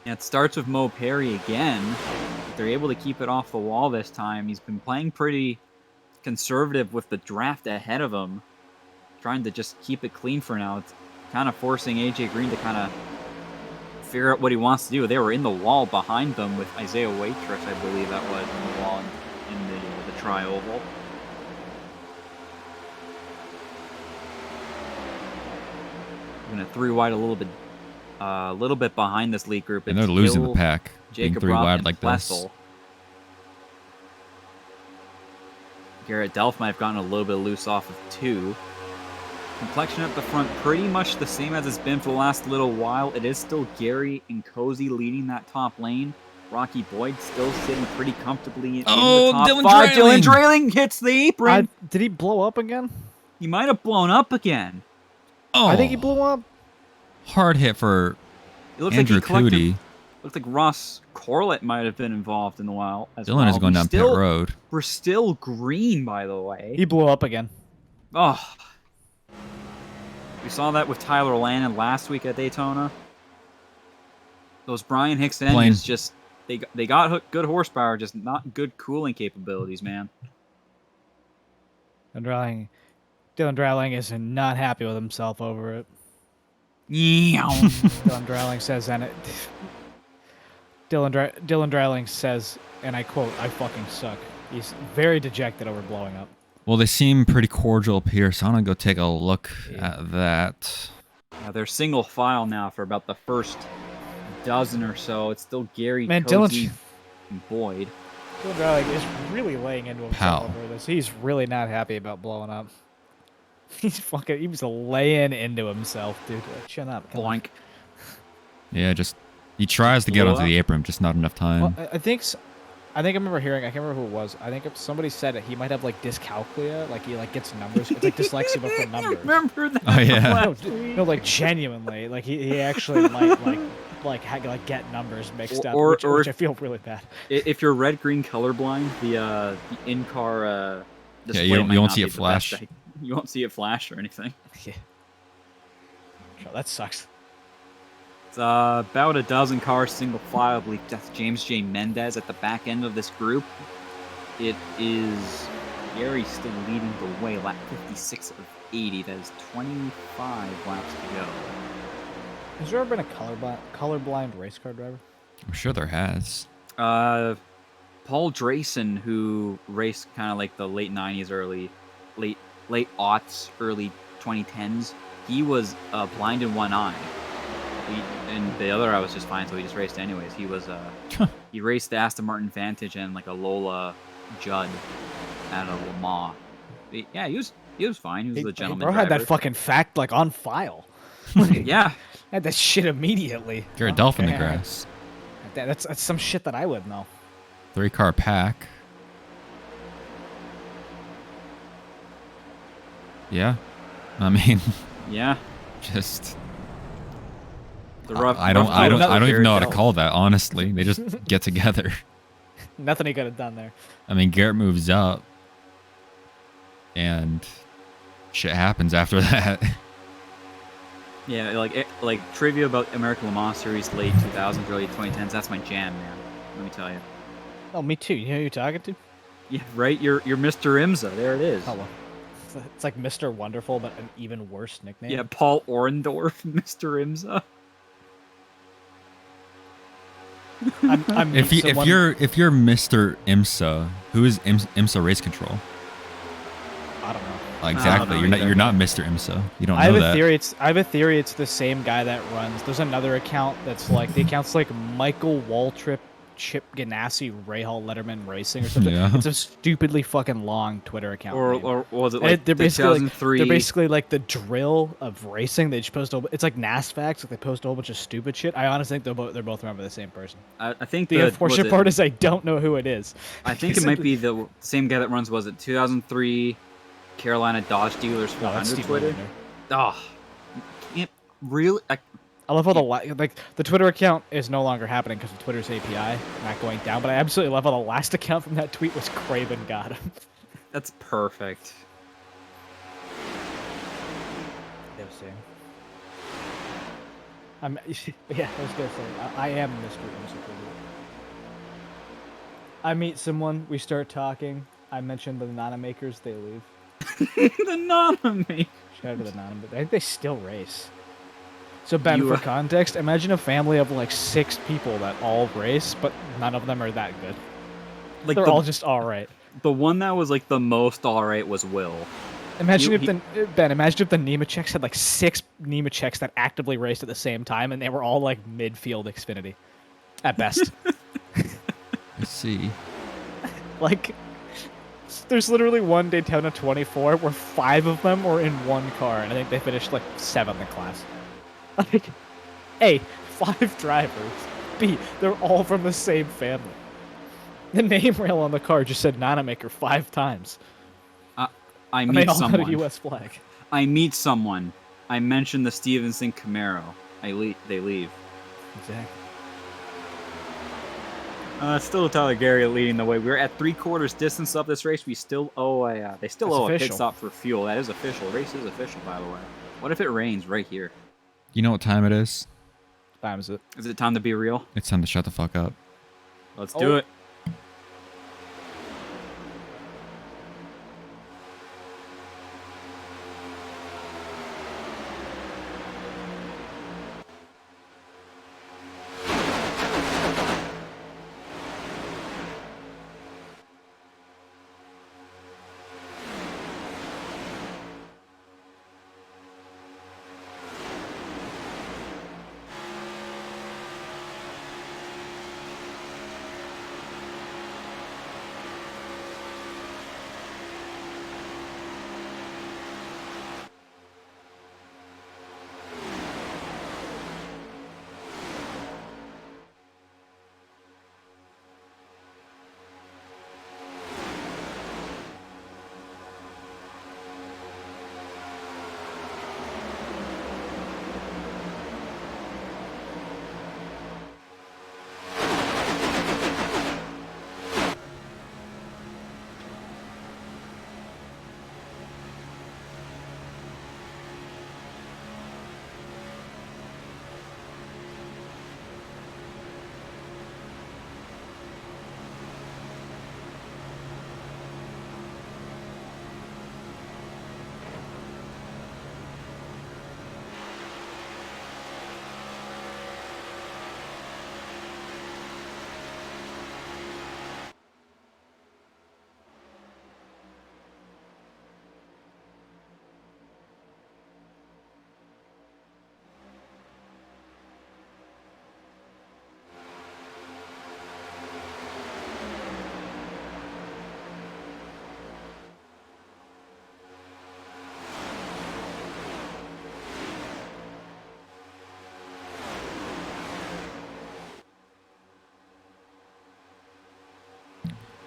And it starts with Mo Perry again. But they're able to keep it off the wall this time. He's been playing pretty conservative with the draft ahead of him, trying to just keep it clean for now. It's kind of forcing AJ Green to kind of figure out what he wants to do. They were in the wall behind them with Isaiah Waitress, I believe that was, in the wall in the tri-oval. Going to 3 wide a little bit behind this lead group. And they're It's losing Hill, the pack. Being Jacob 3 Robb, wide and like Plessel. this. Garrett Delph might have gotten a little bit loose off of 2. Complexion at the front pretty much the same as it's been for the last little while. It is still Gary and Cozy leading that top lane. Rocky Boyd still sitting pretty comfortably in the top Dylan 5. Drayling. Dylan Drayling hits the apron. Did he blow up again? He might have blown up again. Oh! I think he blew up. Hard hit for It looks Andrew like he collected. Cootie. Looks like Ross Corlett might have been involved in the while as Dylan well. is going down pit road. We're still green, by the way. He blew up again. Oh. We saw that with Tyler Lannon last week at Daytona. Those Brian Hicks engines just they got good horsepower, just not good cooling capabilities, man. Dylan Dryling is not happy with himself over it. Yeah. Dylan Dryling says, and it. Dylan Dryling says, and I quote, "I fucking suck." He's very dejected over blowing up. Well, they seem pretty cordial up here, so I'm going to go take a look at that. They're single file now for about the first dozen or so. It's still Gary, Man, Cozy, and Boyd. Dylan Dryling is really laying into himself over this. He's really not happy about blowing up. He was laying into himself, dude. Like, shut up. Come on. Blank. Yeah, he tries to get Blew onto up. the apron, just not enough time. Well, I think I remember hearing. I can't remember who it was. I think if somebody said it. He might have like dyscalculia, like he like gets numbers. It's like dyslexia but for numbers. Remember that? Oh, yeah. No, like genuinely, like he actually might like get numbers mixed up, Or which I feel really bad. If you're red-green colorblind, the in-car display you might won't not see be it the best. flash. You won't see it flash or anything. Yeah. Sure, that sucks. It's about a dozen cars single file. I believe that's James J. Mendez at the back end of this group. It is Gary still leading the way, lap 56 of 80. That is 25 laps to go. Has there ever been a colorblind race car driver? I'm sure there has. Paul Drayson, who raced kind of like the late 90s, late aughts, early 2010s, he was blind in one eye. And the other eye was just fine, so he just raced anyways. He was he raced the Aston Martin Vantage and like a Lola Judd at a Le Mans. Yeah, he was fine. He was a gentleman Bro had that driver. fucking fact like on file. Yeah. Had that shit immediately. Garrett Delph in the Okay. grass. That's some shit that I would know. 3-car pack. Yeah. I mean, Yeah. just... The rough, I don't rough even know how to Garrett call that, honestly. They just get together. Nothing he could have done there. I mean, Garrett moves up. And shit happens after that. Yeah, like trivia about American Le Mans Series late 2000s, early 2010s. That's my jam, man. Let me tell you. Oh, me too. You know who you're talking to? Yeah, right. You're Mr. Imza. There it is. Oh, well. It's like Mr. Wonderful, but an even worse nickname. Yeah, Paul Orndorff, Mr. Imza. If you're Mr. IMSA, who is IMSA Race Control? I don't know. Exactly. I don't know You're not Mr. IMSA. You don't I know have that. a theory. I have a theory. It's the same guy that runs. There's another account that's like the account's like Michael Waltrip, Chip Ganassi, Rahal Letterman Racing or something. Yeah. It's a stupidly fucking long Twitter account. name. Or was it And like they're basically 2003? they're basically like the drill of racing. They just post. It's like NAS facts. Like they post a whole bunch of stupid shit. I honestly think they're both remember the same person. I think The unfortunate part is I don't know who it is. I think it might be the same guy that runs. Was it 2003 Carolina Dodge Dealers No, that's 400 Steve Twitter? Lavender. Oh, can't really. I love how the Twitter account is no longer happening because of Twitter's API not going down. But I absolutely love how the last account from that tweet was Craven got him. That's perfect. Yeah, I was gonna say I am Mr. Insecure. I meet someone, we start talking. I mention the Nana makers, they leave. The Nana makers. Shout out to the Nana makers. I think they still race. So Ben, You, for context, imagine a family of like 6 people that all race, but none of them are that good. Like They're all just all right. the one that was like the most alright was Will. Imagine if imagine if the Nemecheks had like 6 Nemecheks that actively raced at the same time, and they were all like midfield Xfinity, at best. Let's see. Like, there's literally one Daytona 24 where 5 of them were in one car, and I think they finished like 7th in class. Like, A, 5 drivers. B, they're all from the same family. The name rail on the car just said Nana Maker 5 times. I And they meet all had someone. a U.S. flag. I meet someone. I mention the Stevenson Camaro. They leave. Exactly. Still Tyler Gary leading the way. We're at 3/4 distance of this race. We still owe they still That's owe a pit official. stop for fuel. That is official. Race is official, by the way. What if it rains right here? You know what time it is? Time is it? Is it time to be real? It's time to shut the fuck up. Let's do it.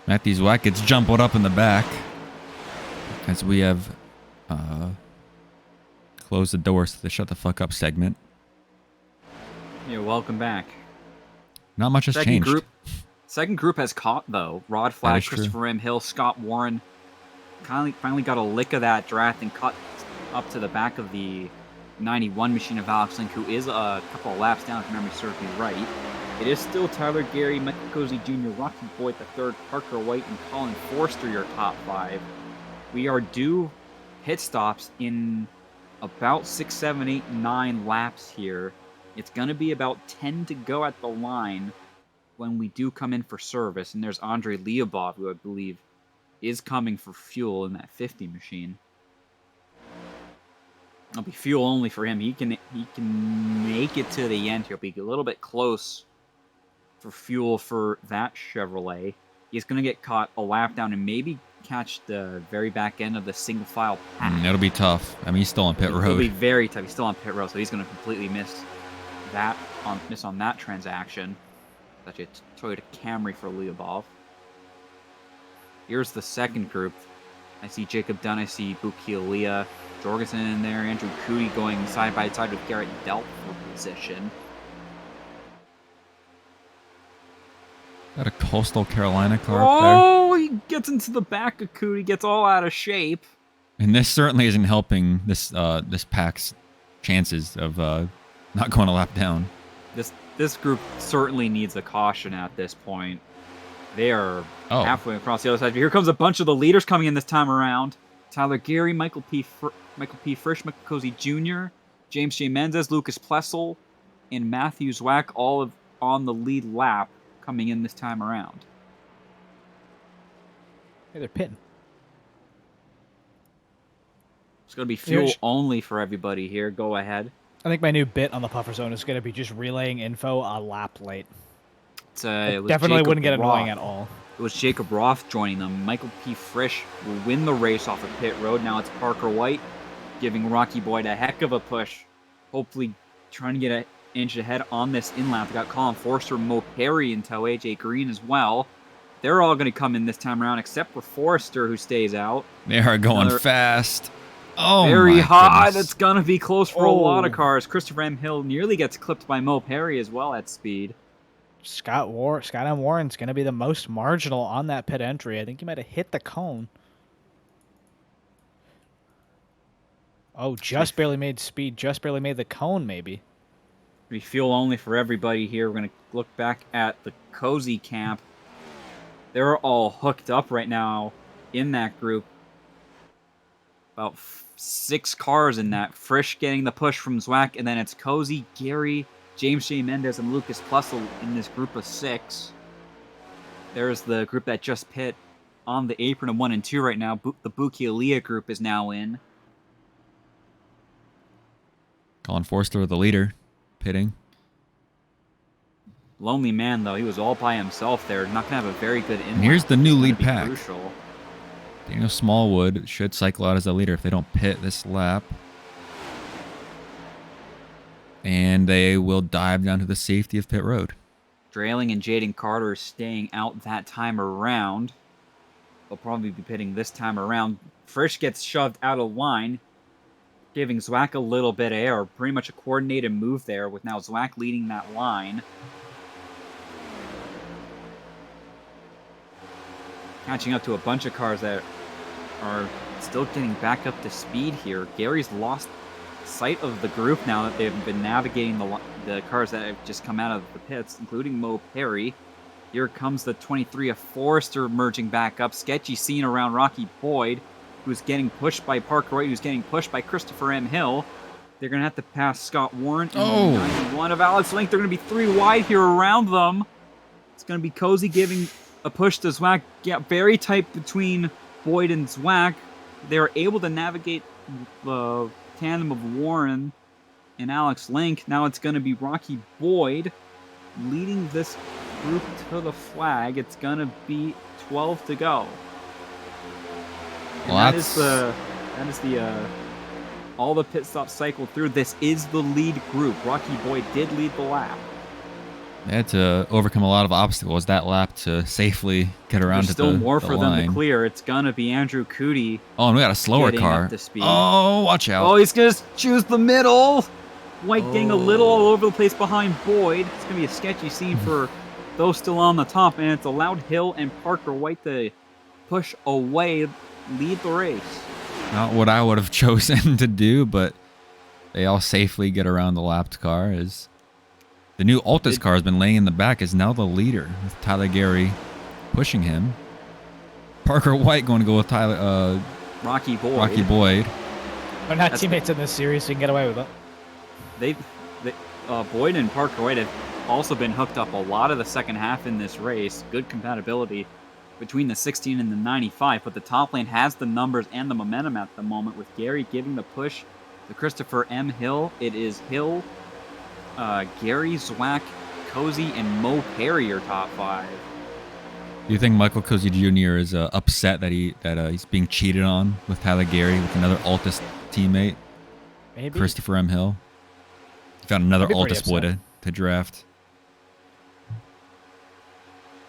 Matthews Wackett's jumping up in the back as we have closed the doors to the shut the fuck up segment. Yeah, welcome back. Not much has changed. Second group has caught though. Rod Flag, is true. Christopher M. Hill, Scott Warren finally got a lick of that draft and caught up to the back of the 91 machine of Alex Link, who is a couple of laps down, if memory serves me right. It is still Tyler Gary, Michael Cozy Jr., Rocky Boyd III, Parker White, and Colin Forster, your top 5. We are due pit stops in about 6, 7, 8, 9 laps here. It's going to be about 10 to go at the line when we do come in for service. And there's Andrei Lyubov, who I believe is coming for fuel in that 50 machine. It'll be fuel only for him. He can make it to the end. He'll be a little bit close for fuel for that Chevrolet. He's going to get caught a lap down and maybe catch the very back end of the single file pack. That'll be tough. I mean, he's still on pit road. It'll be very tough. He's still on pit road, so he's going to completely miss on that transaction. That's a Toyota Camry for Lyubov. Here's the second group. I see Jacob Dunn. I see Bukialia, Jorgensen in there. Andrew Cootie going side by side with Garrett Delp for position. Got a Coastal Carolina car up Oh, he gets into the back of Cootie, gets all out of shape. there. And this certainly isn't helping this this pack's chances of not going a lap down. This group certainly needs a caution at this point. They are halfway across the other side. Here comes a bunch of the leaders coming in this time around. Tyler Gary, Michael P. Frisch, Michael Cozy Jr., James J. Mendez, Lucas Plessel, and Matthew Zwack, all on the lead lap coming in this time around. Hey, they're pitting. It's going to be fuel only for everybody here. Go ahead. I think my new bit on the Puffer Zone is going to be just relaying info a lap late. It definitely Jacob wouldn't get annoying Roth. at all. It was Jacob Roth joining them. Michael P. Frisch will win the race off of pit road. Now it's Parker White giving Rocky Boyd a heck of a push. Hopefully trying to get an inch ahead on this in-lap. They got Colin Forster, Mo Perry, and tow AJ Green as well. They're all going to come in this time around except for Forster, who stays out. They are going fast. Oh, very my hot. goodness. It's going to be close for a lot of cars. Christopher M. Hill nearly gets clipped by Mo Perry as well at speed. Scott M. Warren's going to be the most marginal on that pit entry. I think he might have hit the cone. Oh, just barely made speed. Just barely made the cone, maybe. We fuel only for everybody here. We're going to look back at the Cozy camp. They're all hooked up right now in that group. About 6 cars in that. Frisch getting the push from Zwack, and then it's Cozy, Gary, James J. Mendez, and Lucas Plessel in this group of 6. There's the group that just pit on the apron of 1 and 2 right now. The Bukialia group is now in. Colin Forster, the leader, pitting. Lonely man, though. He was all by himself there. Not going to have a very good in. And here's the new lead pack. Crucial. Daniel Smallwood should cycle out as a leader if they don't pit this lap. And they will dive down to the safety of pit road. Drailing and Jaden Carter staying out that time around. They'll probably be pitting this time around. Frisch gets shoved out of line, giving Zwack a little bit of air. Pretty much a coordinated move there, with now Zwack leading that line. Catching up to a bunch of cars that are still getting back up to speed here. Gary's lost sight of the group now that they've been navigating the cars that have just come out of the pits, including Mo Perry. Here comes the 23 of Forrester merging back up. Sketchy scene around Rocky Boyd, who's getting pushed by Parker White, who's getting pushed by Christopher M. Hill. They're going to have to pass Scott Warren and 91 of Alex Link. They're going to be 3 wide here around them. It's going to be Cozy giving a push to Zwack. Yeah, very tight between Boyd and Zwack. They're able to navigate the tandem of Warren and Alex Link. Now it's going to be Rocky Boyd leading this group to the flag. It's going to be 12 to go. Well, that is the all the pit stops cycled through. This is the lead group. Rocky Boyd did lead the lap. They had to overcome a lot of obstacles that lap to safely get around There's to the still more the for line. them to clear. It's going to be Andrew Cootie. Oh, and we got a slower getting car. up to speed. Oh, watch out. Oh, he's going to choose the middle. White getting a little all over the place behind Boyd. It's going to be a sketchy scene for those still on the top, and it's allowed Hill and Parker White to push away, lead the race. Not what I would have chosen to do, but They all safely get around the lapped car as the new Altus car has been laying in the back, is now the leader with Tyler Gary pushing him. Parker White going to go with Tyler Rocky Boyd. Rocky Boyd. They're not teammates in this series, so you can get away with it. Boyd and Parker White have also been hooked up a lot of the second half in this race. Good compatibility between the 16 and the 95, but the top lane has the numbers and the momentum at the moment, with Gary giving the push to Christopher M. Hill. It is Hill, Gary, Zwack, Cozy, and Mo Perry are top 5. Do you think Michael Cozy Jr. is upset that he's being cheated on with Tyler Gary with another Altus teammate, Maybe. Christopher M. Hill? He found another I'd be pretty Altus boy upset. to draft.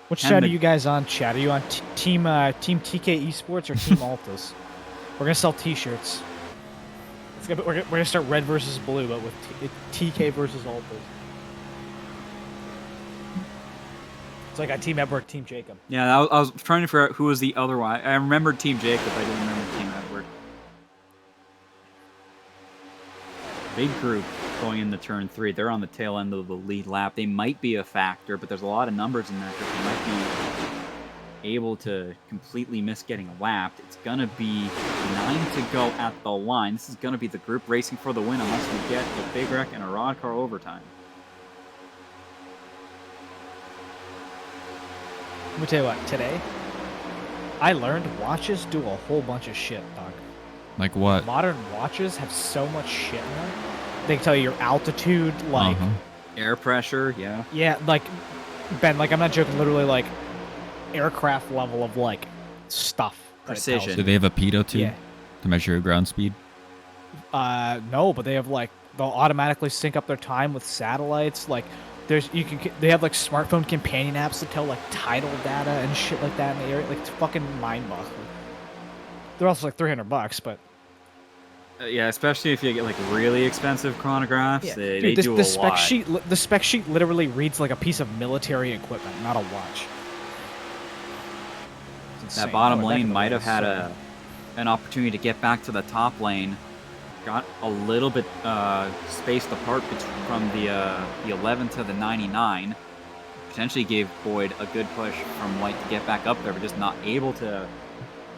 Which And side the- are you guys on, Chad? Are you on team TK Esports or Team Altus? We're gonna sell T-shirts. We're gonna start red versus blue, but with TK versus Altus. It's like a Team Edward, Team Jacob. Yeah, I was trying to figure out who was the other one. I remembered Team Jacob, I didn't remember Team Edward. Big group going into turn 3. They're on the tail end of the lead lap. They might be a factor, but there's a lot of numbers in there because they might be able to completely miss getting lapped. It's going to be 9 to go at the line. This is going to be the group racing for the win unless we get a big wreck and a rod car overtime. Let me tell you what, today, I learned watches do a whole bunch of shit, dog. Like what? Modern watches have so much shit in them. They can tell you your altitude, like, Air pressure, yeah. yeah, like, Ben, like, I'm not joking, literally, like, aircraft level of, like, stuff. that it tells Precision. Do they have a pitot too Yeah. to measure your ground speed? No, but they have, like, they'll automatically sync up their time with satellites, like, they have like smartphone companion apps that tell like tidal data and shit like that in the area. Like it's fucking mind-boggling. They're also like $300, but Yeah, especially if you get like really expensive chronographs, yeah. they Dude, do the a spec lot. sheet, the spec sheet literally reads like a piece of military equipment, not a watch. It's That insane. bottom Going back lane to the might have race, had so- an opportunity to get back to the top lane. Got a little bit spaced apart from the 11 to the 99. Potentially gave Boyd a good push from White to get back up there, but just not able to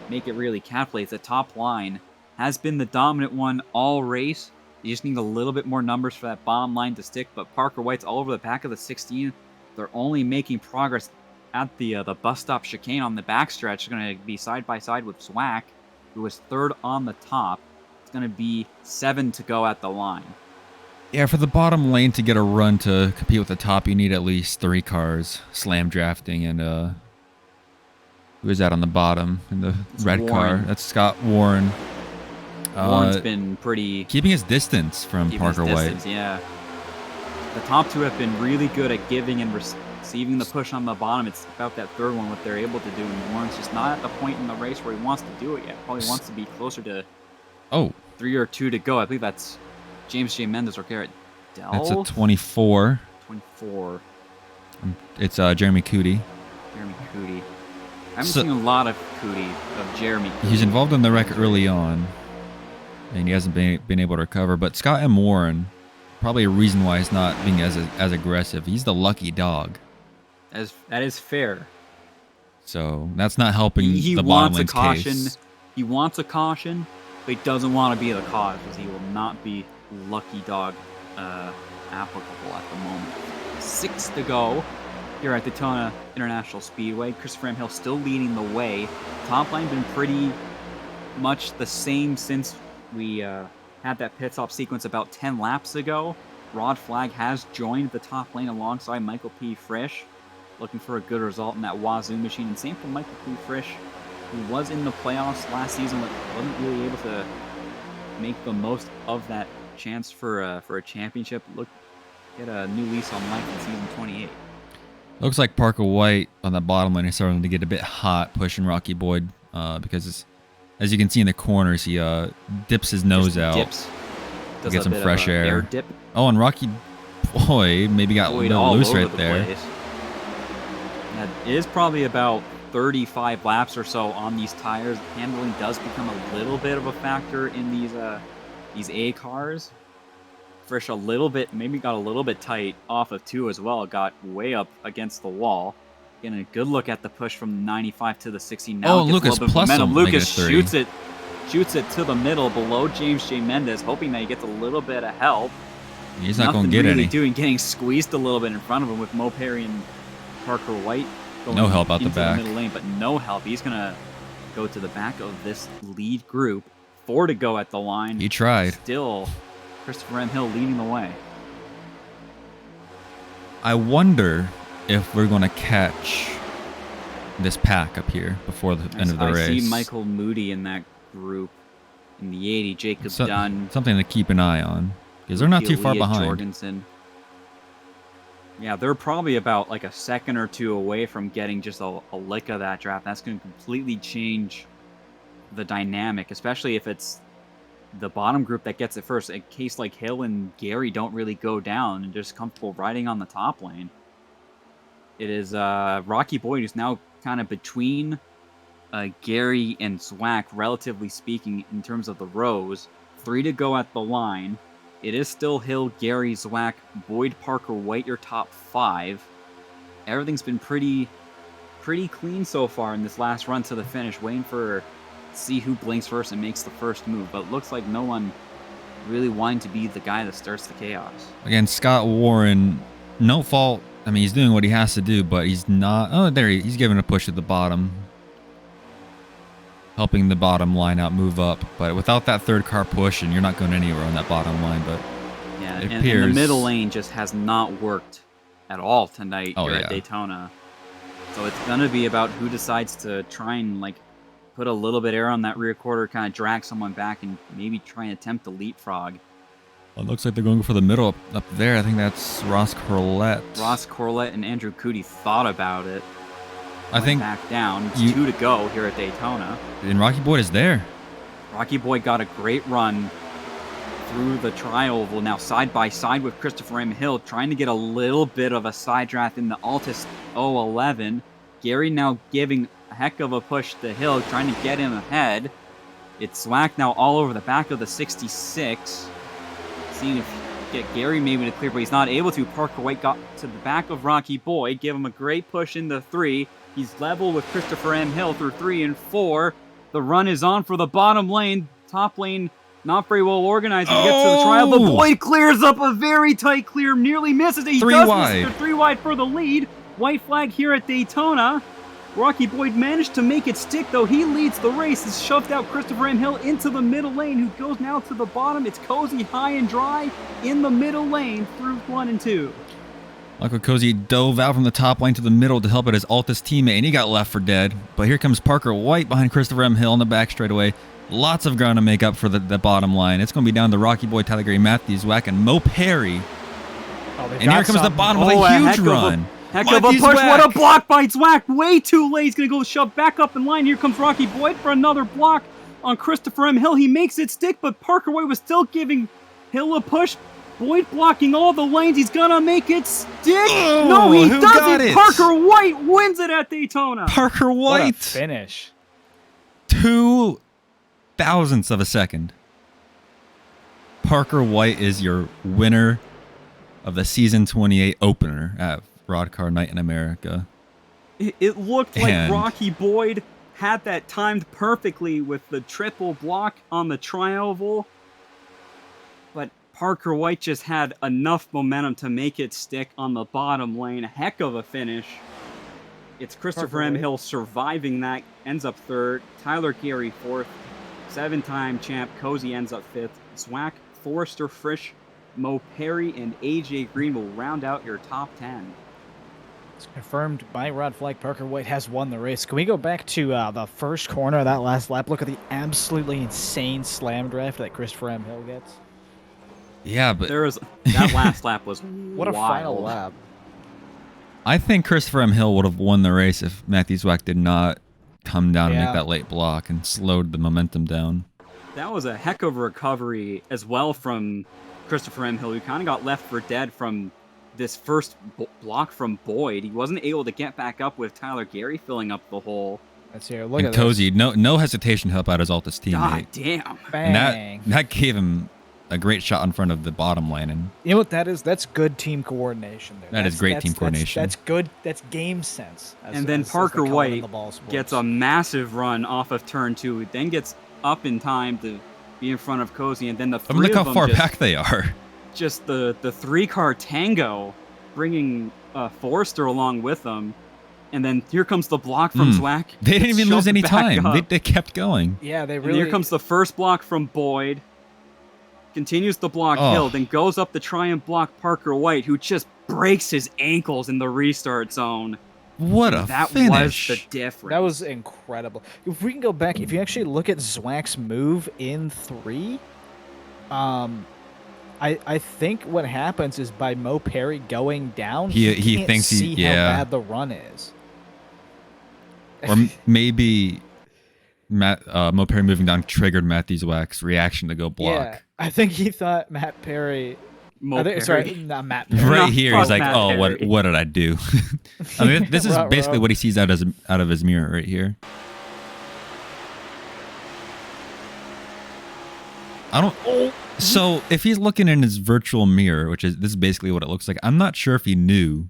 make it really calculate. The top line has been the dominant one all race. You just need a little bit more numbers for that bottom line to stick, but Parker White's all over the back of the 16. They're only making progress at the bus stop chicane on the backstretch. They're going to be side by side with Zwack, who is third on the top. It's going to be 7 to go at the line. Yeah, for the bottom lane to get a run to compete with the top, you need at least 3 cars slam drafting. And who is that on the bottom in the red car? Warren. That's Scott Warren. Warren's been pretty Keeping his distance from keeping his Parker distance, White. yeah. The top two have been really good at giving and receiving the push on the bottom. It's about that third one what they're able to do, and Warren's just not at the point in the race where he wants to do it yet. Probably wants to be closer to 3 or 2 to go. I believe that's James J. Mendes or Garrett Dell. That's a 24. 24. It's Jeremy Cootie. Jeremy Cootie. I haven't So- seen a lot of Cootie, of Jeremy Cootie. He's involved in the wreck early on, and he hasn't been able to recover. But Scott M. Warren, probably a reason why he's not being as aggressive. He's the lucky dog, That is fair. so that's not helping He the bottom wants a lane's caution. case. He wants a caution, but he doesn't want to be the cause because he will not be lucky dog applicable at the moment. 6 to go here at Daytona International Speedway. Christopher M. Hill still leading the way. Top line been pretty much the same since we had that pit stop sequence about 10 laps ago. Rod Flag has joined the top lane alongside Michael P. Frisch, looking for a good result in that Wazoo machine. And same for Michael P. Frisch, who was in the playoffs last season, but wasn't really able to make the most of that chance for a championship. Get a new lease on life in season 28. Looks like Parker White on the bottom lane is starting to get a bit hot, pushing Rocky Boyd because, as you can see in the corners, he dips his nose Just out. dips. Does Get a some bit of fresh a air. dip. Oh, and Rocky Boyd maybe got a Boyd little all loose over right the there. place. That is probably about 35 laps or so on these tires. Handling does become a little bit of a factor in these A cars. Frisch a little bit, maybe got a little bit tight off of 2 as well. Got way up against the wall. Getting a good look at the push from the 95 to the 60. Now Oh, Lucas plus him, Lucas -3. shoots it to the middle below James J. Mendez, hoping that he gets a little bit of help. He's not going to get really any. Getting squeezed a little bit in front of him with Mo Perry and Parker White. Going No help out the into back. middle lane, but no help. He's going to go to the back of this lead group. 4 to go at the line. He tried. Still, Christopher M. Hill leading the way. I wonder if we're going to catch this pack up here before the end of the race. I see Michael Moody in that group. In the 80, Jacob Dunn. Something to keep an eye on, because they're not too far behind. Jorgensen. Yeah, they're probably about like a second or 2 away from getting just a lick of that draft. That's going to completely change the dynamic, especially if it's the bottom group that gets it first. In case like Hill and Gary don't really go down and just comfortable riding on the top lane. It is Rocky Boyd who's now kind of between Gary and Zwack, relatively speaking, in terms of the rows. 3 to go at the line. It is still Hill, Gary, Zwack, Boyd, Parker, White, your top 5. Everything's been pretty clean so far in this last run to the finish, waiting for see who blinks first and makes the first move. But it looks like no one really wanting to be the guy that starts the chaos. Again, Scott Warren, no fault. I mean, he's doing what he has to do, but he's not. Oh, there he's giving a push at the bottom, helping the bottom line out move up. But without that third car push, and you're not going anywhere on that bottom line. But yeah, it and appears the middle lane just has not worked at all tonight here yeah. at Daytona. So it's going to be about who decides to try and like put a little bit air on that rear quarter, kind of drag someone back, and maybe try and attempt to leapfrog. Well, it looks like they're going for the middle up there. I think that's Ross Corlett. Ross Corlett and Andrew Cootie thought about it. I think back down. It's 2 to go here at Daytona. And Rocky Boyd is there. Rocky Boyd got a great run through the tri-oval, now side by side with Christopher M. Hill, trying to get a little bit of a side draft in the Altus 011. Gary now giving a heck of a push to Hill, trying to get him ahead. It's Zwack now all over the back of the 66. Seeing if he can get Gary maybe to clear, but he's not able to. Parker White got to the back of Rocky Boyd, give him a great push into 3. He's level with Christopher M. Hill through 3 and 4. The run is on for the bottom lane. Top lane not very well organized. He gets to the trial, but Boyd clears up a very tight clear, nearly misses it. He does miss it. 3 wide for the lead. White flag here at Daytona. Rocky Boyd managed to make it stick, though. He leads the race. He's shoved out Christopher M. Hill into the middle lane, who goes now to the bottom. It's Cozy high and dry in the middle lane through 1 and 2. Michael Cozy dove out from the top lane to the middle to help out his Altus teammate, and he got left for dead. But here comes Parker White behind Christopher M. Hill on the back straightaway. Lots of ground to make up for the bottom line. It's going to be down to Rocky Boyd, Tyler Gary, Matthews, Zwack, and Mo Perry. And here comes the bottom with a huge run. Heck of a push. What a block by Zwack. Way too late. He's going to go shove back up in line. Here comes Rocky Boyd for another block on Christopher M. Hill. He makes it stick, but Parker White was still giving Hill a push. Boyd blocking all the lanes. He's going to make it stick. Oh, no, he doesn't. Parker White wins it at Daytona. Parker White. What a finish. 2 thousandths of a second. Parker White is your winner of the season 28 opener at Rod Car Night in America. It looked like Rocky Boyd had that timed perfectly with the triple block on the tri-oval, but Parker White just had enough momentum to make it stick on the bottom lane. A heck of a finish. It's Christopher M. Hill surviving that, ends up 3rd. Tyler Gary 4th. 7-time champ Cozy ends up 5th. Zwack, Forrester, Frisch, Mo Perry, and AJ Green will round out your top 10. It's confirmed by Rod Flag. Parker White has won the race. Can we go back to the first corner of that last lap? Look at the absolutely insane slam draft that Christopher M. Hill gets. Yeah, but that last lap was what a wild. final lap. I think Christopher M. Hill would have won the race if Matthew Zwack did not come down and make that late block and slowed the momentum down. That was a heck of a recovery as well from Christopher M. Hill, who kind of got left for dead from this first block from Boyd. He wasn't able to get back up with Tyler Gary filling up the hole. Let's hear. Look at Cozy, no hesitation to help out his Altus teammate. God damn. Bang. And that gave him a great shot in front of the bottom lane, and You know what that is? That's good team coordination there. That is great team coordination. That's good. That's game sense. And then they Parker call it in White the ball gets sports. a massive run off of turn 2, then gets up in time to be in front of Cozy, and then the I mean, three look how of them far just, back they are. just the 3-car tango, bringing Forrester along with them. And then here comes the block from Zwack. They didn't Gets even lose shoved any back time. up. They kept going. Yeah, they And really. here comes the first block from Boyd. Continues to block Oh. Hill, then goes up to try and block Parker White, who just breaks his ankles in the restart zone. What And a that finish! was the difference. That was incredible. If we can go back, if you actually look at Zwack's move in 3, I think what happens is by Mo Perry going down, He can't thinks see how bad the run is. Or maybe Mo Perry moving down triggered Matthew Zwack's reaction to go block. Yeah, I think he thought Matt Perry. Mo Perry. Sorry, not Matt Perry. Right No, here, fuck he's like, Matt "Oh, Perry. what did I do?" I mean, this is Right, basically right. what he sees out of his mirror right here. I don't. So if he's looking in his virtual mirror, this is basically what it looks like, I'm not sure if he knew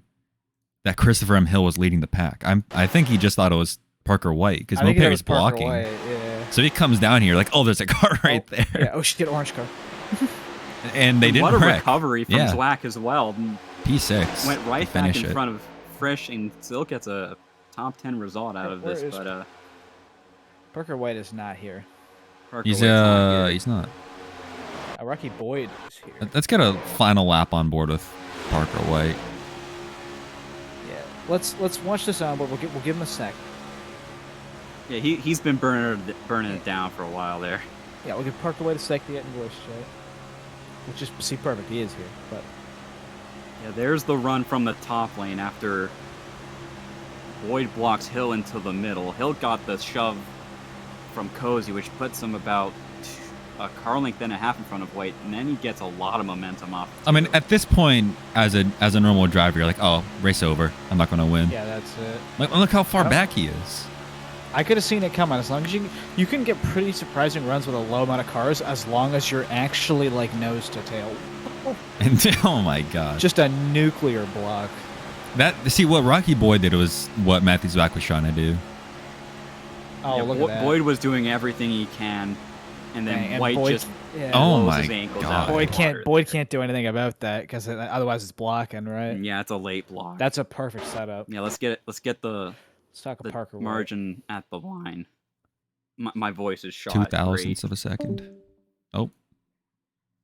that Christopher M. Hill was leading the pack. I think he just thought it was Parker White because I Mo think it Perry's was Parker blocking. White, yeah. So he comes down here like, "Oh, there's a car right there," Yeah. Oh shit, orange car. and they didn't What a wreck. recovery from Yeah. Zwack as well. P6 Went right to back finish in it. front of Frisch and still gets a top 10 result out of Where this. is But Parker White is not here. Parker He's White's not here. he's not. Rocky Boyd is here. Let's get a final lap on board with Parker White. Yeah. Let's watch this on board. We'll give him a sec. Yeah, he's been burning it down for a while there. Yeah, we'll give Parker White a sec to get English, right? Which is see perfect. He is here, but Yeah, there's the run from the top lane after Boyd blocks Hill into the middle. Hill got the shove from Cozy, which puts him about a car length and a half in front of White, and then he gets a lot of momentum off. I mean, at this point, as a normal driver, you're like, "Oh, race over. I'm not going to win." yeah, that's it. Like, look how far Oh. back he is. I could have seen it coming. As long as you can get pretty surprising runs with a low amount of cars, as long as you're actually like nose to tail. And oh my god, Just a nuclear block. see what Rocky Boyd did was what Matthew Zwack was trying to do. Oh, Yeah, look at that. Boyd was doing everything he can, and then And White Boyd- just yeah. Oh blows my his ankles God. out of the water Boyd there. can't do anything about that because otherwise it's blocking, right? Yeah, it's a late block. That's a perfect setup. Yeah, let's get the Let's talk the of Parker White. margin at the line. My voice is shot. 0.02 of a second. Oh,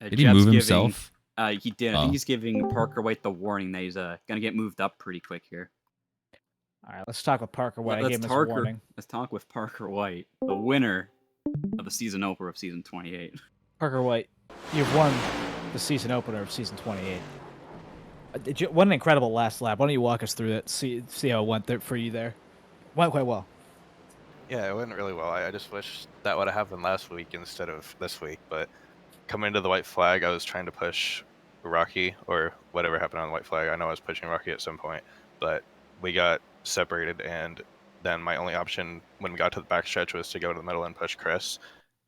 Great. did he Jeff's move giving- himself? He did. I Oh. think he's giving Parker White the warning that he's gonna get moved up pretty quick here. All right, let's talk with Parker White. I gave him his warning. Let's talk with Parker White, the winner of the season opener of season 28. Parker White, you've won the season opener of season 28. What an incredible last lap. Why don't you walk us through that? See how it went there for you there. Went quite well. Yeah, it went really well. I just wish that would have happened last week instead of this week. But coming into the white flag, I was trying to push Rocky or whatever happened on the white flag. I know I was pushing Rocky at some point, but we got separated, and then my only option when we got to the backstretch was to go to the middle and push Chris.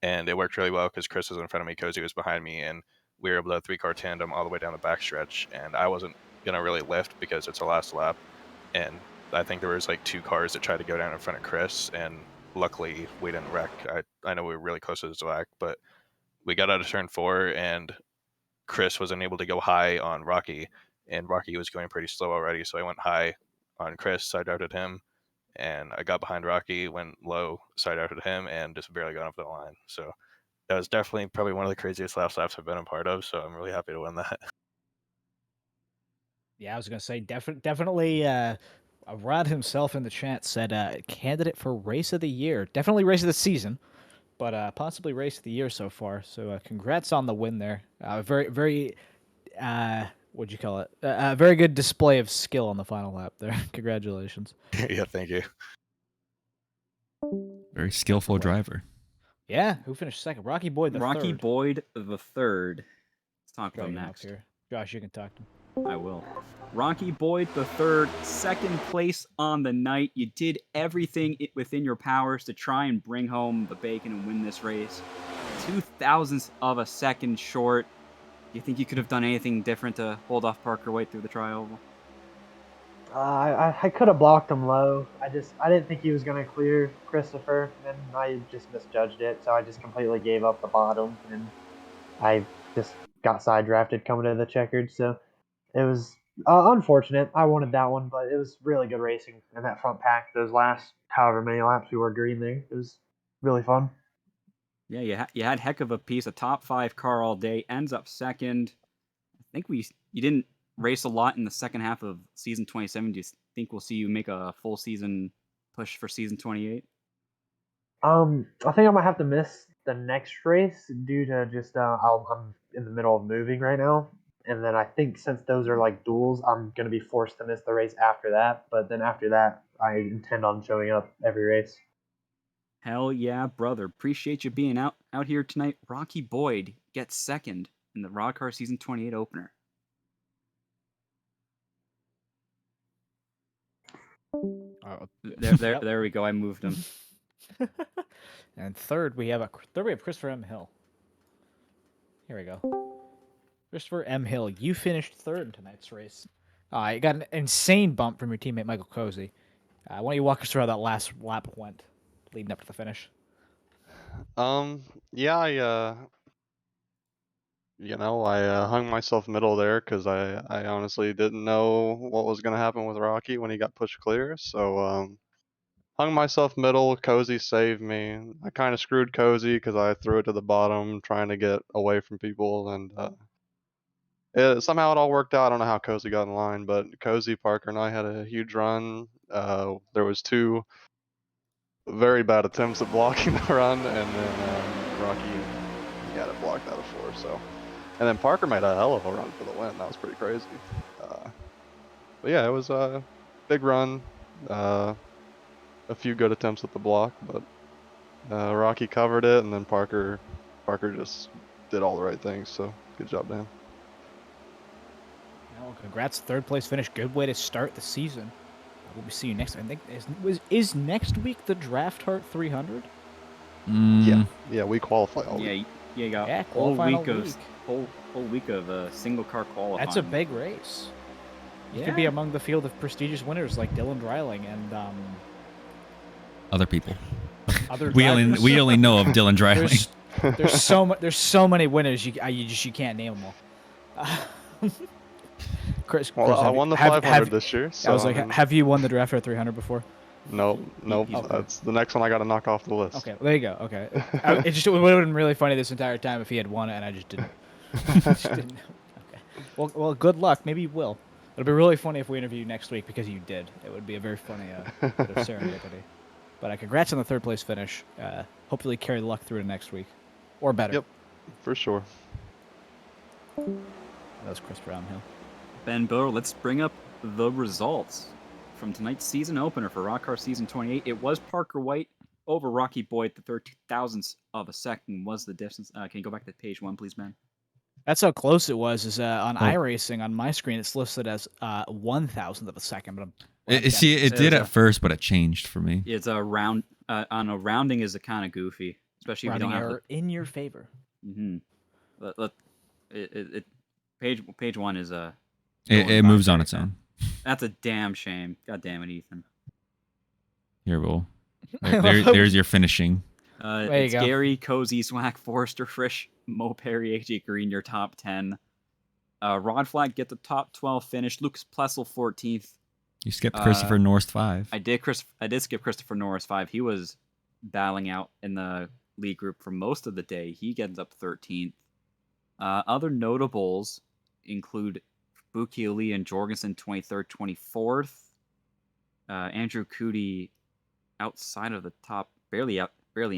And it worked really well because Chris was in front of me, Cozy was behind me, and we were able to 3-car tandem all the way down the backstretch. And I wasn't going to really lift because it's the last lap. And I think there was like 2 cars that tried to go down in front of Chris, and luckily we didn't wreck. I know we were really close to the Zwack, but we got out of turn 4, and Chris wasn't able to go high on Rocky, and Rocky was going pretty slow already, so I went high on Chris, side-routed him, and I got behind Rocky, went low, side-routed him, and just barely got off the line. So that was definitely probably one of the craziest last laps I've been a part of, so I'm really happy to win that. Yeah, I was gonna say definitely. Rod himself in the chat said candidate for race of the year. Definitely race of the season, but possibly race of the year so far. So congrats on the win there. Very what'd you call it? Very good display of skill on the final lap there. Congratulations. Yeah, thank you. Very skillful driver. Yeah, who finished second? Rocky Boyd the Rocky third. Boyd the third. Let's talk Draw about you up next. here. Josh, you can talk to him. I will. Rocky Boyd the third, second place on the night. You did everything within your powers to try and bring home the bacon and win this race. 0.02 of a second short. you think you could have done anything different to hold off Parker White through the tri-oval? I could have blocked him low. I didn't think he was gonna clear Christopher, and I just misjudged it. So I just completely gave up the bottom, and I just got side drafted coming to the checkered. So it was unfortunate. I wanted that one, but it was really good racing in that front pack. Those last however many laps we were green there, it was really fun. Yeah, you had heck of a piece. A top 5 car all day, ends up second. I think you didn't race a lot in the second half of season 27. Do you think we'll see you make a full season push for season 28? I think I might have to miss the next race due to just I'm in the middle of moving right now, and then I think since those are like duels, I'm gonna be forced to miss the race after that. But then after that, I intend on showing up every race. Hell yeah, brother. Appreciate you being out here tonight. Rocky Boyd gets second in the Rod Car Season 28 opener. There we go. I moved him. And third we have Christopher M. Hill. Here we go. Christopher M. Hill, you finished third in tonight's race. You got an insane bump from your teammate Michael Cozy. Why don't you walk us through how that last lap went, leading up to the finish? Yeah, I hung myself middle there because I honestly didn't know what was gonna happen with Rocky when he got pushed clear. So hung myself middle. Cozy saved me. I kind of screwed Cozy because I threw it to the bottom trying to get away from people, and somehow it all worked out. I don't know how Cozy got in line, but Cozy, Parker, and I had a huge run. There was 2 very bad attempts at blocking the run, and then Rocky he had it blocked out of 4. So, and then Parker made a hell of a run for the win. That was pretty crazy. But yeah, it was a big run. A few good attempts at the block, but Rocky covered it, and then Parker just did all the right things. So good job to him. Well, congrats, third place finish. Good way to start the season. We'll see you next. I think is next week the Draft Heart 300. Yeah, we qualify all week. You got whole week of single car qualifying. That's a big race. You could be among the field of prestigious winners like Dylan Dreiling and other people. Other we only know of Dylan Dreiling. There's so many winners you can't name them all. Chris, I won the 500 this year. So I was like, have you won the Draft Heart 300 before? Nope. That's the next one I got to knock off the list. Okay, there you go. Okay, it would have been really funny this entire time if he had won it and I just didn't. Okay. Well, good luck. Maybe you will. It'll be really funny if we interview you next week because you did. It would be a very funny bit of serendipity. But congrats on the third place finish. Hopefully carry the luck through to next week, or better. Yep, for sure. That was Chris Brownhill. Ben Bower, let's bring up the results from tonight's season opener for Rock Car Season 28. It was Parker White over Rocky Boyd. The 32,000ths of a second was the distance. Can you go back to page 1, please, Ben? That's how close it was. Is on iRacing on my screen, it's listed as 1,000th of a second. But it did at first, but it changed for me. It's a round. On a rounding is a kind of goofy, especially if you don't have error in your favor. Page 1 is a. It moves on its own. That's a damn shame. God damn it, Ethan. Here, Will. There's your finishing. It's Gary, Cozy, Swack, Forrester, Frisch, Mo Perry, AJ Green, your top 10. Rod Flag get the top 12 finish. Lucas Plessel 14th. You skipped Christopher Norris 5. I did skip Christopher Norris 5. He was battling out in the lead group for most of the day. He gets up 13th. Other notables include Buki Ali and Jorgensen 23rd, 24th. Andrew Cootie outside of the top, barely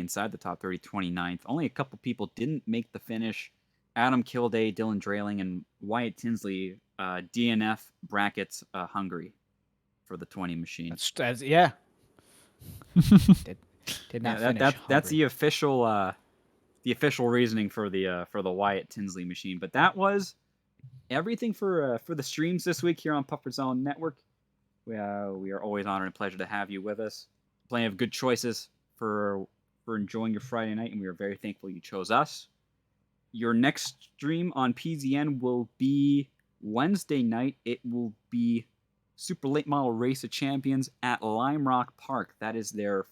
inside the top 30, 29th. Only a couple people didn't make the finish. Adam Kilday, Dylan Drailing, and Wyatt Tinsley, DNF brackets Hungary for the 20 machine. Yeah. did not finish. That's the official reasoning for the Wyatt Tinsley machine. But that was everything for the streams this week here on Puffer Zone Network. We are always honored and pleasure to have you with us. Plenty of good choices for enjoying your Friday night, and we are very thankful you chose us. your next stream on PZN will be Wednesday night. It will be Super Late Model Race of Champions at Lime Rock Park. That is their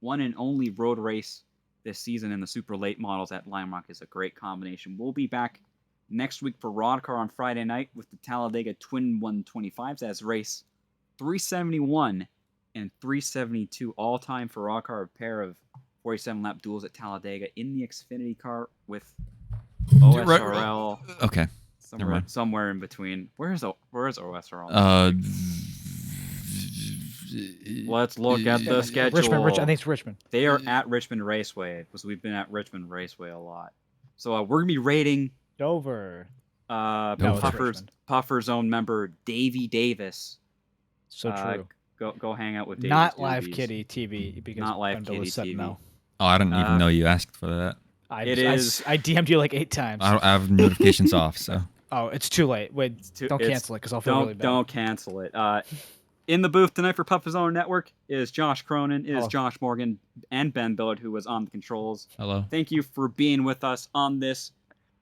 one and only road race this season, and the Super Late Models at Lime Rock is a great combination. We'll be back next week for Rodcar on Friday night with the Talladega Twin 125s as race 371 and 372 all time for Rodcar, a pair of 47-lap duels at Talladega in the Xfinity car with OSRL. Okay. Somewhere in between. Where's OSRL? Let's look at the schedule. Richmond. I think it's Richmond. They are at Richmond Raceway because we've been at Richmond Raceway a lot. So we're gonna be rating Dover. Puffer Zone member Davey Davis. So true. Go hang out with Davey. Not Live Kitty TV because not Live Bundle Kitty said TV. no. Oh, I didn't even know you asked for that. I DM'd you like 8 times. I have notifications off, so. Oh, it's too late. Wait, don't cancel it because I'll feel really bad. Don't cancel it. In the booth tonight for Puffer Zone Network is Josh Cronin, Josh Morgan, and Ben Billard, who was on the controls. Hello. Thank you for being with us on this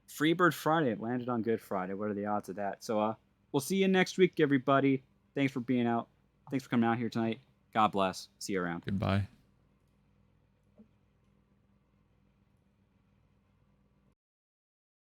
Freebird Friday. It landed on Good Friday. What are the odds of that? So we'll see you next week, everybody. Thanks for being out. Thanks for coming out here tonight. God bless. See you around. Goodbye.